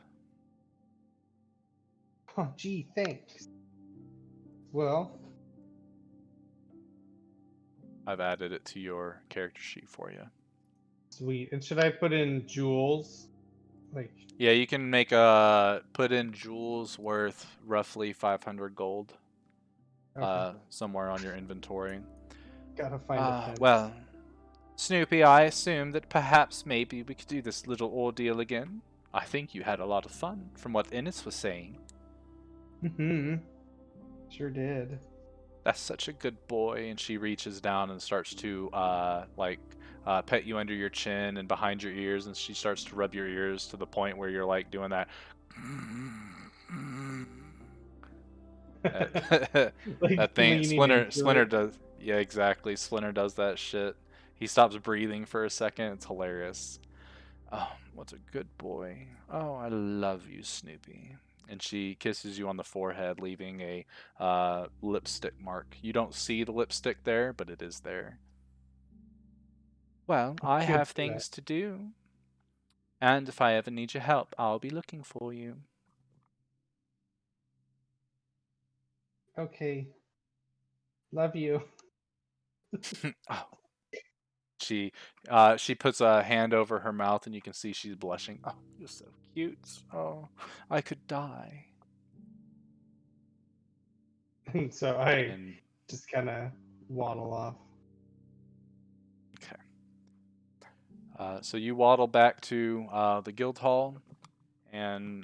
Oh, gee, thanks. Well, I've added it to your character sheet for you. sweet. And should I put in jewels? Like, Yeah, you can make put in jewels worth roughly 500 gold. okay. Somewhere on your inventory. Gotta find a fence. Well, Snoopy, I assume that perhaps maybe we could do this little ordeal again. I think you had a lot of fun, from what Innes was saying. Mm-hmm. Sure did. That's such a good boy. And she reaches down and starts to pet you under your chin and behind your ears, and she starts to rub your ears to the point where you're like doing that. Like that thing leaning Splinter into Splinter it. does. Yeah, exactly. Splinter does that shit. He stops breathing for a second. It's hilarious. Oh, what a good boy. Oh, I love you, Snoopy. And she kisses you on the forehead, leaving a lipstick mark. You don't see the lipstick there, but it is there. Well, I Good have for things to do. And if I ever need your help, I'll be looking for you. Okay. Love you. Oh. She puts a hand over her mouth, and you can see she's blushing. Oh, you're so cute. Oh, I could die. So I And just kind of waddle off. okay. So you waddle back to the guild hall, And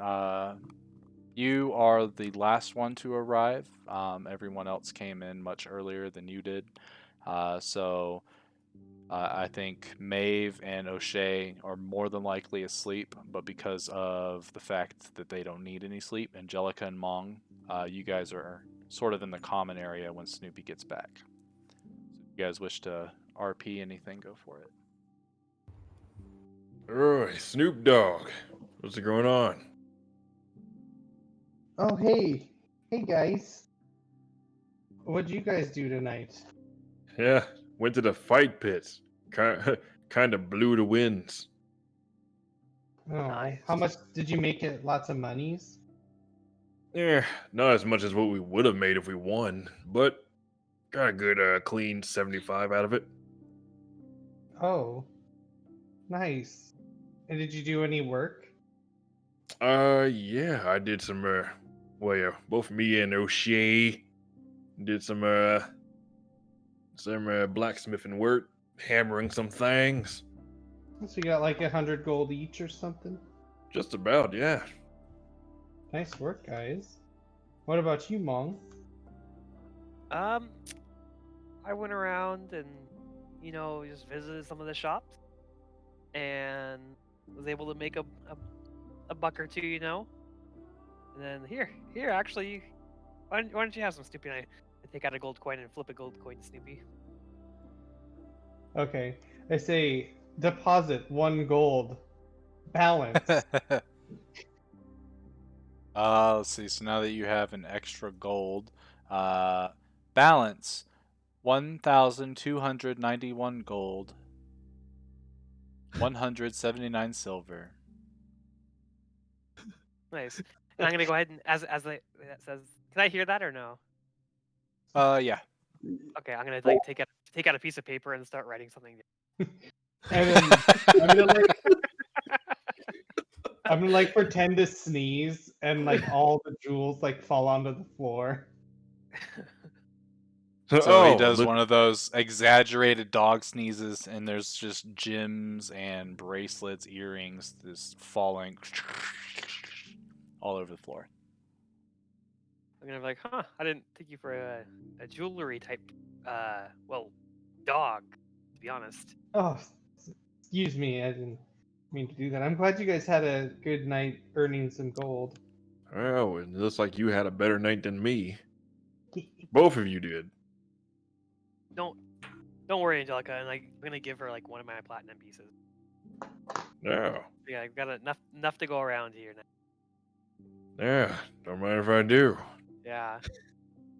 you are the last one to arrive. Everyone else came in much earlier than you did. So I think Maeve and O'Shea are more than likely asleep, but because of the fact that they don't need any sleep, Angelica and Mong, you guys are sort of in the common area when Snoopy gets back. So if you guys wish to RP anything, go for it. Alright, Snoop Dogg. What's going on? Oh, hey. Hey, guys. What'd you guys do tonight? Yeah, went to the fight pits. Kind of blew the winds. Oh, Nice. how much did you make it? Lots of monies? Yeah, not as much as what we would have made if we won, but got a good clean 75 out of it. Oh, nice. And did you do any work? Yeah, I did well, yeah, both me and O'Shea did some blacksmithing work, hammering some things. So you got like 100 gold each or something? Just about, yeah. Nice work, guys. What about you, Mong? I went around and just visited some of the shops and was able to make a buck or two, And then here, actually, why don't you have some, Snoopy? And I take out a gold coin and flip a gold coin to Snoopy. Okay. I say deposit 1 gold. Balance. Let's see. So now that you have an extra gold, balance 1,291 gold, 179 silver. Nice. And I'm gonna go ahead and as it says, can I hear that or no? Yeah. Okay, I'm gonna like take out a piece of paper and start writing something down. And then I'm gonna like pretend to sneeze and like all the jewels like fall onto the floor. So he Oh, does look, one of those exaggerated dog sneezes, and there's just gems and bracelets, earrings, just falling all over the floor. I'm gonna be like, huh? I didn't take you for a jewelry type, dog. To be honest. Oh, excuse me, I didn't mean to do that. I'm glad you guys had a good night earning some gold. oh, it looks like you had a better night than me. Both of you did. Don't worry, Angelica. And like, I'm gonna give her like one of my platinum pieces. Yeah, Yeah, I've got enough to go around here now. yeah. Don't mind if I do. Yeah.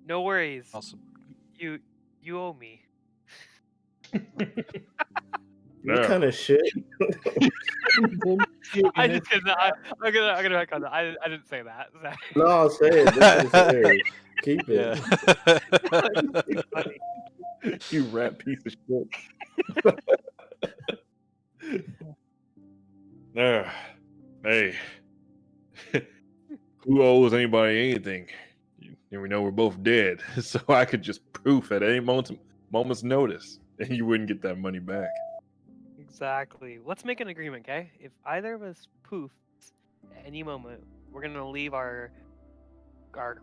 No worries. Also, You owe me. What Yeah. kind of shit? I just I'm gonna back on that. I didn't say that. Sorry. No, say it. This is hilarious. Keep it. yeah. Funny. You rat piece of shit. Hey. Who owes anybody anything? And we know we're both dead, so I could just proof at any moment's notice, and you wouldn't get that money back. Exactly. Let's make an agreement, okay? If either of us poofs at any moment, we're gonna leave our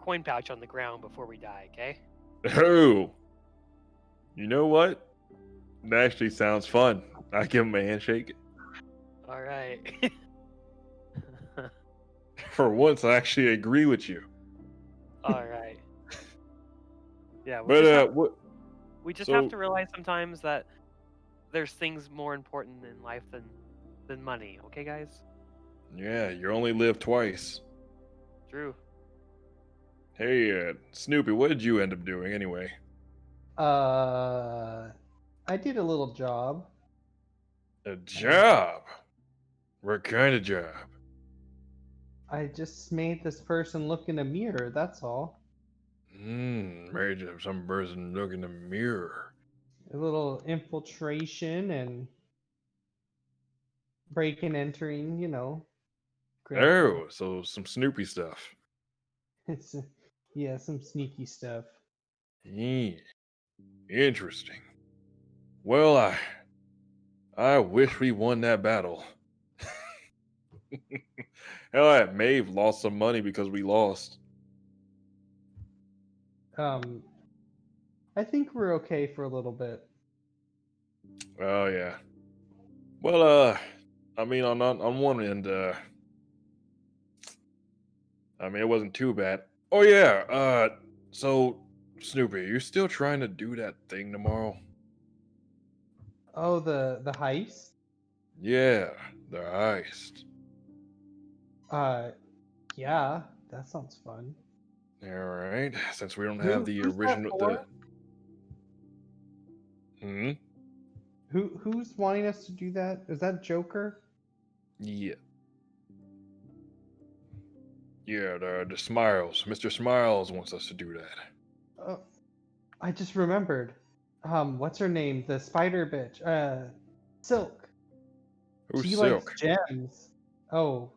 coin pouch on the ground before we die, okay? Oh, you know what? That actually sounds fun. I give him a handshake. All right. For once, I actually agree with you. All right. Yeah, But we just so- have to realize sometimes that there's things more important in life than money. Okay, guys? yeah, you only live twice. True. Hey, Snoopy, what did you end up doing anyway? I did a little job. A job? What kind of job? I just made this person look in a mirror, that's all. Made some person look in the mirror. A little infiltration and break and entering, grab Oh, so some Snoopy stuff. It's yeah, some sneaky stuff. Yeah, interesting. Well, I wish we won that battle. Hell, yeah, Maeve lost some money because we lost. I think we're okay for a little bit. Oh yeah. Well, I mean, on one end, I mean, it wasn't too bad. Oh yeah. So Snoopy, you're still trying to do that thing tomorrow? Oh, the heist. Yeah, the heist. Yeah, that sounds fun. All right. Since we don't have the Who's that original, for? Hmm. Who's wanting us to do that? Is that Joker? Yeah. Yeah, the Smiles. Mr. Smiles wants us to do that. Oh, I just remembered. What's her name? The spider bitch. Silk. Who's She likes Silk? gems. Oh,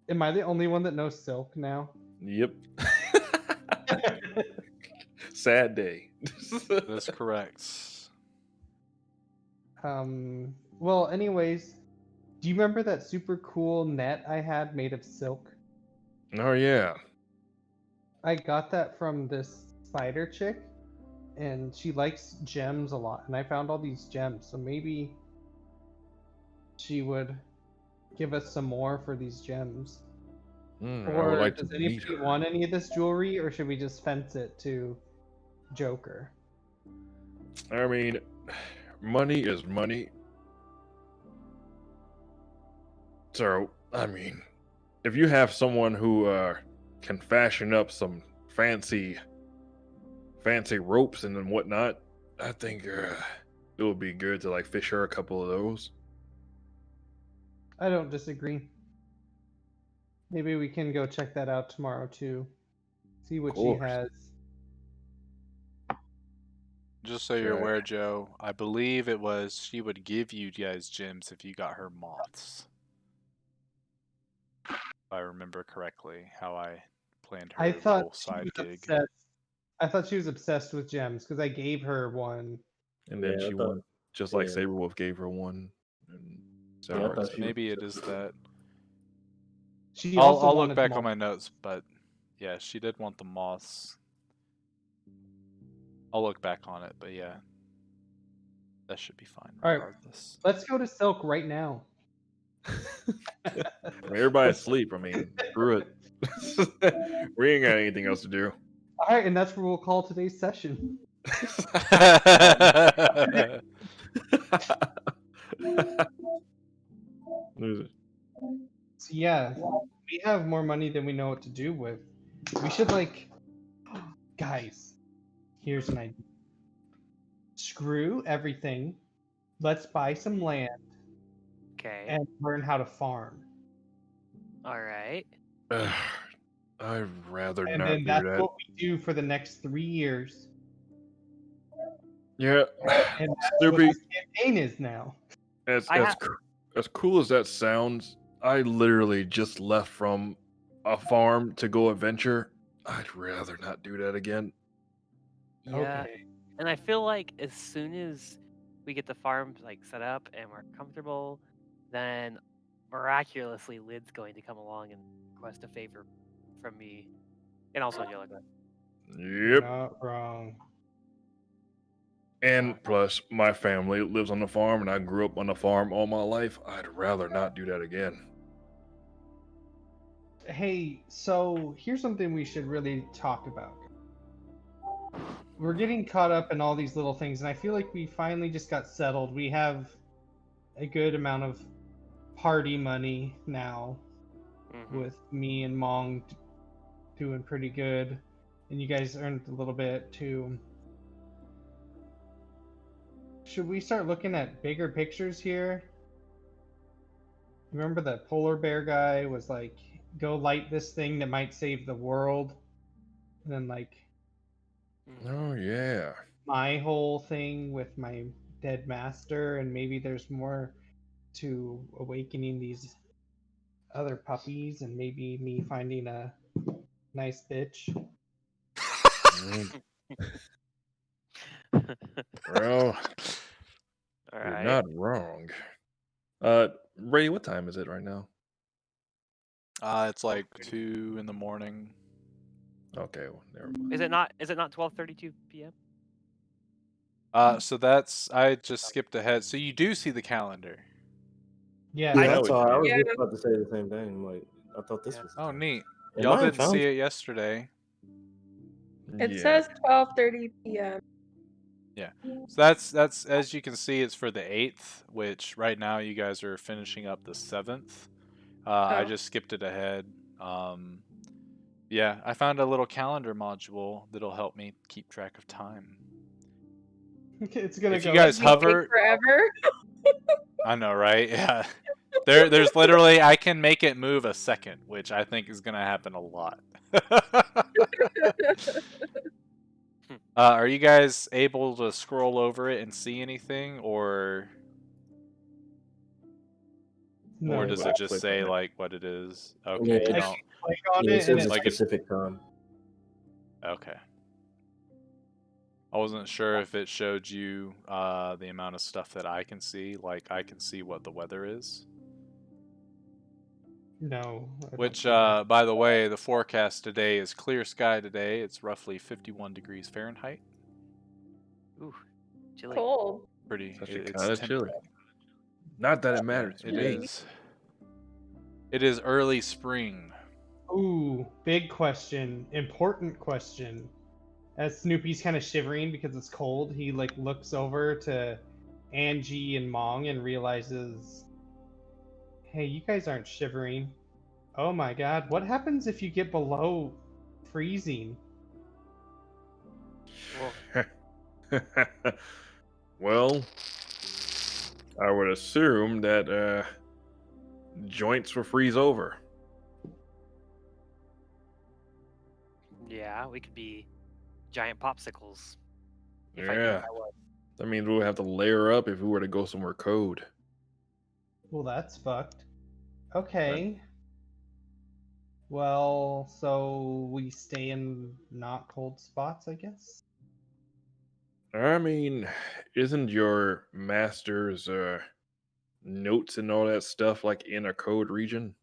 am I the only one that knows Silk now? Yep. Sad day. That's correct. Well, anyways, do you remember that super cool net I had made of silk? Oh yeah. I got that from this spider chick, and she likes gems a lot, and I found all these gems, so maybe she would give us some more for these gems. I would Or like to does meet anybody her. want any of this jewelry, or should we just fence it to Joker? I mean, money is money. So, I mean, if you have someone who can fashion up some fancy ropes and then whatnot, I think it would be good to like fish her a couple of those. I don't disagree. Maybe we can go check that out tomorrow too. See Of what she course. has. Just so you're Okay. aware, Joe, I believe it was she would give you guys gems if you got her moths. If I remember correctly, how I planned I her thought little she was side gig. obsessed. I thought she was obsessed with gems because I gave her one. And then Yeah, I she thought. won, just like Yeah, Saberwolf gave her one. And so yeah, I on. thought she was Maybe it is obsessed with that. She I'll also I'll look wanted them back on all. my notes, but yeah, she did want the moths. I'll look back on it, but yeah, that should be fine All right, regardless. let's go to Silk right now. I mean, everybody's asleep. I mean, screw it. We ain't got anything else to do. All right, and that's where we'll call today's session. Lose it. So yeah, we have more money than we know what to do with. We should guys, here's an idea. Screw everything. Let's buy some land Okay. and learn how to farm. All right. I'd rather And not then do that's that. what we do for the next 3 years. Yeah, And that's what Snoopy, this campaign is now. as I as ha- c- as cool as that sounds, I literally just left from a farm to go adventure. I'd rather not do that again. Yeah. Okay. And I feel like as soon as we get the farm like set up and we're comfortable, then miraculously Lid's going to come along and request a favor from me. And also Angelica. You're Yep. not wrong. And plus, my family lives on the farm, and I grew up on the farm all my life. I'd rather not do that again. Hey, so here's something we should really talk about. We're getting caught up in all these little things, and I feel like we finally just got settled. We have a good amount of party money now, with me and Mong doing pretty good, and you guys earned a little bit too. Should we start looking at bigger pictures here? Remember that polar bear guy was like, go light this thing that might save the world? And then, like, Oh yeah. my whole thing with my dead master, and maybe there's more to awakening these other puppies, and maybe me finding a nice bitch. Mm, Well, All you're right. not wrong. Ray, what time is it right now? It's like 2 in the morning. Okay, well, never mind. Is it not? Is it not 12:32 p.m.? So that's I just skipped ahead. So you do see the calendar. Yeah. Yeah, know that's what all. you I was mean. just about to say the same thing. Like, I thought this Yeah. was. the Oh, time. neat. Am Y'all I in didn't see Fountain? it yesterday. It Yeah. says 12:30 p.m. Yeah. So that's as you can see, it's for the 8th, which right now you guys are finishing up the 7th. I Oh. just skipped it ahead. Yeah, I found a little calendar module that'll help me keep track of time. It's gonna If you go. guys It'll take hover, forever. I know, right? Yeah. There's literally I can make it move a second, which I think is gonna happen a lot. Are you guys able to scroll over it and see anything, or No. does but I it just click say on it. like what it is? Yeah, Okay, you I don't. click on Yeah, it it and says a it's like it- specific time. Okay. I wasn't sure if it showed you the amount of stuff that I can see. Like I can see what the weather is. no. I don't Which, see that. by the way, the forecast today is clear sky today. It's roughly 51 degrees Fahrenheit. Ooh, chilly. Cold. Pretty. It's actually It's kind of chilly. Not that it matters to It me. is. It is early spring. Ooh, big question. Important question. As Snoopy's kind of shivering because it's cold, he like looks over to Angie and Mong and realizes, hey, you guys aren't shivering. Oh my god, what happens if you get below freezing? Well, Well, I would assume that joints will freeze over. yeah, we could be giant popsicles. If I knew Yeah. what I was. That means we'll have to layer up if we were to go somewhere cold. Well, that's fucked. Okay. Well, so we stay in not cold spots, I guess? I mean, isn't your master's notes and all that stuff like in a code region?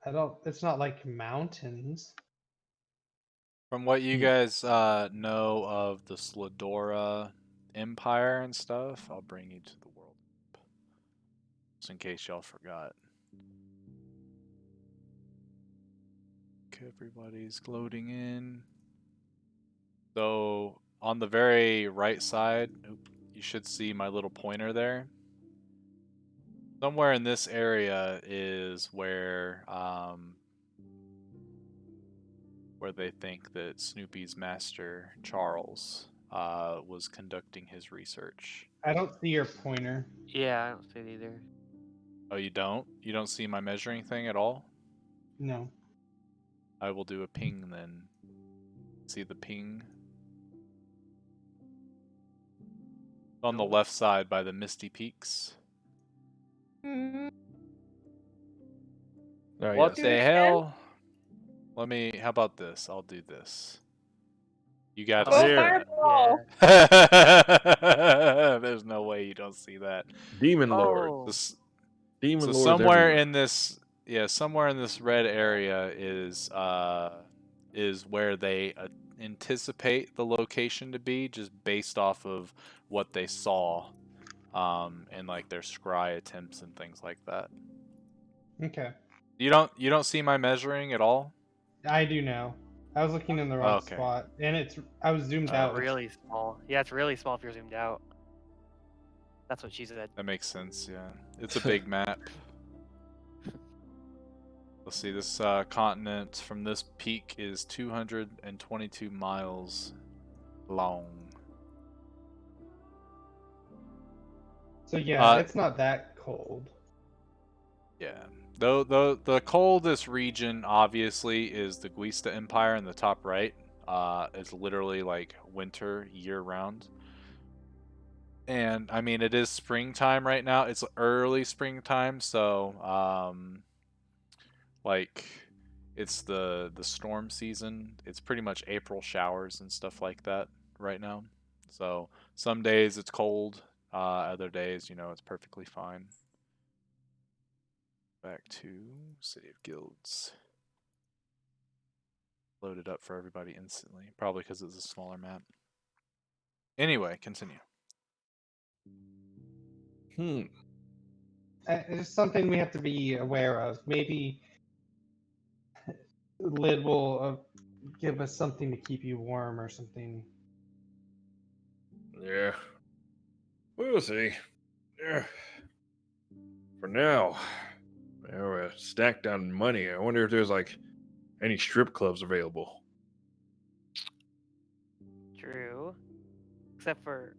I don't. It's not like mountains. From what you Hmm. guys know of the Slidora Empire and stuff, I'll bring you to the world. Just in case y'all forgot. Everybody's loading in. So on the very right side, you should see my little pointer there. Somewhere in this area is where they think that Snoopy's master Charles was conducting his research. I don't see your pointer. Yeah, I don't see it either. Oh, you don't? You don't see my measuring thing at all? No. I will do a ping then. See the ping? On the Nope. left side by the Misty Peaks. Mm, Oh, What yes. the hell? Let me. How about this? I'll do this. You got to Go see there. fireball. that. There's no way you don't see that. Demon Lord. Oh, Demon So Lords somewhere everywhere. in this, somewhere in this red area is where they anticipate the location to be, just based off of what they saw, and like their scry attempts and things like that. Okay. You don't see my measuring at all? I do now. I was looking in the wrong Okay. spot, and I was zoomed Oh. out. really small. Yeah, it's really small if you're zoomed out. That's what she said. That makes sense. Yeah, it's a big map. Let's see. This continent from this peak is 222 miles long. So yeah, it's not that cold. Yeah. Though the coldest region obviously is the Guista Empire in the top right. It's literally like winter year round. And I mean it is springtime right now. It's early springtime, so like it's the storm season. It's pretty much April showers and stuff like that right now. So some days it's cold, other days, it's perfectly fine. Back to City of Guilds. Loaded up for everybody instantly. Probably because it's a smaller map. Anyway, continue. It's something we have to be aware of. Maybe Lid will give us something to keep you warm or something. Yeah. We'll see. Yeah. For now, we're stacked on money. I wonder if there's like any strip clubs available. True. Except for,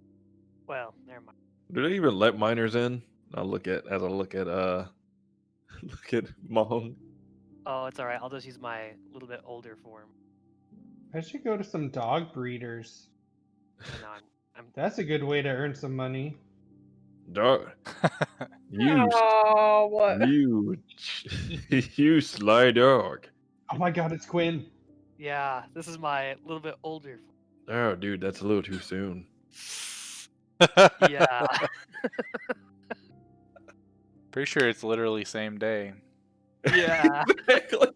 well, never mind. Do they even let minors in? Look at look at Mahong. Oh, it's all right. I'll just use my little bit older form. I should go to some dog breeders. And now I'm That's a good way to earn some money. Dog. You, Oh, what? you sly dog. Oh my god, it's Quinn. yeah. This is my little bit older. Oh, dude, that's a little too soon. Yeah. Pretty sure it's literally same day. Yeah. Exactly.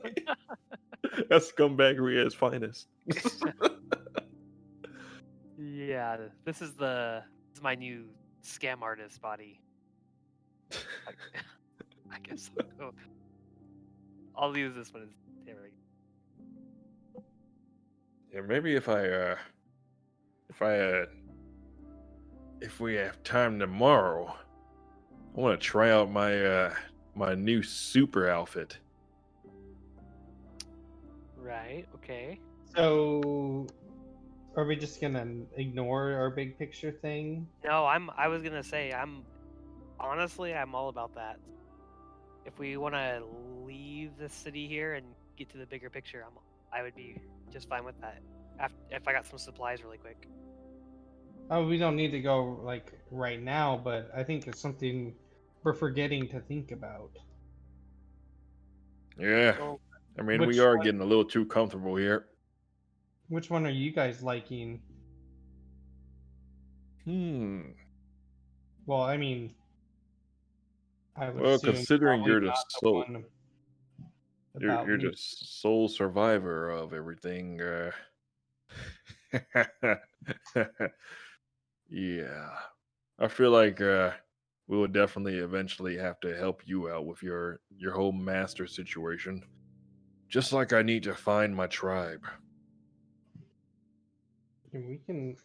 That's scumbag Ria's finest. Yeah. This is my new scam artist body. I guess I'll use this one as there we go. Yeah, maybe if we have time tomorrow, I want to try out my new super outfit. Right. Okay. So, are we just gonna ignore our big picture thing? No, I was gonna say honestly I'm all about that. If we want to leave the city here and get to the bigger picture, I would be just fine with that. If I got some supplies really quick. Oh, we don't need to go like right now, but I think it's something we're forgetting to think about. Yeah, Well, I mean Which we are one- getting a little too comfortable here. Which one are you guys liking? Well, I mean, I would Well, assume considering probably you're the not sole, one you're about you're me. the sole survivor of everything. Yeah, I feel like we will definitely eventually have to help you out with your whole master situation. Just like I need to find my tribe. And we can.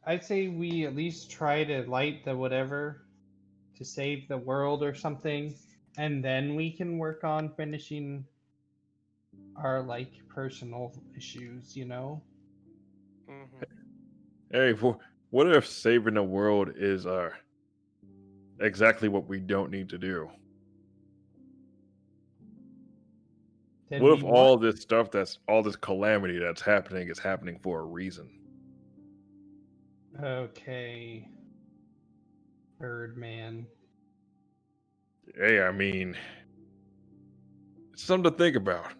I'd say we at least try to light the whatever to save the world or something, and then we can work on finishing our like personal issues. You know. mhm. Hey, what if saving the world is exactly what we don't need to do? Then What we if want. all this stuff all this calamity that's happening is happening for a reason? Okay. Birdman. Hey, I mean, it's something to think about.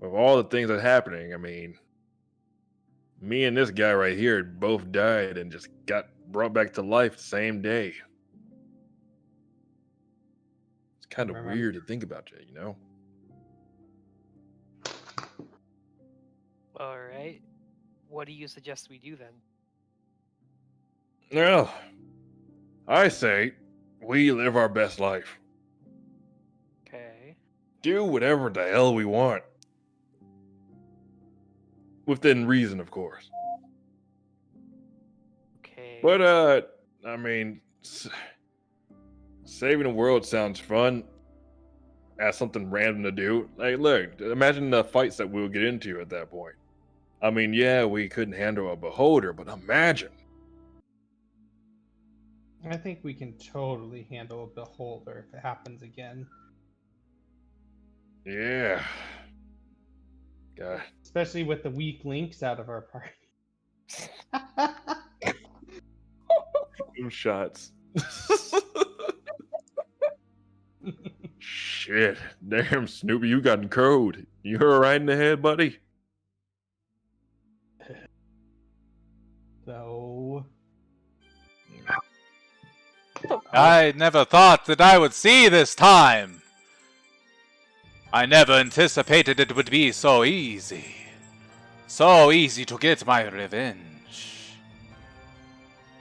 With all the things that's happening, I mean, me and this guy right here both died and just got brought back to life the same day. It's kind of Remember. weird to think about, Jay, you know? All right. What do you suggest we do then? Well, I say we live our best life. Okay. Do whatever the hell we want. Within reason, of course. Okay. But, I mean, saving the world sounds fun. As something random to do. Like, look, imagine the fights that we'll get into at that point. I mean, yeah, we couldn't handle a beholder, but imagine. I think we can totally handle a beholder if it happens again. Yeah. God. Especially with the weak links out of our party. Two shots. Shit. Damn, Snoopy, you got in code. You alright in the head, buddy? So. I never thought that I would see this time. I never anticipated it would be so easy. So easy to get my revenge.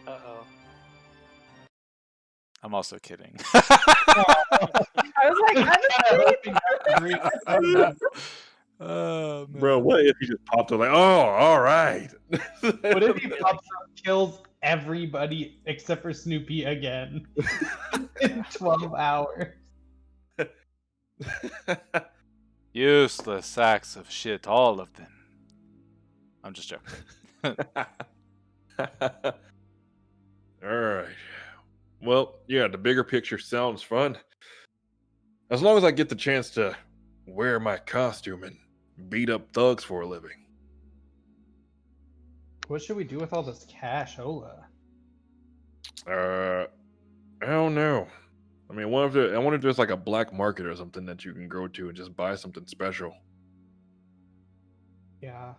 Uh-oh. I'm also kidding. I was like, Oh, Bro, man. what if he just popped up like, oh, all right. What if he pops up, kills everybody except for Snoopy again in 12 hours? Useless sacks of shit, all of them. I'm just joking. All right. Well, yeah, the bigger picture sounds fun. As long as I get the chance to wear my costume and beat up thugs for a living. What should we do with all this cash, Ola? I don't know. I mean, I wonder if there's like a black market or something that you can go to and just buy something special. Yeah.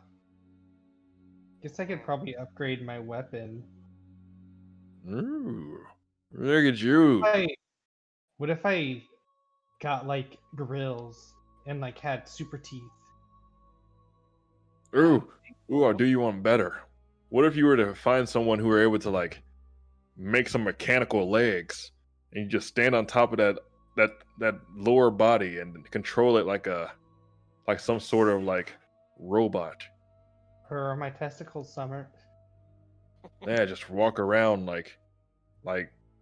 Guess I could probably upgrade my weapon. Ooh, look at you. What if I got like grills and like had super teeth? Ooh, I'll do you one better. What if you were to find someone who were able to like make some mechanical legs and you just stand on top of that lower body and control it like some sort of like robot. Or are my testicles summer? Yeah, just walk around like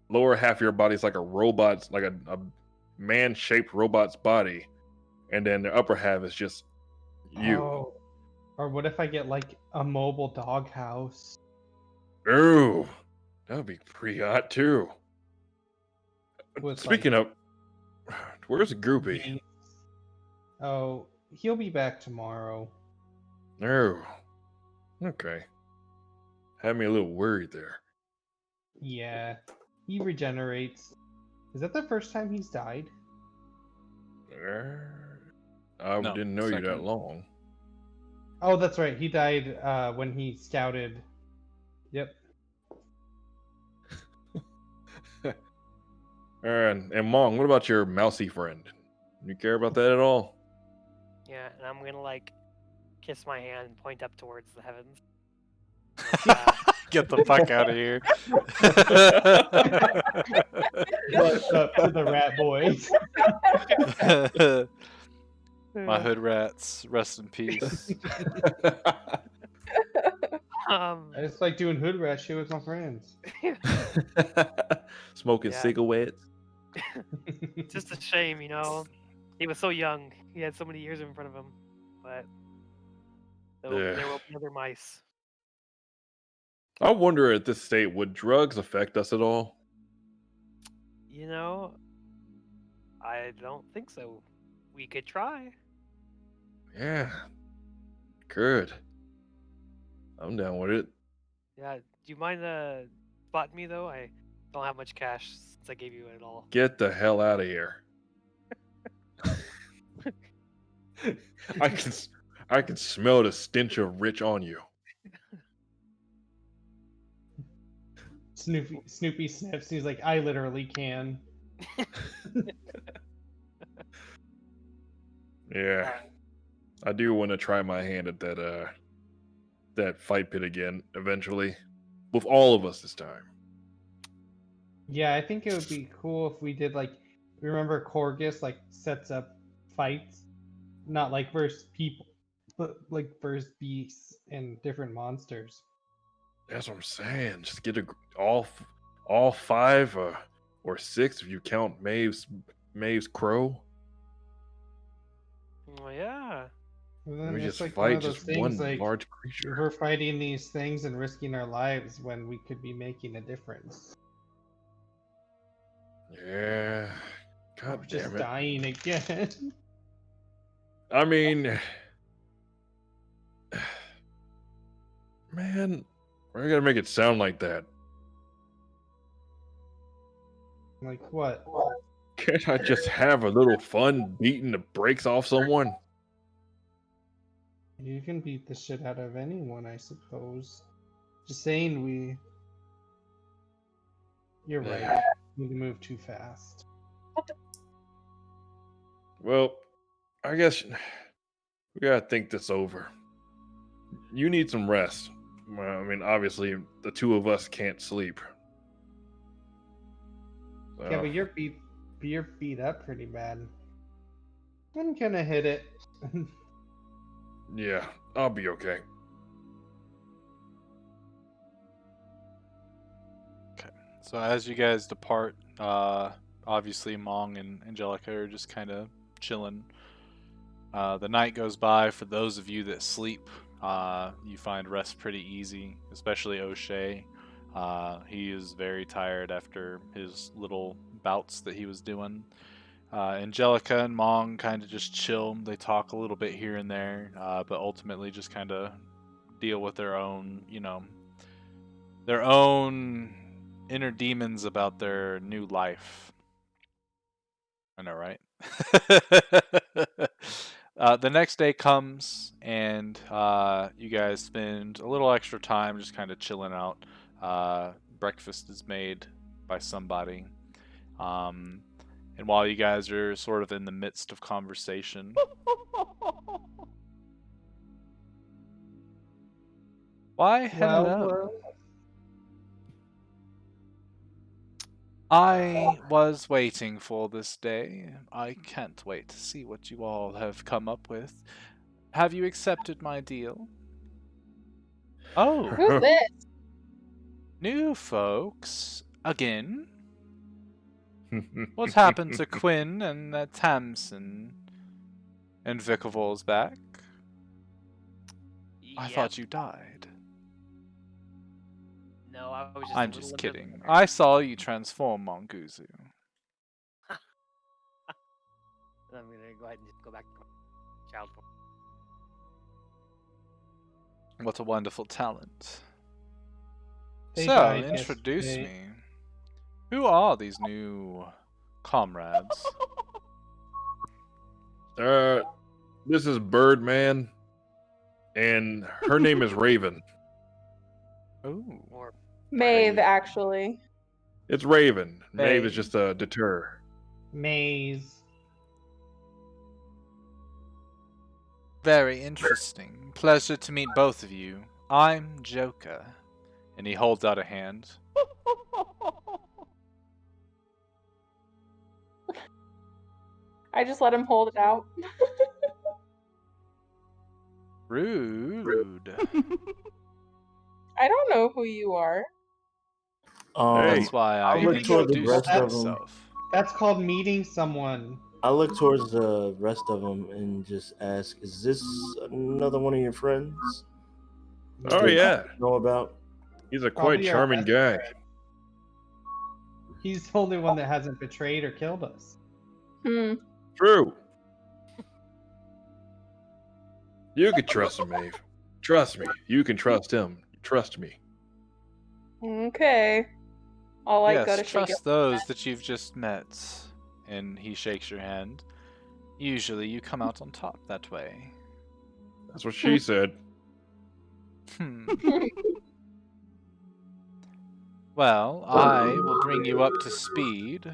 lower half of your body's like a robot's like a man-shaped robot's body, and then the upper half is just you. Oh. Or what if I get like a mobile doghouse? Ooh, that would be pretty hot too. With, Speaking like, of, where's Goopy? gates? Oh, he'll be back tomorrow. Oh, okay. Had me a little worried there. Yeah, he regenerates. Is that the first time he's died? I No, didn't know you that second. long. Oh, that's right. He died when he scouted. Yep. And Mong, what about your mousy friend? You care about that at all? Yeah, and I'm gonna like kiss my hand and point up towards the heavens. Get the fuck out of here. What's up to the rat boys? My hood rats, rest in peace. I just like doing hood rat shit with my friends. Smoking Yeah. cigarettes. It's just a shame, you know. He was so young. He had so many years in front of him, but there will be other mice. I wonder at this state, would drugs affect us at all? You know, I don't think so. We could try. Yeah. Good. I'm down with it. Yeah. Do you mind spotting me though? I don't have much cash since I gave you it all. Get the hell out of here. I can smell the stench of rich on you. Snoopy sniffs. He's like, I literally can. Yeah. I do want to try my hand at that fight pit again eventually. With all of us this time. Yeah, I think it would be cool if we did like, remember Corgus like sets up fights, not like versus people, but like versus beasts and different monsters. That's what I'm saying. Just get all five or six if you count Maeve's crow. Well, yeah. And then We it's just like fight one of those just things one like large creature. we're fighting these things and risking our lives when we could be making a difference. Yeah. God We're just damn it. dying again. I mean, man, we're gonna make it sound like that. Like what? Can't I just have a little fun beating the brakes off someone? You can beat the shit out of anyone, I suppose. Just saying You're right. We move too fast. Well, I guess we gotta think this over. You need some rest. Well, I mean, obviously, the two of us can't sleep. Yeah, So, but you're beat up pretty bad. I'm gonna hit it. yeah, I'll be okay. So as you guys depart, obviously Mong and Angelica are just kind of chilling. The night goes by. For those of you that sleep, you find rest pretty easy, especially O'Shea. He is very tired after his little bouts that he was doing. Angelica and Mong kind of just chill. They talk a little bit here and there, but ultimately just kind of deal with their own, their own inner demons about their new life. I know, right? The next day comes, and you guys spend a little extra time just kind of chilling out. Breakfast is made by somebody. And while you guys are sort of in the midst of conversation, why, hello. Well, I was waiting for this day. I can't wait to see what you all have come up with. Have you accepted my deal? Oh, Who's this? new folks. Again? What happened to Quinn and Tamsin? And Vicovol's back? I Yep. thought you died. No, I was just. I'm a just little kidding. bit- I saw you transform Monguzu. I'm gonna go ahead and just go back to my child form. What a wonderful talent. They So, died introduce yesterday. me. Who are these new comrades? This is Birdman, and her name is Raven. Ooh. Or Maeve, actually. It's Raven. Maeve is Hey. just a deter. Maze. Very interesting. Pleasure to meet both of you. I'm Joker. And he holds out a hand. I just let him hold it out. Rude. I don't know who you are. Hey. That's why I I look toward the introduced rest of them. myself. That's called meeting someone. I look towards the rest of them and just ask, "Is this another one of your friends?" Oh, that yeah. you know about? He's a quite Probably our charming best guy. friend. He's the only one that hasn't betrayed or killed us. True. You can trust him, Maeve. Trust me. You can trust him. Trust me. Okay. I'll go Yes, to shake trust it. those that you've just met. And he shakes your hand. Usually you come out on top that way. That's what she said. Well, I will bring you up to speed.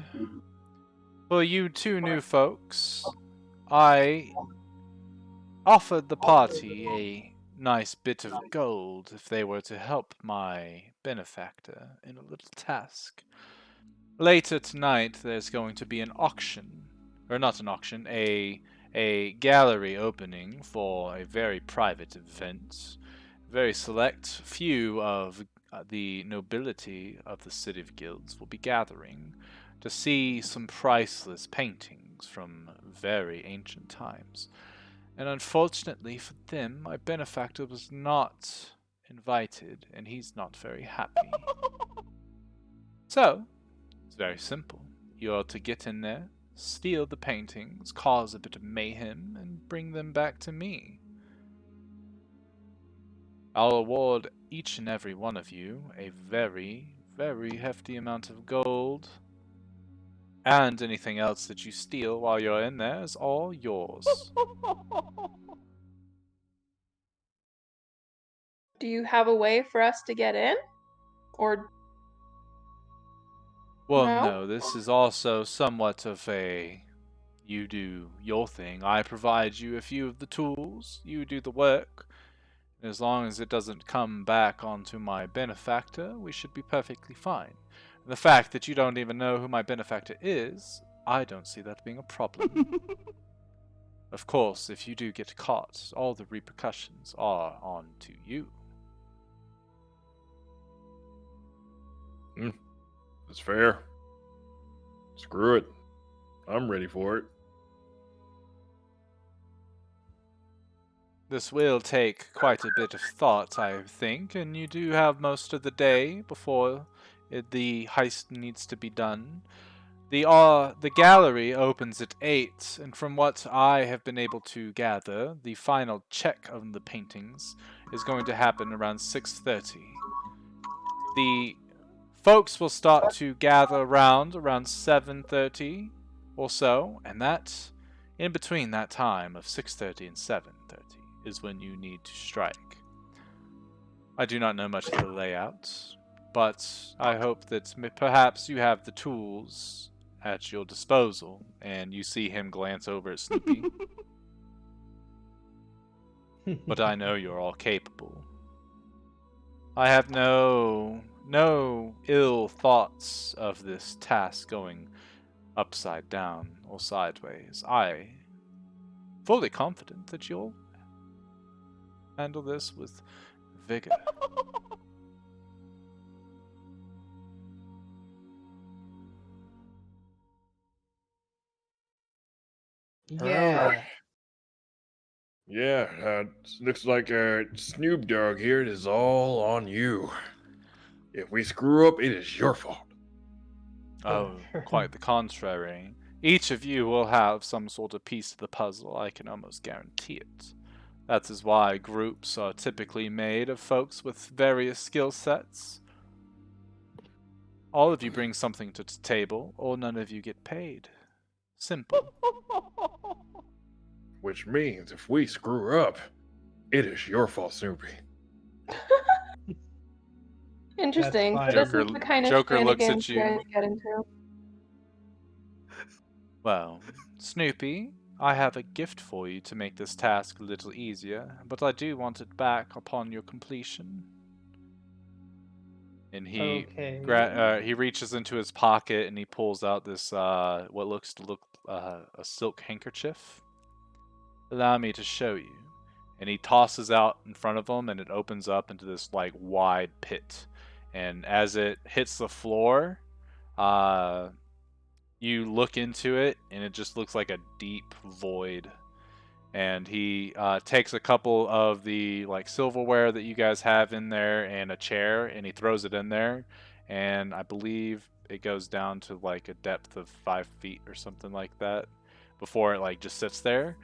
For you two new folks, I offered the party a nice bit of gold if they were to help my benefactor in a little task. Later tonight, there's going to be an auction, or not an auction, a gallery opening for a very private event. Very select few of the nobility of the City of Guilds will be gathering to see some priceless paintings from very ancient times. And unfortunately for them, my benefactor was not invited, and he's not very happy. So, it's very simple. You're to get in there, steal the paintings, cause a bit of mayhem, and bring them back to me. I'll award each and every one of you a very, very hefty amount of gold. And anything else that you steal while you're in there is all yours. Do you have a way for us to get in? Or Well, no? no, this is also somewhat of a, You do your thing. I provide you a few of the tools. You do the work. And as long as it doesn't come back onto my benefactor, we should be perfectly fine. And the fact that you don't even know who my benefactor is, I don't see that being a problem. Of course, if you do get caught, all the repercussions are on to you. That's fair. Screw it. I'm ready for it. This will take quite a bit of thought, I think, and you do have most of the day before the heist needs to be done. The gallery opens at 8, and from what I have been able to gather, the final check of the paintings is going to happen around 6:30. The folks will start to gather around 7:30 or so, and that, in between that time of 6:30 and 7:30, is when you need to strike. I do not know much of the layout, but I hope that perhaps you have the tools at your disposal, and you see him glance over at Snoopy. But I know you're all capable. I have no ill thoughts of this task going upside down or sideways. I fully confident that you'll handle this with vigor. Yeah. Yeah, looks like Snoop Dogg here. It is all on you. If we screw up, it is your fault. Oh, quite the contrary. Each of you will have some sort of piece of the puzzle, I can almost guarantee it. That is why groups are typically made of folks with various skill sets. All of you bring something to the table, or none of you get paid. Simple. Which means if we screw up, it is your fault, Snoopy. Interesting. fine. So this is the kind of Joker looks at shenanigans you guys you. get into. Well, Snoopy, I have a gift for you to make this task a little easier, but I do want it back upon your completion. And he reaches into his pocket and he pulls out this what looks to look a silk handkerchief. Allow me to show you. And he tosses out in front of him, and it opens up into this like wide pit. And as it hits the floor, you look into it, and it just looks like a deep void. And he takes a couple of the like silverware that you guys have in there and a chair, and he throws it in there. And I believe it goes down to like a depth of 5 feet or something like that before it like just sits there.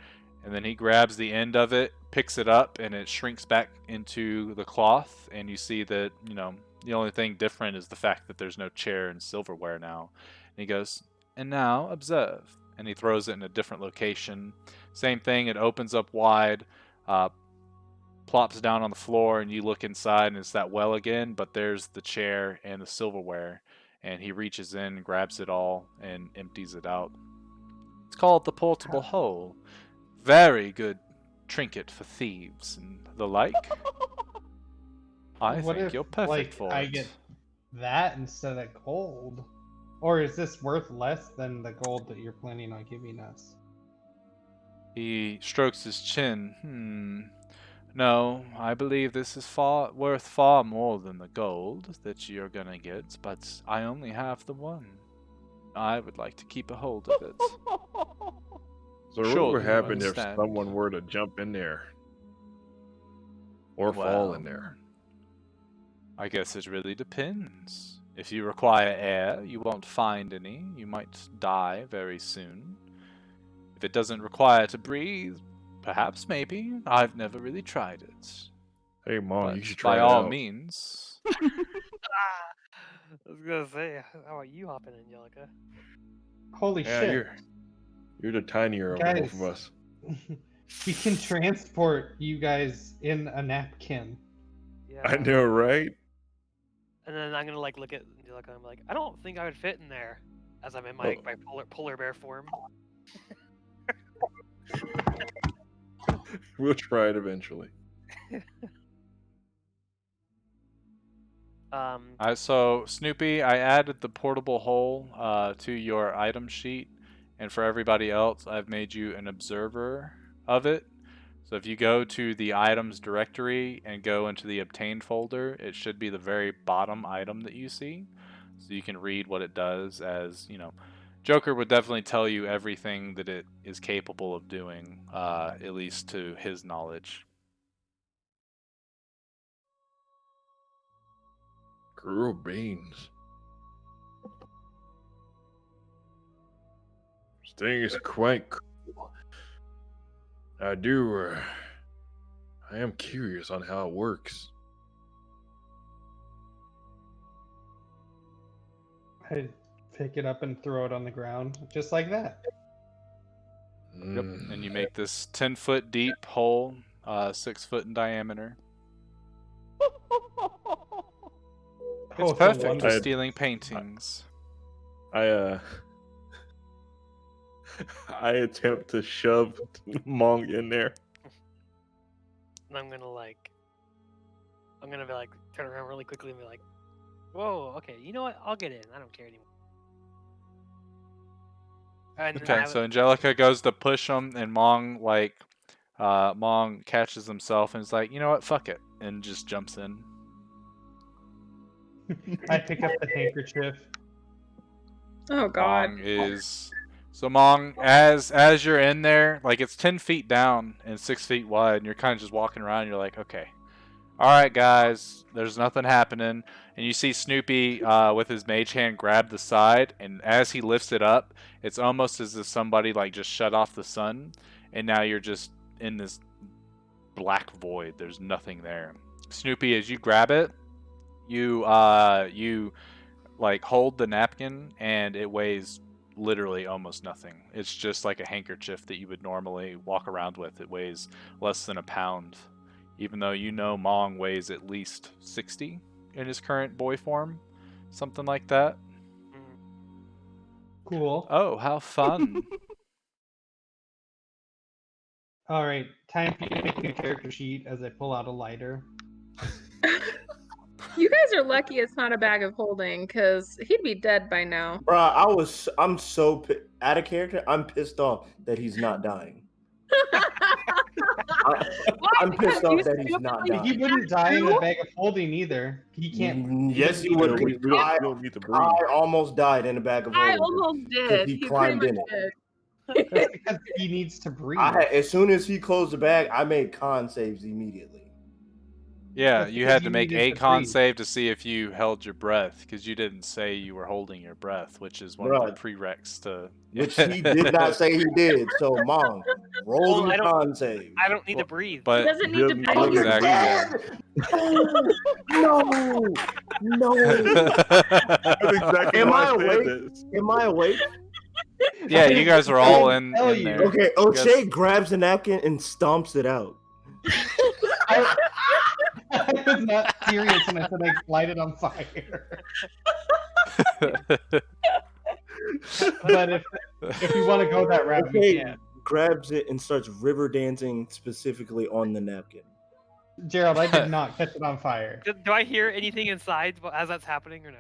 And then he grabs the end of it, picks it up, and it shrinks back into the cloth. And you see that, the only thing different is the fact that there's no chair and silverware now. And he goes, and now observe. And he throws it in a different location. Same thing, it opens up wide, plops down on the floor, and you look inside, and it's that well again, but there's the chair and the silverware. And he reaches in, grabs it all, and empties it out. It's called the portable hole. Very good trinket for thieves and the like. I What think if, you're perfect for I it. get that instead of gold? Or is this worth less than the gold that you're planning on giving us? He strokes his chin. No, I believe this is worth far more than the gold that you're gonna get, but I only have the one. I would like to keep a hold of it. So what Surely would you happen if understand. someone were to jump in there? Or fall in there? I guess it really depends. If you require air, you won't find any. You might die very soon. If it doesn't require to breathe, perhaps maybe. I've never really tried it. Hey, Mom, But you should try by it all out. means. I was gonna say, how about you hopping, Angelica? Holy Yeah, shit. you're the tinier of the both of Guys. us. We can transport you guys in a napkin. Yeah. I know, right? And then I'm gonna like look at Angelica. I'm like, I don't think I would fit in there, as I'm in my polar bear form. We'll try it eventually. So Snoopy, I added the portable hole to your item sheet, and for everybody else, I've made you an observer of it. So if you go to the items directory and go into the obtained folder, it should be the very bottom item that you see. So you can read what it does. As you know, Joker would definitely tell you everything that it is capable of doing, at least to his knowledge. Grilled beans. This thing is quite cool. I am curious on how it works. I pick it up and throw it on the ground, just like that. Yep. And you make this 10-foot deep hole, 6 foot in diameter. It's Oh, perfect for I- stealing paintings. I attempt to shove Mong in there. And I'm gonna be like, turn around really quickly and be like, whoa, okay, you know what? I'll get in. I don't care anymore. And then I Okay, have so Angelica goes to push him, and Mong catches himself and is like, you know what, fuck it, and just jumps in. I pick up the handkerchief. Oh God. Mong, as you're in there, like it's 10 feet down and 6 feet wide, and you're kind of just walking around. And you're like, okay, all right, guys, there's nothing happening. And you see Snoopy with his mage hand grab the side, and as he lifts it up, it's almost as if somebody like just shut off the sun, and now you're just in this black void. There's nothing there. Snoopy, as you grab it, you like hold the napkin, and it weighs literally almost nothing. It's just like a handkerchief that you would normally walk around with. It weighs less than a pound, even though you know Mong weighs at least 60 in his current boy form, something like that. Cool. Oh, how fun. All right, time for you to make a character sheet as I pull out a lighter. You guys are lucky it's not a bag of holding, because he'd be dead by now. Bruh, I'm so out of character. I'm pissed off that he's not dying. I'm pissed off that he's not He dying. wouldn't die in a bag of holding either. He can't. Yes, he You would. don't need to breathe. I almost died in a bag of I holding almost because did. he He pretty climbed much in it. did. That's because he needs to breathe. As soon as he closed the bag, I made con saves immediately. Yeah, That's you because had to you make needed a to con breathe. save to see if you held your breath, because you didn't say you were holding your breath, which is one of the Bruh. prereqs to. Which he did not say he did. So, Mom, roll Well, the I don't- con save. I don't need Well, to breathe. He But doesn't need to Yep, breathe. Oh, you're Exactly, dead! No! No! That's exactly Am why I I said awake? this. Am I awake? yeah, you guys are all in Tell you. there. Okay, You O'Shea guys- grabs a napkin and stomps it out. I was not serious when I said I light it on fire. But if you want to go that route, Okay, you can. grabs it and starts river dancing specifically on the napkin. Gerald, I did not catch it on fire. Do I hear anything inside as that's happening or no?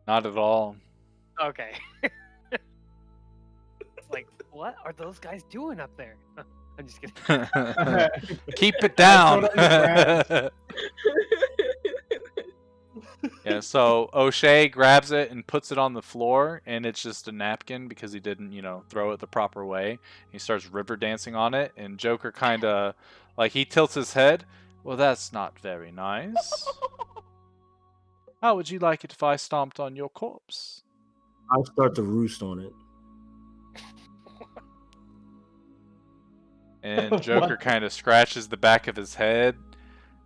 Not at all. Okay. It's like, what are those guys doing up there? I'm just kidding. Keep it down. throw it on Yeah, so O'Shea grabs it and puts it on the floor, and it's just a napkin because he didn't, throw it the proper way. He starts river dancing on it, and Joker kind of, like, he tilts his head. Well, that's not very nice. How would you like it if I stomped on your corpse? I start to roost on it. And Joker What? kind of scratches the back of his head.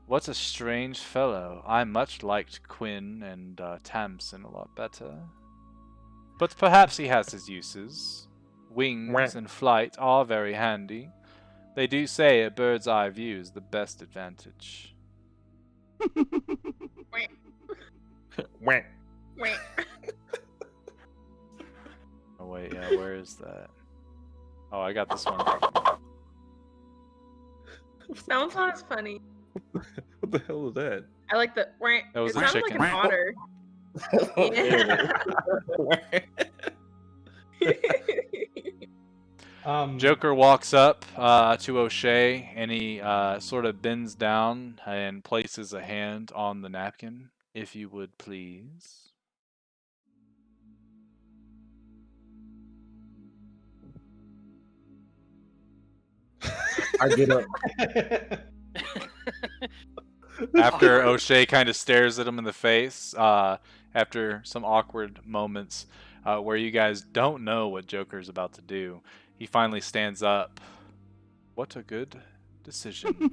What a strange fellow. I much liked Quinn and Tamsin a lot better. But perhaps he has his uses. Wings and flight are very handy. They do say a bird's eye view is the best advantage. Wah. Oh wait, yeah, where is that? Oh, I got this one. That one's not as funny. What the hell is that? I like the. That was It a sounded chicken. like an otter. Joker walks up to O'Shea, and he sort of bends down and places a hand on the napkin. If you would, please. I get up. After O'Shea kind of stares at him in the face, after some awkward moments where you guys don't know what Joker's about to do, he finally stands up. What a good decision.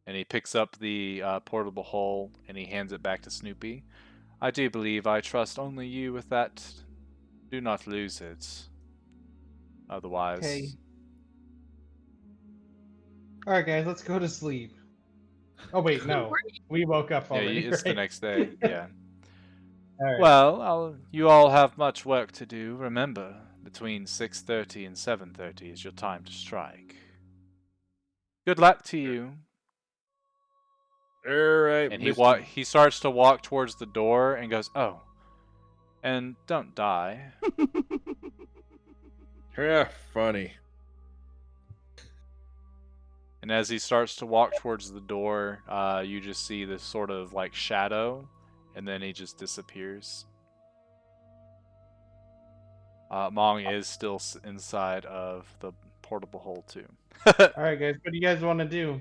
And he picks up the portable hole and he hands it back to Snoopy. I do believe I trust only you with that. Do not lose it. Otherwise. Okay. Alright, guys, let's go to sleep. Oh, wait, no. We woke up Yeah, already. it's the right? next day. Yeah. Alright. Well, you all have much work to do. Remember, between 6:30 and 7:30 is your time to strike. Good luck to you. All right, And Mr. he starts to walk towards the door and goes, "Oh, and don't die." Yeah, funny. And as he starts to walk towards the door, you just see this sort of like shadow, and then he just disappears. Mong is still inside of the portable hole too. Alright, guys, what do you guys want to do?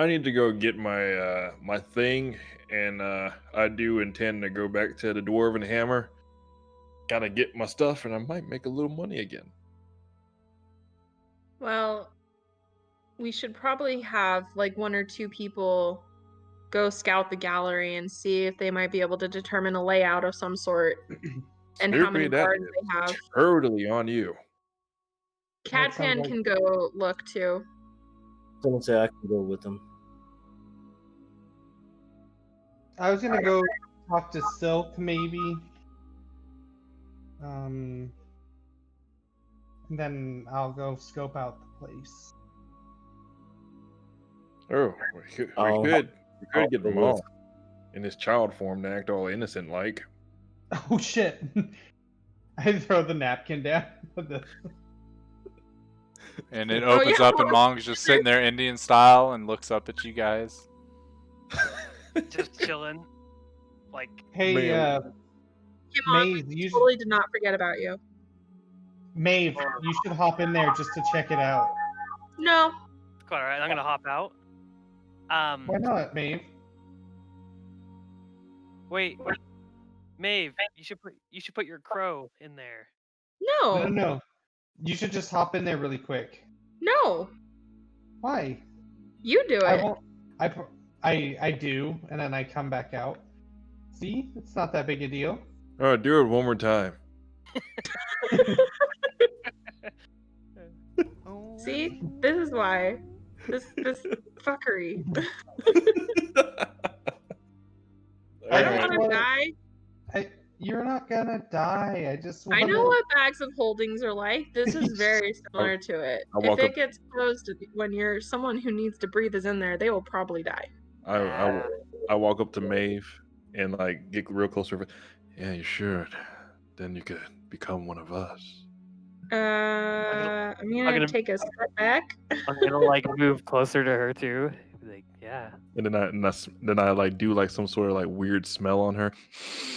I need to go get my my thing, and I do intend to go back to the Dwarven Hammer, gotta get my stuff, and I might make a little money again. Well, we should probably have like one or two people go scout the gallery and see if they might be able to determine a layout of some sort and how many Snoopy, that guards is they have. totally on you. That sounds Catpan like- can go look too. I was gonna say I can go with them. I was gonna go talk to Silk, maybe. And then I'll go scope out the place. Oh, we I'll- could I'll get go them with- all in his child form to act all innocent like. Oh shit! I throw the napkin down. And it Oh, opens yeah. up, and Mong's just sitting there Indian style and looks up at you guys. Just chilling. Like, Hey, Man. Maeve, you Totally did not forget about you. Maeve, you should hop in there just to check it out. No. all right, I'm gonna hop out. Why not, Maeve? Wait, Maeve, you should put your crow in there. No, No. no. You should just hop in there really quick. No. Why? You do I it. won't. I do, and then I come back out. See, it's not that big a deal. Oh, do it one more time. See? This is why. This fuckery. I don't Alright. want to die. You're not gonna die. I just. I wanna- know what bags of holdings are like. This is very similar to it. I'll If walk it up- gets closed when you're someone who needs to breathe is in there, they will probably die. I walk up to Maeve and like get real close to her. Yeah, you should. Then you could become one of us. I'm gonna gonna- take a step back. I'm gonna like move closer to her too. Like, yeah. And then I like do like some sort of like weird smell on her.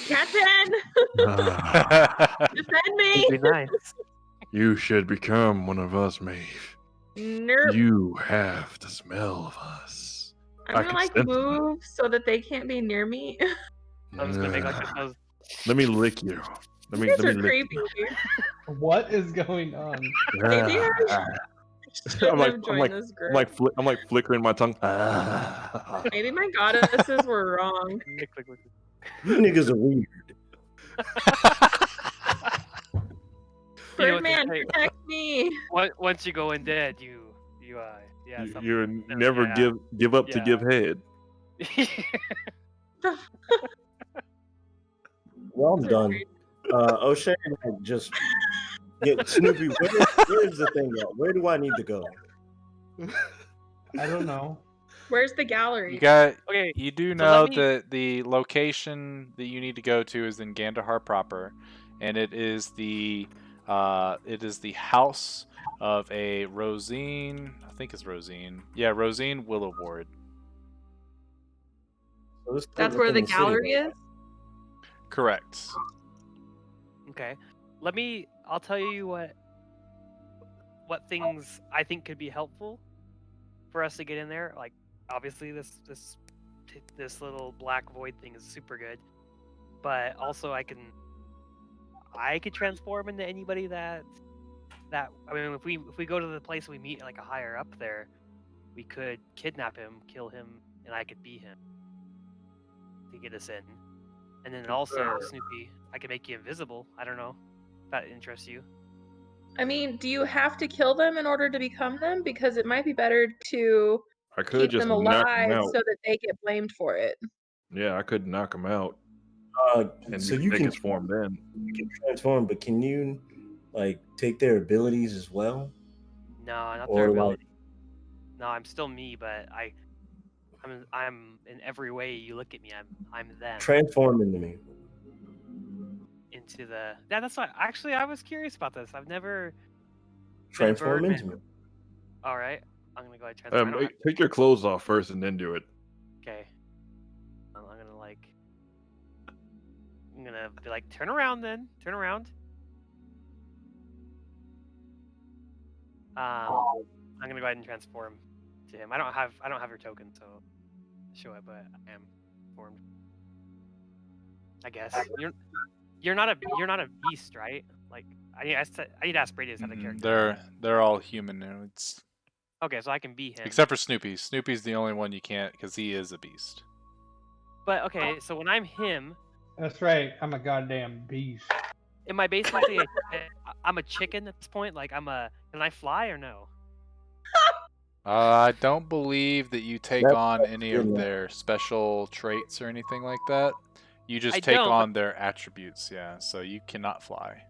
Captain, defend me. It'd be nice. You should become one of us, Maeve. Nerp. You have the smell of us. I'm I gonna can like sense it. move so that they can't be near me. I'm just gonna make like those. Let me lick you. Let You me guys let are me lick creepy. you. What is going on? Maybe I Ah. shouldn't like- have joined this group. I'm like flickering my tongue. Ah. Maybe my goddesses were wrong. Lick, lick, lick. You niggas are weird. You know what they Birdman, say, protect me. once you go in dead, you yeah. You- something- you never yeah. give up to Yeah. give head. Well, I'm These are done. creepy. O'Shea, like, just get Snoopy. Where's the thing at? Where do I need to go? I don't know. Where's the gallery? Okay, You do so know let me- that the location that you need to go to is in Gandahar proper, and it is the house of a Rosine. I think it's Rosine. Yeah, Rosine Willowward. So this is That's where within the city, gallery though. is? Correct. Okay. I'll tell you what things I think could be helpful for us to get in there. Like, obviously this little black void thing is super good, but also I could transform into anybody that I mean, if we go to the place we meet like a higher up there, we could kidnap him, kill him, and I could be him to get us in. And then also, Snoopy, I could make you invisible. I don't know if that interests you. I mean, do you have to kill them in order to become them? Because it might be better to I could keep just them knock him alive out. so that they get blamed for it. Yeah, I could knock him out and So you you take can his form then. transform, but can you like take their abilities as well? No, not Or, their like- ability. No, I'm still me, but I'm in every way you look at me. I'm them. Transform into me. Into the that's why. Actually, I was curious about this. I've never Transform Birdman. into me. All right, I'm gonna go ahead and transform. I don't have- Take your clothes off first and then do it. Okay. I'm gonna be like, turn around then. Turn around. I'm gonna go ahead and transform to him. I don't have your token, so show it, but I am formed. I guess you're not a beast, right? Like I need to ask Brady how the character. They're all humanoids, Okay, so I can be him. except for Snoopy. Snoopy's the only one you can't because he is a beast. But okay, so when I'm him, That's right. I'm a goddamn beast. am I basically I'm a chicken at this point? Like can I fly or no? I don't believe that you take That's on any of good. their special traits or anything like that. You just I take don't, on their attributes, yeah. So you cannot fly.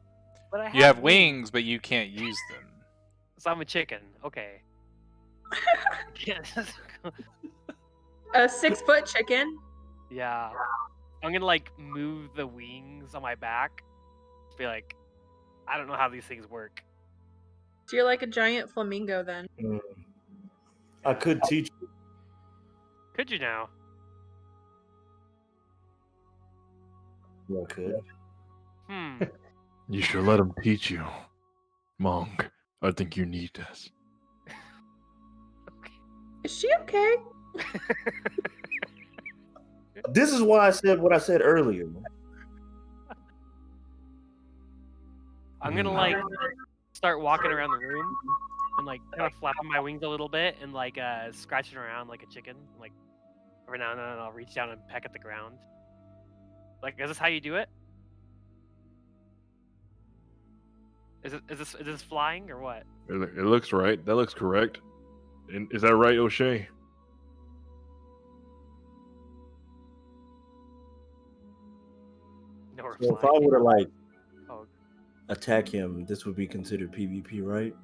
But I You have wings, but you can't use them. So I'm a chicken. Okay. A 6-foot chicken. Yeah. I'm gonna like move the wings on my back. Be like, I don't know how these things work. So you're like a giant flamingo then. I could teach you. Could you now? Yeah, I could. You should let him teach you. Monk, I think you need this. Is she okay? This is why I said what I said earlier. I'm gonna like start walking around the room and like kind of flapping my wings a little bit and like scratching around like a chicken. Like every now and then I'll reach down and peck at the ground. Like, is this how you do it? Is this flying or what? It looks right. That looks correct. And is that right, O'Shea? No, we're So if I flying. were to like Oh. attack him, this would be considered PvP, right?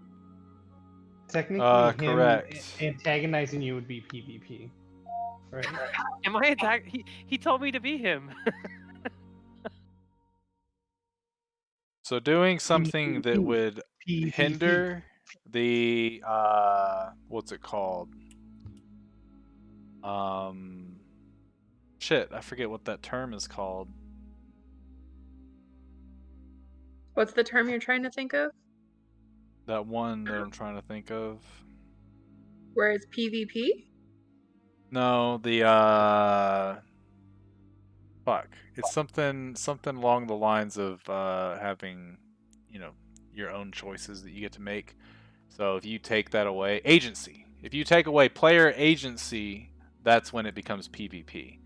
Technically, him correct. antagonizing you would be PvP. Right. Am I attacked? He told me to be him. So doing something that would PvP. hinder the what's it called? Shit, I forget what that term is called. What's the term you're trying to think of? That one that I'm trying to think of. Where it's PvP? No, the fuck. It's something along the lines of having, your own choices that you get to make. So if you take that away, agency. If you take away player agency, that's when it becomes PvP.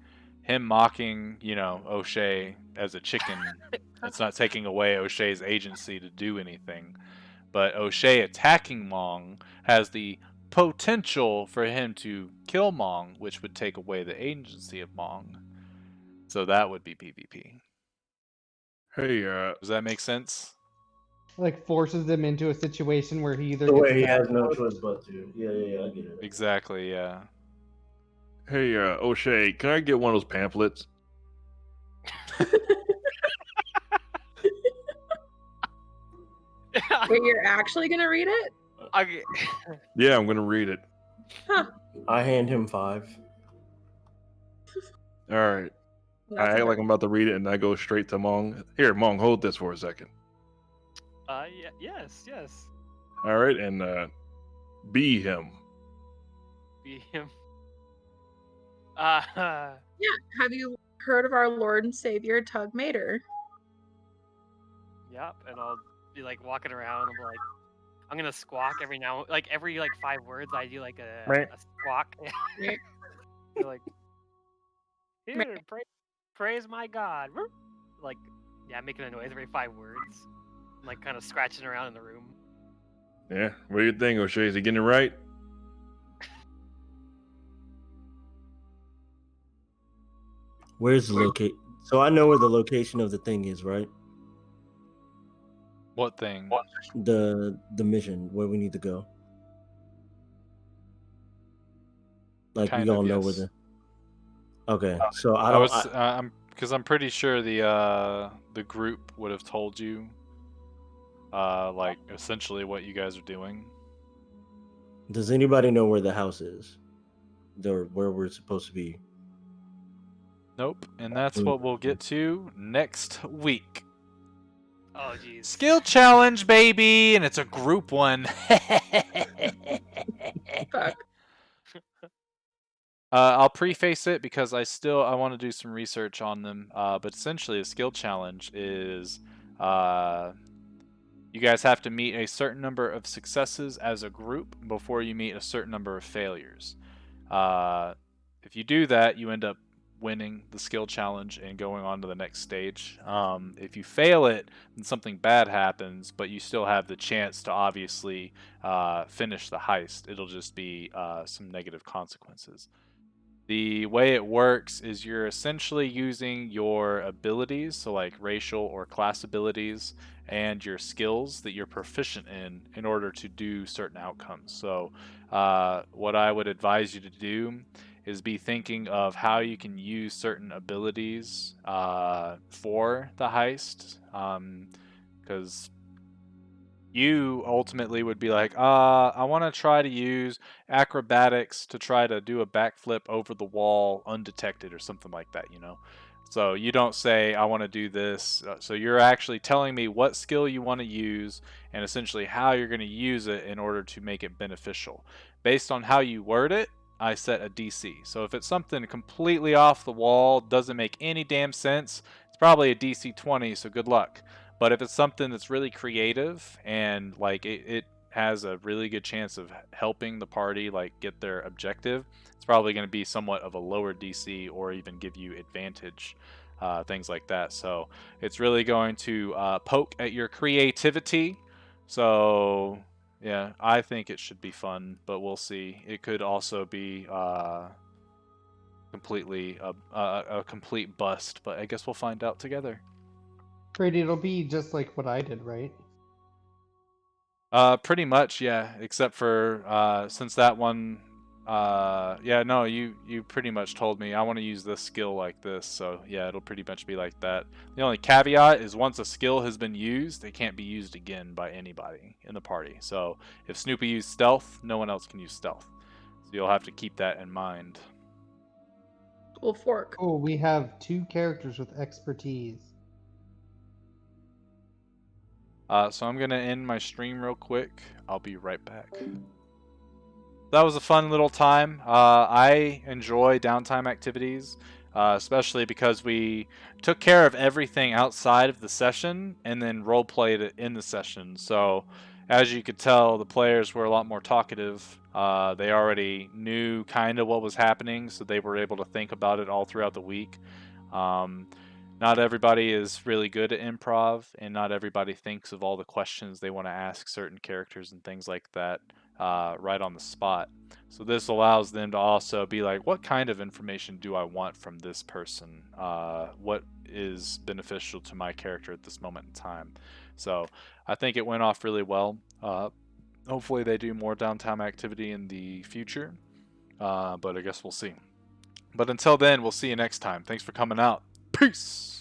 Him mocking, O'Shea as a chicken, it's not taking away O'Shea's agency to do anything. But O'Shea attacking Mong has the potential for him to kill Mong, which would take away the agency of Mong. So that would be PvP. Hey, Does that make sense? Like forces them into a situation where he either The gets way he has bad no or- choice but to. Yeah, I get it. Exactly, yeah. hey, O'Shea, can I get one of those pamphlets? Wait, you're actually gonna read it? Okay. Yeah, I'm gonna read it. Huh. I hand him 5. All right. I That's act like I'm about to read it, and I go straight to Mong. Here, Mong, hold this for a second. Yes. All right, and be him. Be him. Yeah. Have you heard of our Lord and Savior Tug Mater? Yep. And I'll be like walking around. I'm like, I'm gonna squawk every now, like every like 5 words. I do like a squawk. You're like, here, praise my God. Like, yeah, making a noise every 5 words. I'm like kind of scratching around in the room. Yeah. What do you think, O'Shea? Is he getting it right? Where's the location? So I know where the location of the thing is, right? What thing? The mission where we need to go. Like Kind we all of, know where yes. the. Okay, so I I don't. was, because I'm pretty sure the group would have told you, like essentially what you guys are doing. Does anybody know where the house is? Or where we're supposed to be? Nope, and that's what we'll get to next week. Oh, jeez. Skill challenge, baby, and it's a group one. Fuck. I'll preface it because I want to do some research on them. But essentially, a skill challenge is you guys have to meet a certain number of successes as a group before you meet a certain number of failures. If you do that, you end up winning the skill challenge and going on to the next stage. If you fail it, then something bad happens, but you still have the chance to obviously finish the heist. It'll just be some negative consequences. The way it works is you're essentially using your abilities, so like racial or class abilities, and your skills that you're proficient in order to do certain outcomes. So, what I would advise you to do is be thinking of how you can use certain abilities for the heist, because you ultimately would be like, I want to try to use acrobatics to try to do a backflip over the wall undetected or something like that, you know? So you don't say, I want to do this. So you're actually telling me what skill you want to use and essentially how you're going to use it in order to make it beneficial. Based on how you word it, I set a DC. So if it's something completely off the wall, doesn't make any damn sense, it's probably a DC 20, so good luck. But if it's something that's really creative and like it has a really good chance of helping the party like get their objective, it's probably going to be somewhat of a lower DC or even give you advantage, things like that. So it's really going to poke at your creativity. So yeah, I think it should be fun, but we'll see. It could also be completely a complete bust, but I guess we'll find out together. Great, it'll be just like what I did, right? Pretty much, yeah. Except for since that one, yeah, no, you pretty much told me I want to use this skill like this, so yeah, it'll pretty much be like that. The only caveat is once a skill has been used, it can't be used again by anybody in the party. So if Snoopy used stealth, no one else can use stealth. So you'll have to keep that in mind. Well, fork. Oh, we have 2 characters with expertise. So I'm gonna end my stream real quick. I'll be right back. That was a fun little time. I enjoy downtime activities, especially because we took care of everything outside of the session and then role played it in the session. So, as you could tell, the players were a lot more talkative. They already knew kind of what was happening, so they were able to think about it all throughout the week. Not everybody is really good at improv, and not everybody thinks of all the questions they want to ask certain characters and things like that. right on the spot. So this allows them to also be like, what kind of information do I want from this person? What is beneficial to my character at this moment in time? So I think it went off really well. Hopefully they do more downtime activity in the future, but I guess we'll see. But until then, we'll see you next time. Thanks for coming out. Peace!